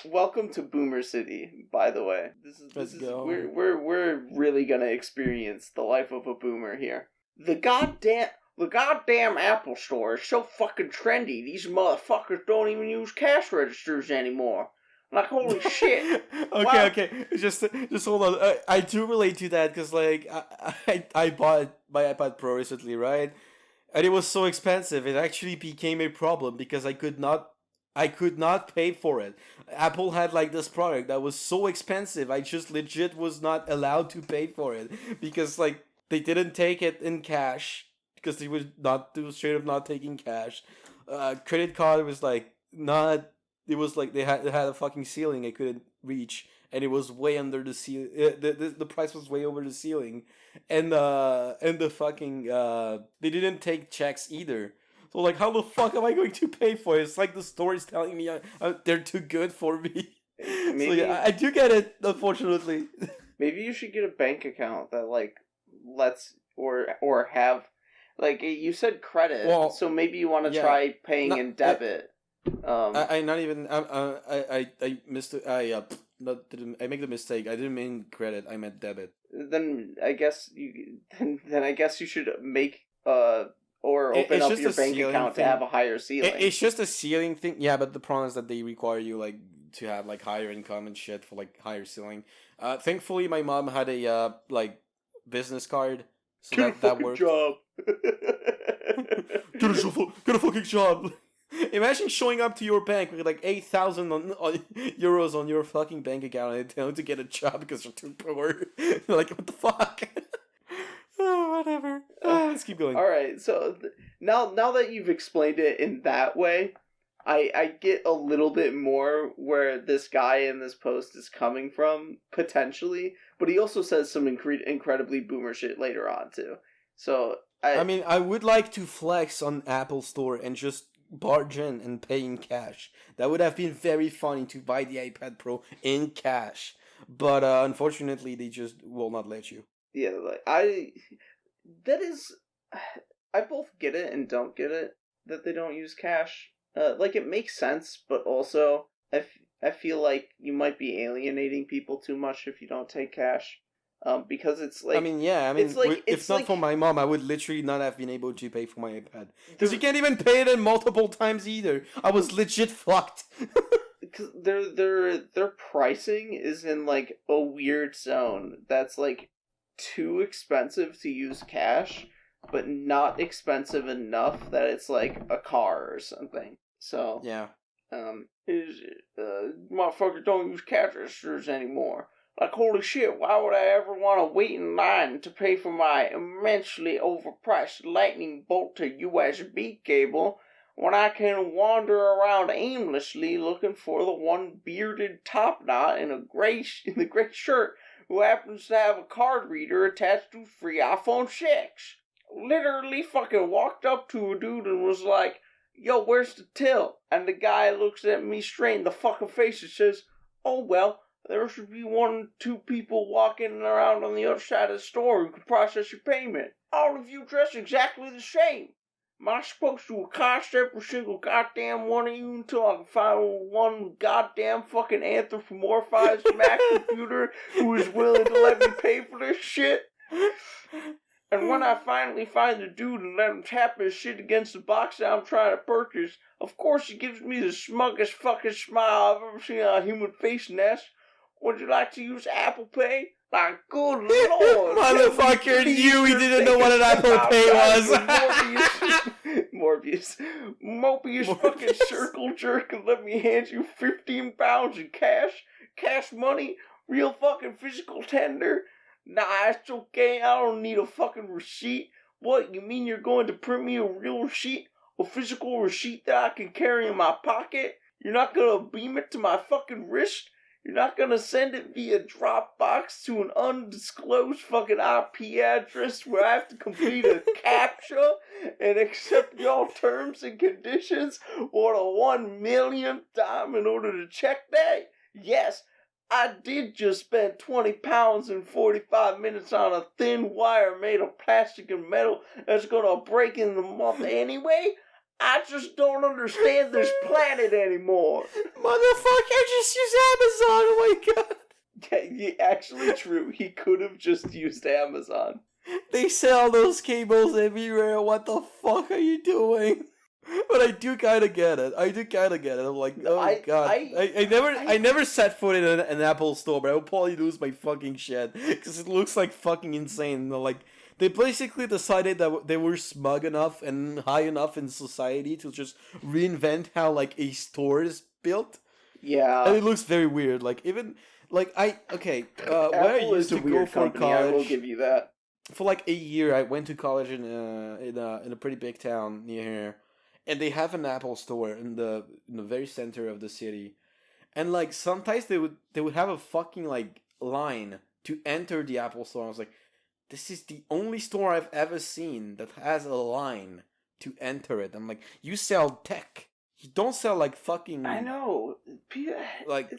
Speaker 2: to Boomer City, by the way.
Speaker 1: Let's go.
Speaker 2: We're really gonna experience the life of a boomer here. The goddamn Apple Store is so fucking trendy. These motherfuckers don't even use cash registers anymore. Like, holy shit.
Speaker 1: Okay. Just hold on. I do relate to that because, like, I bought my iPad Pro recently, right? And it was so expensive. It actually became a problem because I could not pay for it. Apple had like this product that was so expensive. I just legit was not allowed to pay for it because, like, they didn't take it in cash because they would straight up not taking cash. Credit card was like not. It was like they had a fucking ceiling I couldn't reach, and it was way under the ceiling. The price was way over the ceiling, and the fucking they didn't take checks either. So, like, how the fuck am I going to pay for it? It's like the store is telling me they're too good for me. Maybe, so yeah, I do get it, unfortunately.
Speaker 2: Maybe you should get a bank account that like lets or have, like, you said credit, well, so maybe you want to try paying in debit.
Speaker 1: I missed it. I make the mistake. I didn't mean credit. I meant debit.
Speaker 2: Then I guess you should make or open up your bank account to have a higher ceiling.
Speaker 1: It's just a ceiling thing. Yeah, but the problem is that they require you like to have like higher income and shit for like higher ceiling. Thankfully my mom had a like business card, so that worked.
Speaker 2: Job.
Speaker 1: Get a fucking job. Imagine showing up to your bank with like 8,000 euros on your fucking bank account and tell you to get a job because you're too poor. You're like, what the fuck? Oh, whatever. Let's keep going.
Speaker 2: Alright, so now that you've explained it in that way, I get a little bit more where this guy in this post is coming from, potentially, but he also says some incredibly boomer shit later on, too. So,
Speaker 1: I mean, I would like to flex on Apple Store and just barge in and pay in cash. That would have been very funny to buy the iPad Pro in cash, but unfortunately they just will not let you.
Speaker 2: Yeah, like I both get it and don't get it that they don't use cash. Like, it makes sense, but also I feel like you might be alienating people too much if you don't take cash. Because it's like...
Speaker 1: if not for my mom, I would literally not have been able to pay for my iPad. Because you can't even pay it in multiple times either. I was legit fucked.
Speaker 2: Because their pricing is in, like, a weird zone that's, like, too expensive to use cash, but not expensive enough that it's, like, a car or something. So...
Speaker 1: Yeah.
Speaker 2: Motherfuckers don't use cash registers anymore. Like, holy shit, why would I ever want to wait in line to pay for my immensely overpriced lightning bolt to USB cable when I can wander around aimlessly looking for the one bearded top knot in the gray shirt who happens to have a card reader attached to free iPhone 6? Literally fucking walked up to a dude and was like, yo, where's the till? And the guy looks at me straight in the fucking face and says, oh, well, there should be 1 or 2 people walking around on the other side of the store who can process your payment. All of you dress exactly the same. Am I supposed to accost every single goddamn one of you until I can find one goddamn fucking anthropomorphized Mac computer who is willing to let me pay for this shit? And when I finally find the dude and let him tap his shit against the box that I'm trying to purchase, of course he gives me the smuggest fucking smile I've ever seen on a human face, Ness. Would you like to use Apple Pay? Like, good lord.
Speaker 1: Motherfucker, you didn't know what an Apple Pay was.
Speaker 2: Mobius fucking circle jerk and let me hand you 15 pounds in cash money, real fucking physical tender. Nah, it's okay, I don't need a fucking receipt. What, you mean you're going to print me a real receipt? A physical receipt that I can carry in my pocket? You're not gonna beam it to my fucking wrist? You're not gonna send it via Dropbox to an undisclosed fucking IP address where I have to complete a CAPTCHA and accept y'all terms and conditions for the 1 millionth time in order to check that? Yes, I did just spend 20 pounds and 45 minutes on a thin wire made of plastic and metal that's gonna break in the month anyway. I just don't understand this planet anymore.
Speaker 1: Motherfucker, just use Amazon. Oh my god.
Speaker 2: Yeah, actually true. He could have just used Amazon.
Speaker 1: They sell those cables everywhere. What the fuck are you doing? But I do kind of get it. I'm like, oh god. I never set foot in an Apple store, but I would probably lose my fucking shit because it looks like fucking insane. Like, they basically decided that they were smug enough and high enough in society to just reinvent how like a store is built.
Speaker 2: Yeah,
Speaker 1: and it looks very weird. Like, even like where I used to go for college, I
Speaker 2: will give you that.
Speaker 1: For like a year, I went to college in a pretty big town near here, and they have an Apple store in the very center of the city, and like sometimes they would have a fucking like line to enter the Apple store. I was like, this is the only store I've ever seen that has a line to enter it. I'm like, you sell tech. You don't sell like fucking.
Speaker 2: I know.
Speaker 1: Like,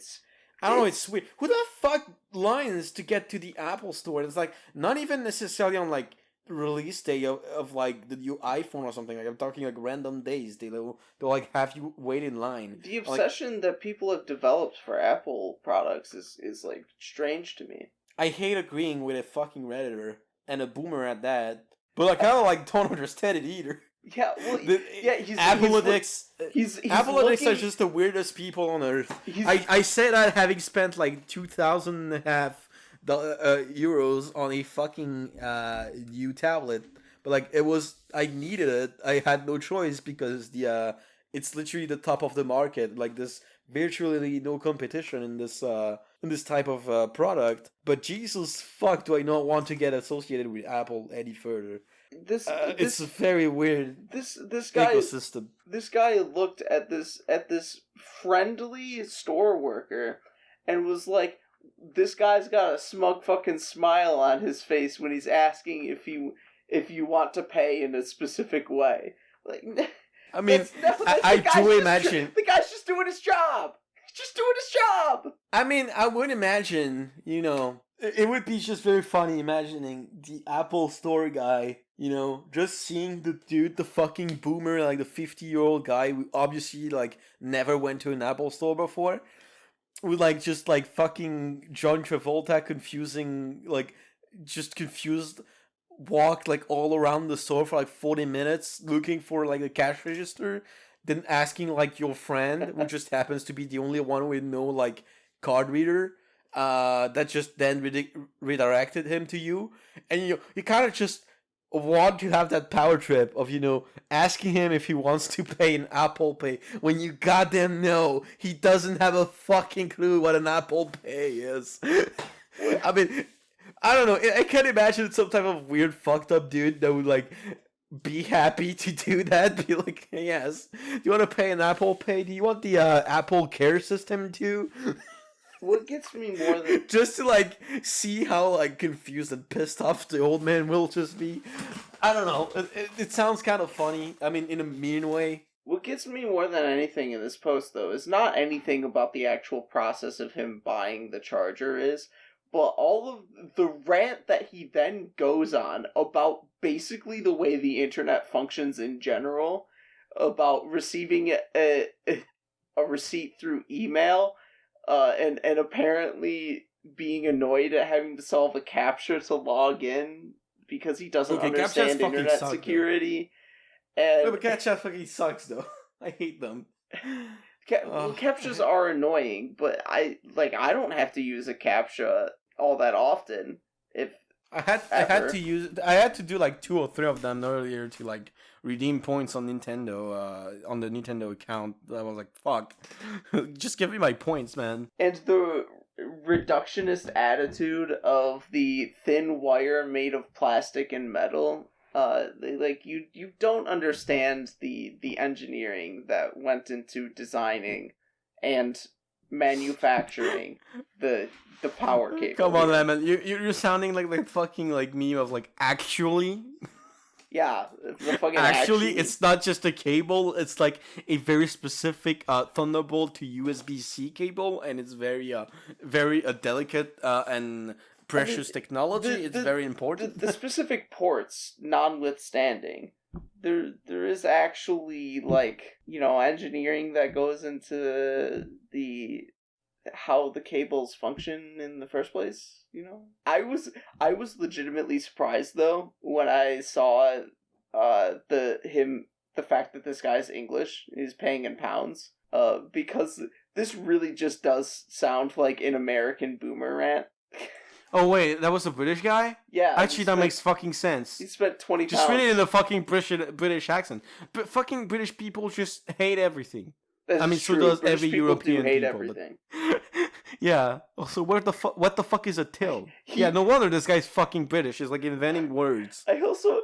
Speaker 1: I don't know. It's weird. Who the fuck lines to get to the Apple store? It's like not even necessarily on like release day of like the new iPhone or something. Like, I'm talking like random days. They'll like have you wait in line.
Speaker 2: The obsession that people have developed for Apple products is like strange to me.
Speaker 1: I hate agreeing with a fucking Redditor, and a boomer at that, but I kind of like don't understand it either.
Speaker 2: Yeah, well,
Speaker 1: Apple addicts are just the weirdest people on earth. I say that having spent like 2,500 euros on a fucking new tablet, but like I needed it. I had no choice because it's literally the top of the market. Like, there's virtually no competition in this type of product. But Jesus fuck, do I not want to get associated with Apple any further? It's a very weird
Speaker 2: this guy
Speaker 1: ecosystem.
Speaker 2: This guy looked at this friendly store worker and was like, this guy's got a smug fucking smile on his face when he's asking if you want to pay in a specific way. Like,
Speaker 1: I mean, I do imagine
Speaker 2: the guy's just doing his job. He's just doing his job.
Speaker 1: I mean, I would imagine, it would be just very funny imagining the Apple store guy, just seeing the dude, the fucking boomer, like the 50-year-old guy who obviously like never went to an Apple store before, with like just like fucking John Travolta confused, walked like all around the store for like 40 minutes looking for like a cash register, then asking like your friend, who just happens to be the only one with no like card reader, that just then redirected him to you, and you kind of just want to have that power trip of asking him if he wants to pay an Apple Pay when you goddamn know he doesn't have a fucking clue what an Apple Pay is. I mean, I don't know. I can't imagine some type of weird fucked up dude that would like be happy to do that. Be like, yes, do you want to pay an Apple Pay? Do you want the Apple Care system too?
Speaker 2: What gets me more than
Speaker 1: just to like see how like confused and pissed off the old man will just be. I don't know. It sounds kind of funny. I mean, in a mean way.
Speaker 2: What gets me more than anything in this post, though, is not anything about the actual process of him buying the charger but all of the rant that he then goes on about basically the way the internet functions in general, about receiving a receipt through email, and apparently being annoyed at having to solve a CAPTCHA to log in because he doesn't understand internet security.
Speaker 1: No, but CAPTCHA fucking sucks though. I hate them.
Speaker 2: CAPTCHAs are annoying, but I don't have to use a CAPTCHA all that often.
Speaker 1: I had to do like 2 or 3 of them earlier to like redeem points on Nintendo, on the Nintendo account. I was like, fuck, just give me my points, man.
Speaker 2: And the reductionist attitude of the thin wire made of plastic and metal. You don't understand the engineering that went into designing and manufacturing the power cable.
Speaker 1: Come on, Lemon, you're sounding like fucking like meme of like actually.
Speaker 2: Yeah, the fucking
Speaker 1: actually, it's not just a cable. It's like a very specific Thunderbolt to USB-C cable, and it's very delicate and precious technology. It's very important.
Speaker 2: The specific ports, notwithstanding, there is actually engineering that goes into how the cables function in the first place. I was legitimately surprised though when I saw the fact that this guy's English is paying in pounds. Because this really just does sound like an American boomer rant.
Speaker 1: Oh wait, that was a British guy?
Speaker 2: Yeah.
Speaker 1: Actually, that makes fucking sense.
Speaker 2: He spent 20
Speaker 1: Just read it in the fucking British accent. But fucking British people just hate everything.
Speaker 2: That's
Speaker 1: so does
Speaker 2: British
Speaker 1: every
Speaker 2: people
Speaker 1: European
Speaker 2: do hate
Speaker 1: people.
Speaker 2: Everything.
Speaker 1: Yeah. Also, what the fuck is a till? Yeah, no wonder this guy's fucking British. He's like inventing words.
Speaker 2: I also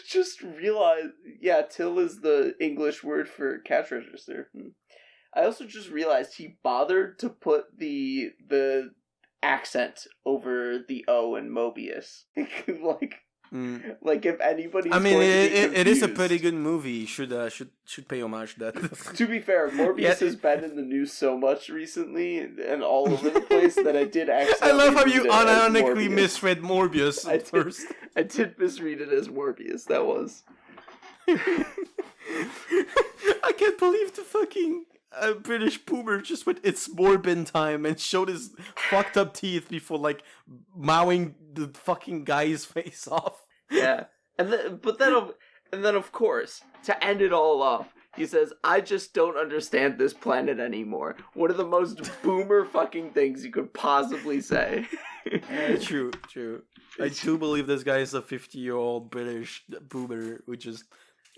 Speaker 2: just realized, yeah, till is the English word for cash register. I also just realized he bothered to put the accent over the O in Mobius. Like if anybody's
Speaker 1: it is a pretty good movie. You should pay homage to that.
Speaker 2: To be fair, Morbius has been in the news so much recently and all over the place that I did accidentally.
Speaker 1: I love how you unironically misread Morbius at first.
Speaker 2: I did misread it as Morbius. That was.
Speaker 1: I can't believe the fucking British boomer just went, "It's Morbin time," and showed his fucked up teeth before like mowing the fucking guy's face off.
Speaker 2: Yeah, and then of course, to end it all off, he says, "I just don't understand this planet anymore." One of the most boomer fucking things you could possibly say.
Speaker 1: True. I do believe this guy is a 50-year-old British boomer, which is.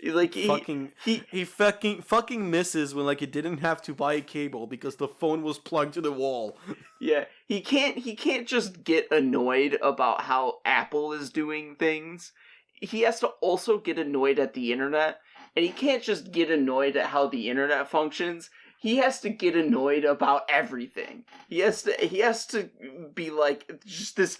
Speaker 1: He fucking misses when he didn't have to buy a cable because the phone was plugged to the wall.
Speaker 2: Yeah, he can't just get annoyed about how Apple is doing things. He has to also get annoyed at the internet, and he can't just get annoyed at how the internet functions. He has to get annoyed about everything. He has to be like, just this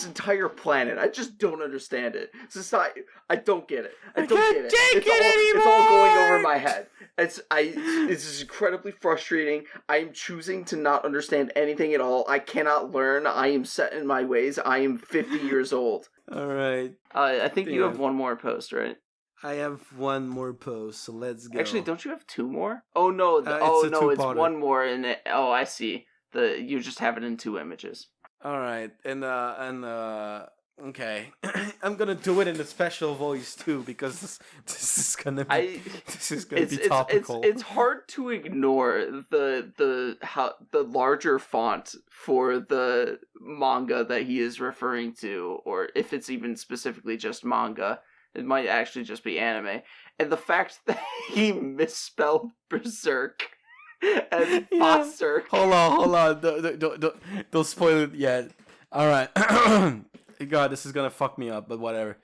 Speaker 2: entire planet. I just don't understand it. Society, I don't get it. I don't get it. It's all going over my head. It's just incredibly frustrating. I am choosing to not understand anything at all. I cannot learn. I am set in my ways. I am 50 years old.
Speaker 1: All right.
Speaker 2: I think you have one more post, right?
Speaker 1: I have one more post, so let's go.
Speaker 2: Actually, don't you have 2 more? Oh no! It's one more, and I see. You just have it in 2 images.
Speaker 1: All right, and okay, I'm gonna do it in a special voice too because this is gonna be topical.
Speaker 2: It's hard to ignore the larger font for the manga that he is referring to, or if it's even specifically just manga. It might actually just be anime. And the fact that he misspelled Berserk as Berserk.
Speaker 1: Hold on. Don't spoil it yet. Alright. God, this is gonna fuck me up, but whatever.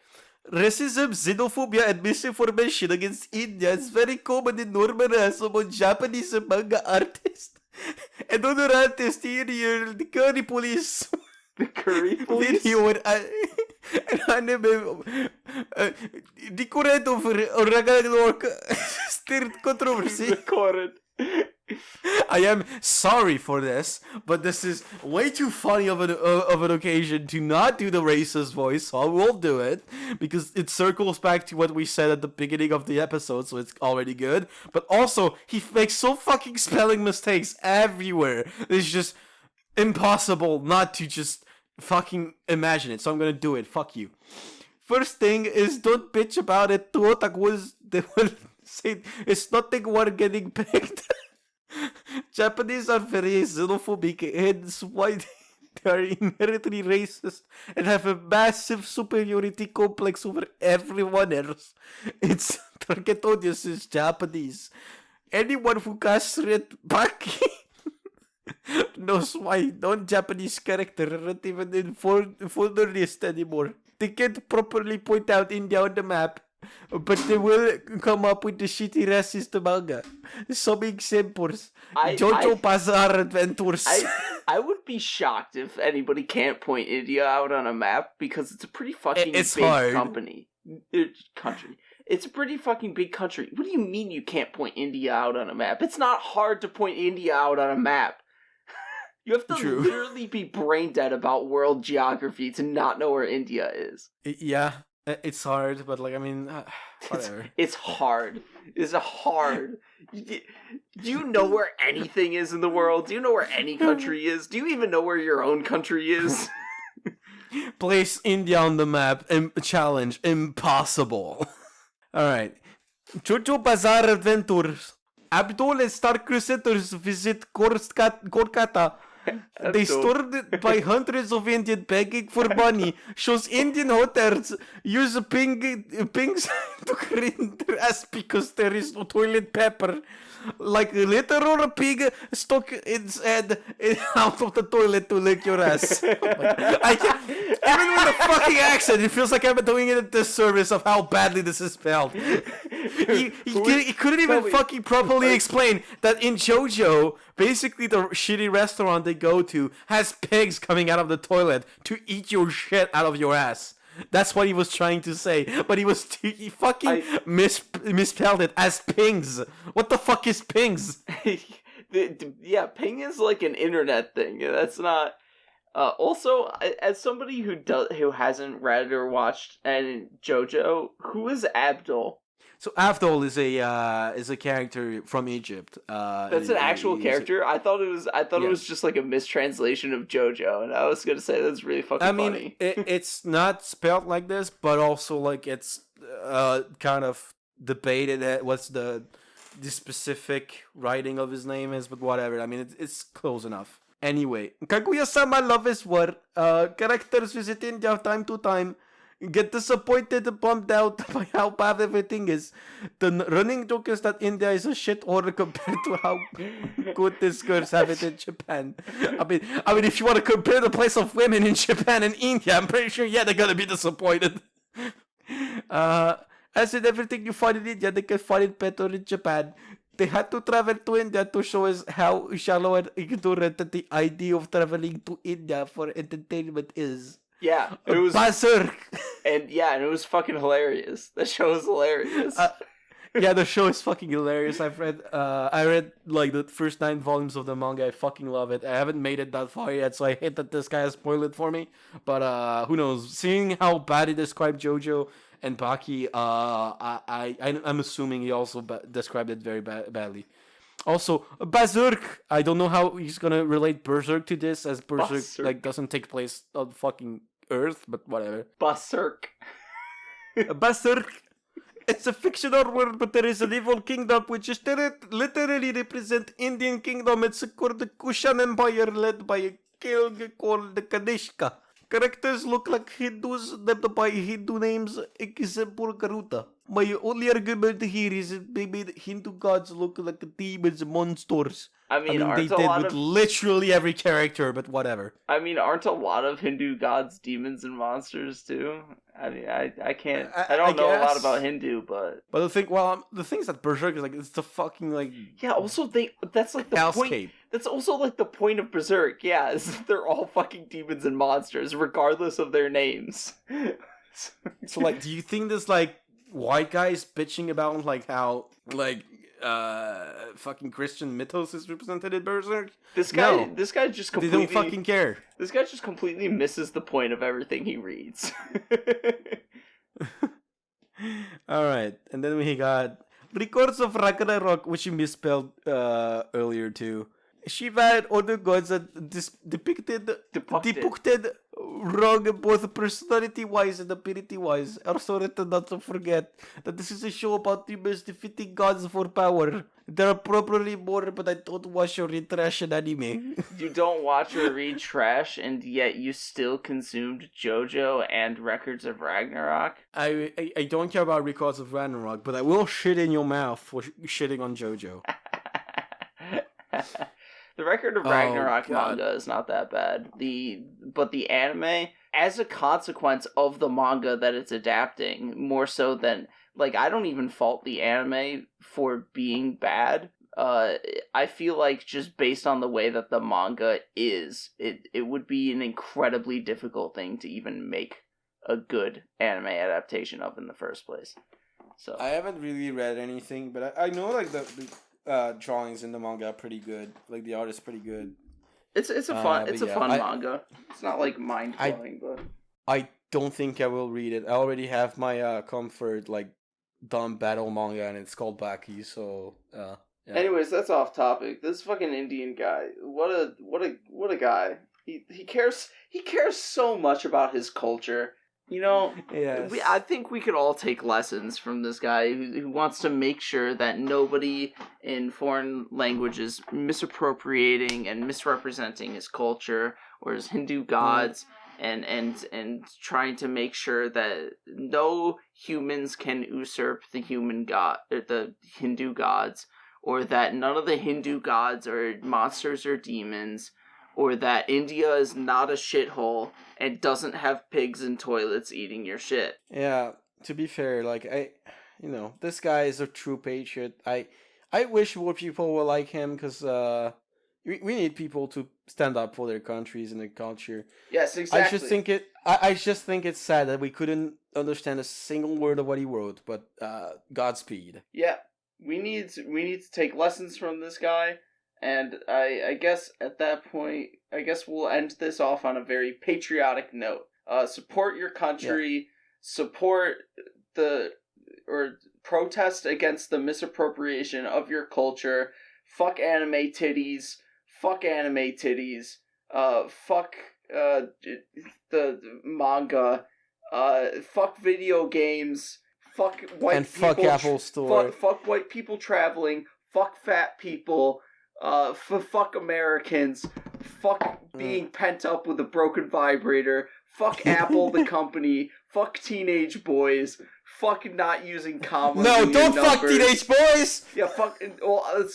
Speaker 1: Racism, xenophobia, and misinformation against India is very common in Normanese among Japanese manga artists. And honorantes theory, the curry police.
Speaker 2: The curry police?
Speaker 1: Video anime decorated for Ragnarok stirred controversy. I am sorry for this, but this is way too funny of an occasion to not do the racist voice, so I will do it, because it circles back to what we said at the beginning of the episode, so it's already good. But also, he makes so fucking spelling mistakes everywhere. It's just impossible not to just fucking imagine it, so I'm gonna do it. Fuck you. First thing is, don't bitch about it. Two otakus, they will say it's nothing worth getting picked. Japanese are very xenophobic, hence why they are inherently racist and have a massive superiority complex over everyone else. It's target audience is Japanese. Anyone who castrated Baki knows why non-Japanese characters aren't even in folder list anymore. They can't properly point out India on the map, but they will come up with the shitty racist manga. Some examples. JoJo Bizarre Adventures.
Speaker 2: I would be shocked if anybody can't point India out on a map, because it's a pretty fucking big country. It's a pretty fucking big country. What do you mean you can't point India out on a map? It's not hard to point India out on a map. You have to literally be brain dead about world geography to not know where India is.
Speaker 1: Yeah. It's hard, but like, I mean, whatever.
Speaker 2: It's hard. It's hard. Do you know where anything is in the world? Do you know where any country is? Do you even know where your own country is?
Speaker 1: Place India on the map. Challenge. Impossible. Alright. JoJo Bizarre Adventures. Abdul and Star Crusaders visit Kolkata. They stored by hundreds of Indians begging for money. Shows Indian hotels use pings to clean their ass because there is no toilet paper. Like a literal pig stuck its head out of the toilet to lick your ass. I can't, even with a fucking accent, it feels like I'm doing it a disservice of how badly this is spelled. He couldn't even fucking properly explain that in JoJo, basically the shitty restaurant they go to has pigs coming out of the toilet to eat your shit out of your ass. That's what he was trying to say, but he fucking misspelled it as pings. What the fuck is pings?
Speaker 2: Yeah, ping is like an internet thing. That's not. Also, as somebody who hasn't read or watched any JoJo, who is Abdul?
Speaker 1: So Abdul is a character from Egypt.
Speaker 2: That's an actual character. I thought it was just like a mistranslation of JoJo, and I was gonna say that's really fucking funny.
Speaker 1: It's not spelled like this, but also like it's kind of debated what's the specific writing of his name is, but whatever. I mean, it's close enough. Anyway, Kaguya-sama love is war. Characters visit India time to time. Get disappointed and bummed out by how bad everything is. The running joke is that India is a shit horror compared to how good these girls have it in Japan. I mean, if you want to compare the place of women in Japan and India, I'm pretty sure, they're gonna be disappointed. As in everything you find in India, they can find it better in Japan. They had to travel to India to show us how shallow and ignorant the idea of traveling to India for entertainment is.
Speaker 2: Yeah, it was
Speaker 1: berserk.
Speaker 2: And it was fucking hilarious. The show is hilarious.
Speaker 1: The show is fucking hilarious. I read like the first 9 volumes of the manga. I fucking love it. I haven't made it that far yet, so I hate that this guy has spoiled it for me. But who knows? Seeing how bad he described JoJo and Baki, I'm assuming he also described it very badly. Also, Berserk. I don't know how he's gonna relate Berserk to this, as Berserk like doesn't take place on fucking Earth, but whatever.
Speaker 2: Berserk.
Speaker 1: Berserk. It's a fictional world, but there is an evil kingdom which is literally represent Indian kingdom. It's called the Kushan Empire, led by a king called the Kanishka. Characters look like Hindus named by Hindu names, example Garuda. My only argument here is that maybe the Hindu gods look like demons and monsters.
Speaker 2: I mean
Speaker 1: they did with literally every character, but whatever.
Speaker 2: I mean, aren't a lot of Hindu gods demons and monsters too? I mean, I can't. I don't know a lot about Hindu, but
Speaker 1: the thing is that Berserk is like, it's the fucking like.
Speaker 2: Yeah. Also, that's like the point. That's also like the point of Berserk. Yeah, is that they're all fucking demons and monsters, regardless of their names.
Speaker 1: So like, do you think this like white guys bitching about like how like fucking Christian mythos is represented in Berserk.
Speaker 2: This guy just completely...
Speaker 1: They don't fucking care.
Speaker 2: This guy just completely misses the point of everything he reads.
Speaker 1: Alright, and then we got Records of Ragnarok, which you misspelled earlier too. Shiva and other gods that depicted wrong both personality-wise and ability-wise are so written not to forget that this is a show about humans defeating gods for power. There are probably more, but I don't watch or read trash and anime.
Speaker 2: You don't watch or read trash, and yet you still consumed JoJo and Records of Ragnarok?
Speaker 1: I don't care about Records of Ragnarok, but I will shit in your mouth for shitting on JoJo.
Speaker 2: The Record of Ragnarok manga is not that bad. But the anime, as a consequence of the manga that it's adapting, more so than... Like, I don't even fault the anime for being bad. I feel like just based on the way that the manga is, it would be an incredibly difficult thing to even make a good anime adaptation of in the first place. So
Speaker 1: I haven't really read anything, but I know like the drawings in the manga are pretty good. Like the art is pretty good.
Speaker 2: It's a fun manga. It's not like mind blowing, but
Speaker 1: I don't think I will read it. I already have my comfort like dumb battle manga, and it's called Baki. So yeah.
Speaker 2: Anyways, that's off topic. This fucking Indian guy. What a guy. He cares so much about his culture. You know,
Speaker 1: yes.
Speaker 2: I think we could all take lessons from this guy who wants to make sure that nobody in foreign language is misappropriating and misrepresenting his culture or his Hindu gods, and trying to make sure that no humans can usurp the the Hindu gods, or that none of the Hindu gods are monsters or demons, or that India is not a shithole and doesn't have pigs in toilets eating your shit.
Speaker 1: Yeah, to be fair, like this guy is a true patriot. I wish more people were like him, because we need people to stand up for their countries and their culture.
Speaker 2: Yes, exactly.
Speaker 1: I just think it's sad that we couldn't understand a single word of what he wrote. But Godspeed.
Speaker 2: Yeah, we need to take lessons from this guy. And I guess at that point, we'll end this off on a very patriotic note. Support your country, support or protest against the misappropriation of your culture. Fuck anime titties. Fuck the manga. Fuck video games. Fuck white
Speaker 1: and
Speaker 2: people.
Speaker 1: Fuck Apple Store.
Speaker 2: Fuck white people traveling. Fuck fat people. Fuck Americans. Fuck being pent up with a broken vibrator. Fuck Apple the company. Fuck teenage boys. Fuck not using commas.
Speaker 1: No, don't
Speaker 2: numbers.
Speaker 1: fuck teenage boys.
Speaker 2: Yeah, fuck. Well,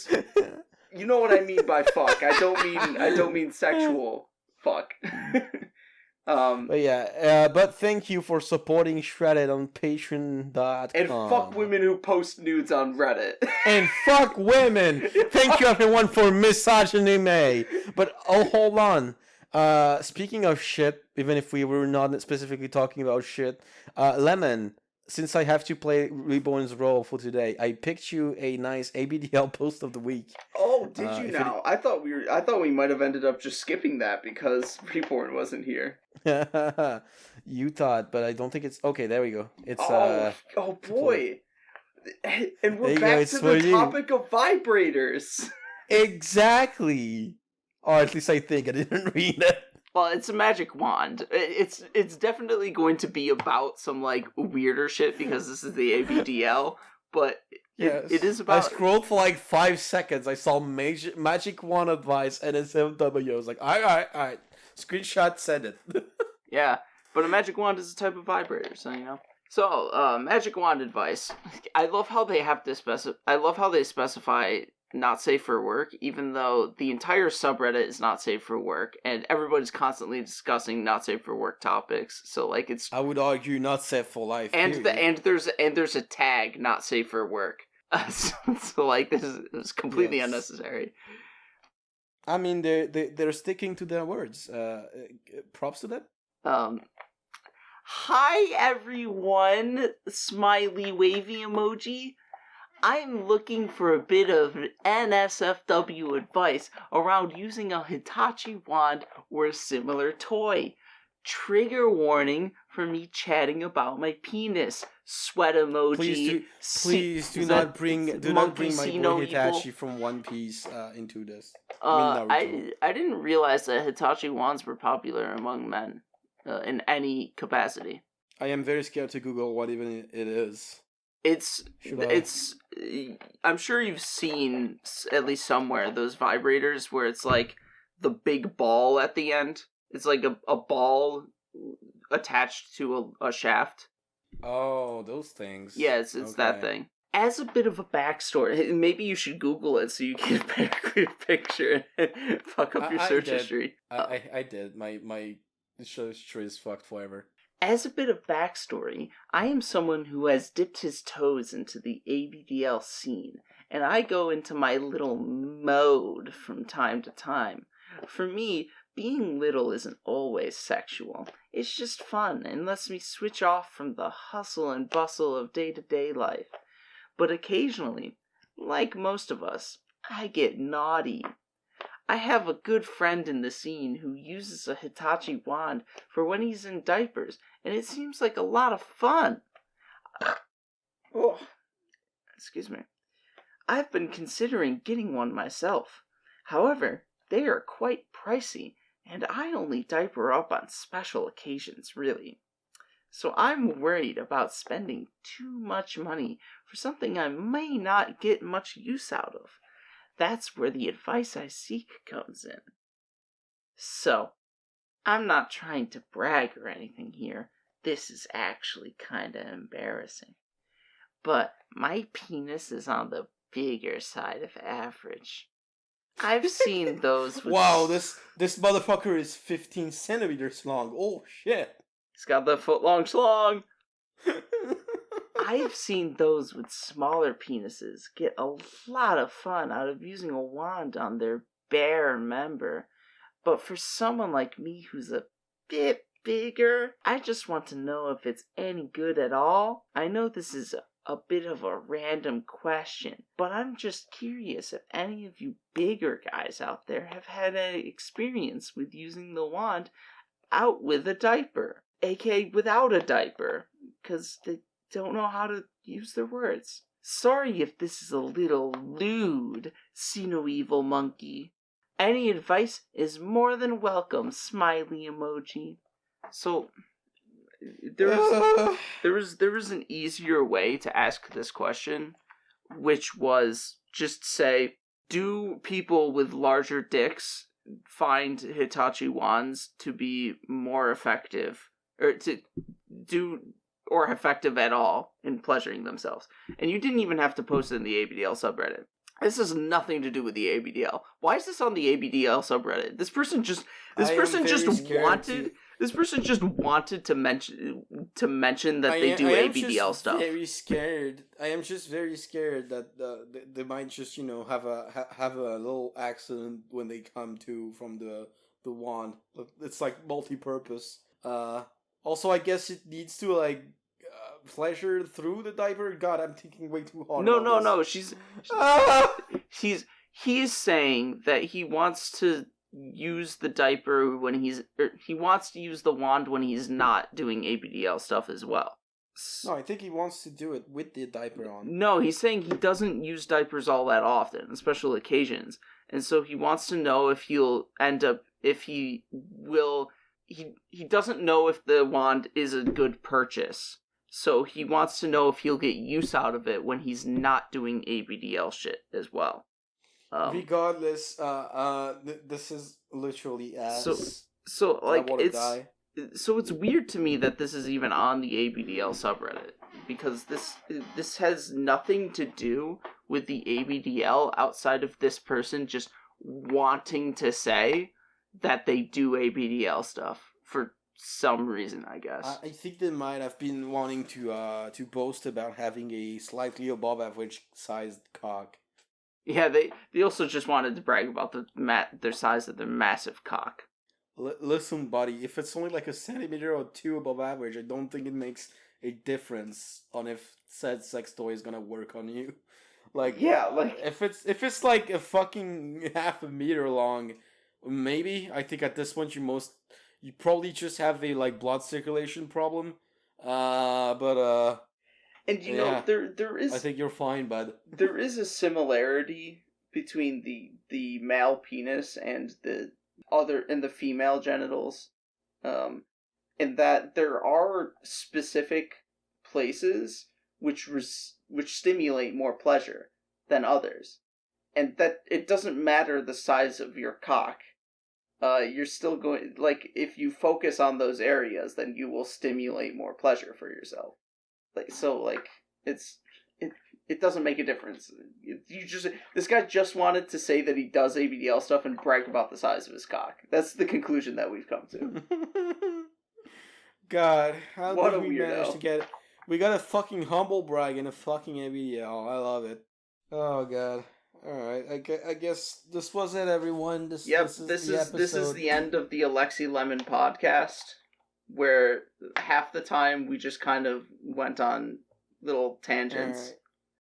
Speaker 2: you know what I mean by fuck. I don't mean sexual fuck.
Speaker 1: But thank you for supporting SHREDDIT on Patreon.com.
Speaker 2: And fuck women who post nudes on Reddit.
Speaker 1: And fuck women. Thank you everyone for misogyny. But hold on. Speaking of shit, even if we were not specifically talking about shit, Lemon, since I have to play Reborn's role for today, I picked you a nice ABDL post of the week.
Speaker 2: Oh, did you now? I thought we might have ended up just skipping that because Reborn wasn't here.
Speaker 1: You thought, but I don't think it's okay. There we go. It's
Speaker 2: oh boy, and we're back to the topic of vibrators.
Speaker 1: Exactly, or at least I think. I didn't read it.
Speaker 2: Well, it's a magic wand. It's definitely going to be about some like weirder shit because this is the ABDL. But it is about.
Speaker 1: I scrolled for like 5 seconds. I saw magic wand advice and it's MW. I was like, all right. Screenshot, send it.
Speaker 2: Yeah, but a magic wand is a type of vibrator, so you know. So, magic wand advice. I love how they specify not safe for work, even though the entire subreddit is not safe for work, and everybody's constantly discussing not safe for work topics. So, like, it's.
Speaker 1: I would argue not safe for life.
Speaker 2: And there's a tag not safe for work. So like, this is completely unnecessary.
Speaker 1: I mean, they're sticking to their words. Props to them.
Speaker 2: Hi everyone, smiley wavy emoji. I'm looking for a bit of NSFW advice around using a Hitachi wand or a similar toy. Trigger warning for me chatting about my penis. Sweat emoji.
Speaker 1: Please do not bring my boy Hitachi from One Piece into this.
Speaker 2: I didn't realize that Hitachi wands were popular among men in any capacity.
Speaker 1: I am very scared to Google what even it is.
Speaker 2: I'm sure you've seen at least somewhere those vibrators where it's like the big ball at the end. It's like a ball attached to a shaft.
Speaker 1: Oh, those things.
Speaker 2: Yeah, it's okay. That thing. As a bit of a backstory, maybe you should Google it so you get a better clear picture and fuck up your search history.
Speaker 1: I did. My history is fucked forever.
Speaker 2: As a bit of backstory, I am someone who has dipped his toes into the ABDL scene, and I go into my little mode from time to time. For me, being little isn't always sexual. It's just fun and lets me switch off from the hustle and bustle of day-to-day life. But occasionally, like most of us, I get naughty. I have a good friend in the scene who uses a Hitachi wand for when he's in diapers, and it seems like a lot of fun. Oh, excuse me. I've been considering getting one myself. However, they are quite pricey, and I only diaper up on special occasions, really. So I'm worried about spending too much money for something I may not get much use out of. That's where the advice I seek comes in. So, I'm not trying to brag or anything here. This is actually kinda embarrassing. But my penis is on the bigger side of average. I've seen those with...
Speaker 1: Wow, this motherfucker is 15 centimeters long. Oh, shit.
Speaker 2: He's got the foot-long schlong. I've seen those with smaller penises get a lot of fun out of using a wand on their bare member. But for someone like me who's a bit bigger, I just want to know if it's any good at all. I know this is a bit of a random question, but I'm just curious if any of you bigger guys out there have had any experience with using the wand out with a diaper, aka without a diaper, because they don't know how to use their words. Sorry if this is a little lewd, see no evil monkey. Any advice is more than welcome, smiley emoji. So, there was an easier way to ask this question, which was just say, do people with larger dicks find Hitachi wands to be more effective, or effective at all in pleasuring themselves? And you didn't even have to post it in the ABDL subreddit. This has nothing to do with the ABDL. Why is this on the ABDL subreddit? This person just wanted to mention that they do ABDL stuff.
Speaker 1: I am just very scared that they might just have a little accident when they come to from the wand. It's like multi-purpose. Also, I guess it needs to pleasure through the diaper. God, I'm thinking way too hard.
Speaker 2: No. He's saying that he wants to use the diaper when he wants to use the wand when he's not doing ABDL stuff as well.
Speaker 1: No, I think he wants to do it with the diaper on.
Speaker 2: No, he's saying he doesn't use diapers all that often, on special occasions. And so he wants to know if he doesn't know if the wand is a good purchase. So he wants to know if he'll get use out of it when he's not doing ABDL shit as well.
Speaker 1: Regardless, this is literally ass.
Speaker 2: So it's weird to me that this is even on the ABDL subreddit, because this has nothing to do with the ABDL outside of this person just wanting to say that they do ABDL stuff for some reason, I guess.
Speaker 1: I think they might have been wanting to boast about having a slightly above average sized cock.
Speaker 2: Yeah, they also just wanted to brag about their size of their massive cock.
Speaker 1: Listen, buddy, if it's only like a centimeter or two above average, I don't think it makes a difference on if said sex toy is gonna work on you. Like,
Speaker 2: yeah, like
Speaker 1: if it's like a fucking half a meter long, maybe. I think at this point you probably just have a like blood circulation problem.
Speaker 2: And you know, there is,
Speaker 1: I think you're fine, bud.
Speaker 2: There is a similarity between the male penis and the female genitals, in that there are specific places which stimulate more pleasure than others, and that it doesn't matter the size of your cock. You're still going, like, if you focus on those areas, then you will stimulate more pleasure for yourself. Like, so, like, it doesn't make a difference. This guy just wanted to say that he does ABDL stuff and brag about the size of his cock. That's the conclusion that we've come to.
Speaker 1: God, how
Speaker 2: what
Speaker 1: did
Speaker 2: a
Speaker 1: we
Speaker 2: weirdo.
Speaker 1: manage to get it? We got a fucking humble brag in a fucking ABDL. I love it. Oh God. Alright, I guess this was it, everyone. This
Speaker 2: is the end of the Alexy Lemon podcast, where half the time we just kind of went on little tangents.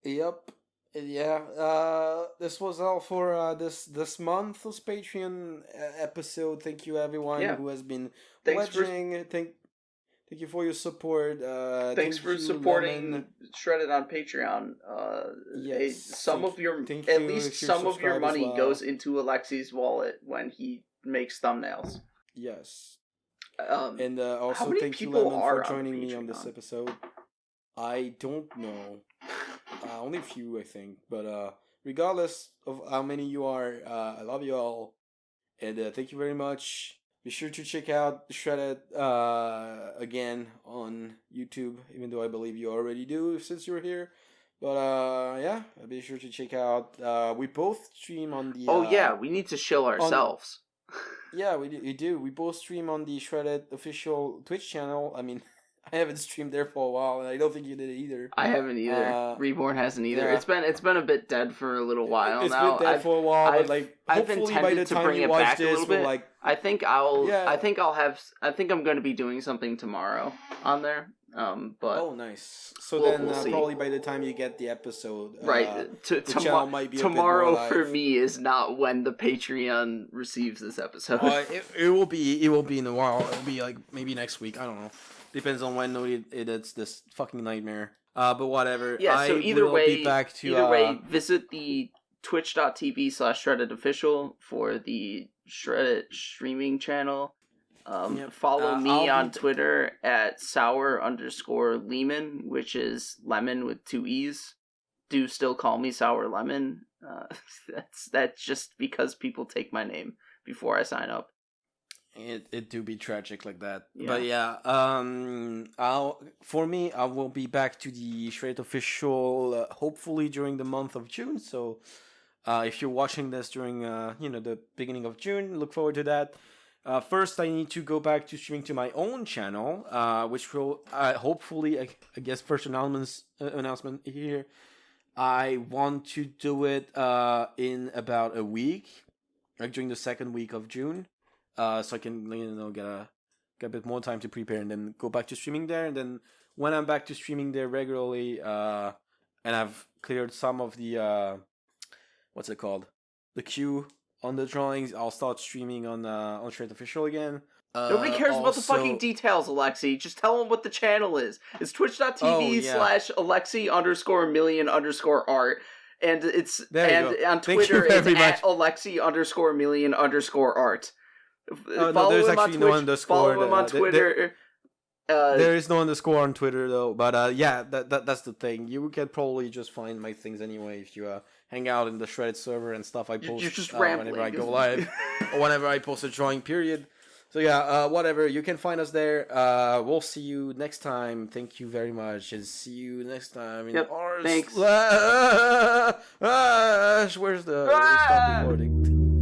Speaker 1: Yep. Yeah. This was all for this month's Patreon episode. Thank you, everyone who has been watching. Thank you for your support.
Speaker 2: Thanks for supporting SHREDDIT on Patreon.
Speaker 1: Yes.
Speaker 2: Some of your money goes into Alexy's wallet when he makes thumbnails.
Speaker 1: Yes.
Speaker 2: And
Speaker 1: also thank you, Lemon, for joining me on this episode. I don't know. Only a few, I think. But regardless of how many you are, I love you all. And thank you very much. Be sure to check out SHREDDIT again on YouTube, even though I believe you already do since you're here. But be sure to check out. We both stream on the.
Speaker 2: We need to shill ourselves.
Speaker 1: We do. We both stream on the SHREDDIT official Twitch channel. I mean, I haven't streamed there for a while, and I don't think you did either.
Speaker 2: I haven't either. Reborn hasn't either. Yeah. It's been a bit dead for a little while now.
Speaker 1: It's been dead for a while, but like hopefully by the time you watch this, we'll like.
Speaker 2: I think I'm going to be doing something tomorrow on there. But
Speaker 1: oh, nice. So we'll probably by the time you get the episode,
Speaker 2: the channel might be tomorrow for me is not when the Patreon receives this episode.
Speaker 1: It will be in a while. It'll be like maybe next week. I don't know. Depends on when it's this fucking nightmare. But whatever.
Speaker 2: Yeah. So either way, visit the twitch.tv/SHREDDITofficial for the SHREDDIT streaming channel. Follow me on Twitter at sour_lemon, which is lemon with 2 E's. Do still call me Sour Lemon. That's just because people take my name before I sign up.
Speaker 1: It do be tragic like that. Yeah. But I will be back to the SHREDDIT official hopefully during the month of June. So if you're watching this during the beginning of June, look forward to that. First, I need to go back to streaming to my own channel, which will hopefully, I guess, first announcement here. I want to do it in about a week, like during the second week of June, so I can get a bit more time to prepare and then go back to streaming there. And then when I'm back to streaming there regularly, and I've cleared some of the what's it called, the queue on the drawings, I'll start streaming on SHREDDIT official again.
Speaker 2: Nobody cares about the fucking details, Alexy. Just tell them what the channel is. It's twitch.tv/Alexy_million_art. And it's on Twitter it's at Alexy_million_art.
Speaker 1: Follow him on Twitch.
Speaker 2: Follow him on Twitter.
Speaker 1: There is no underscore on Twitter though, but that's the thing. You can probably just find my things anyway if you hang out in the SHREDDIT server and stuff. I post whenever I go live or whenever I post a drawing period. So whatever, you can find us there. We'll see you next time. Thank you very much, and see you next time.
Speaker 2: Thanks.
Speaker 1: Where's the stop recording?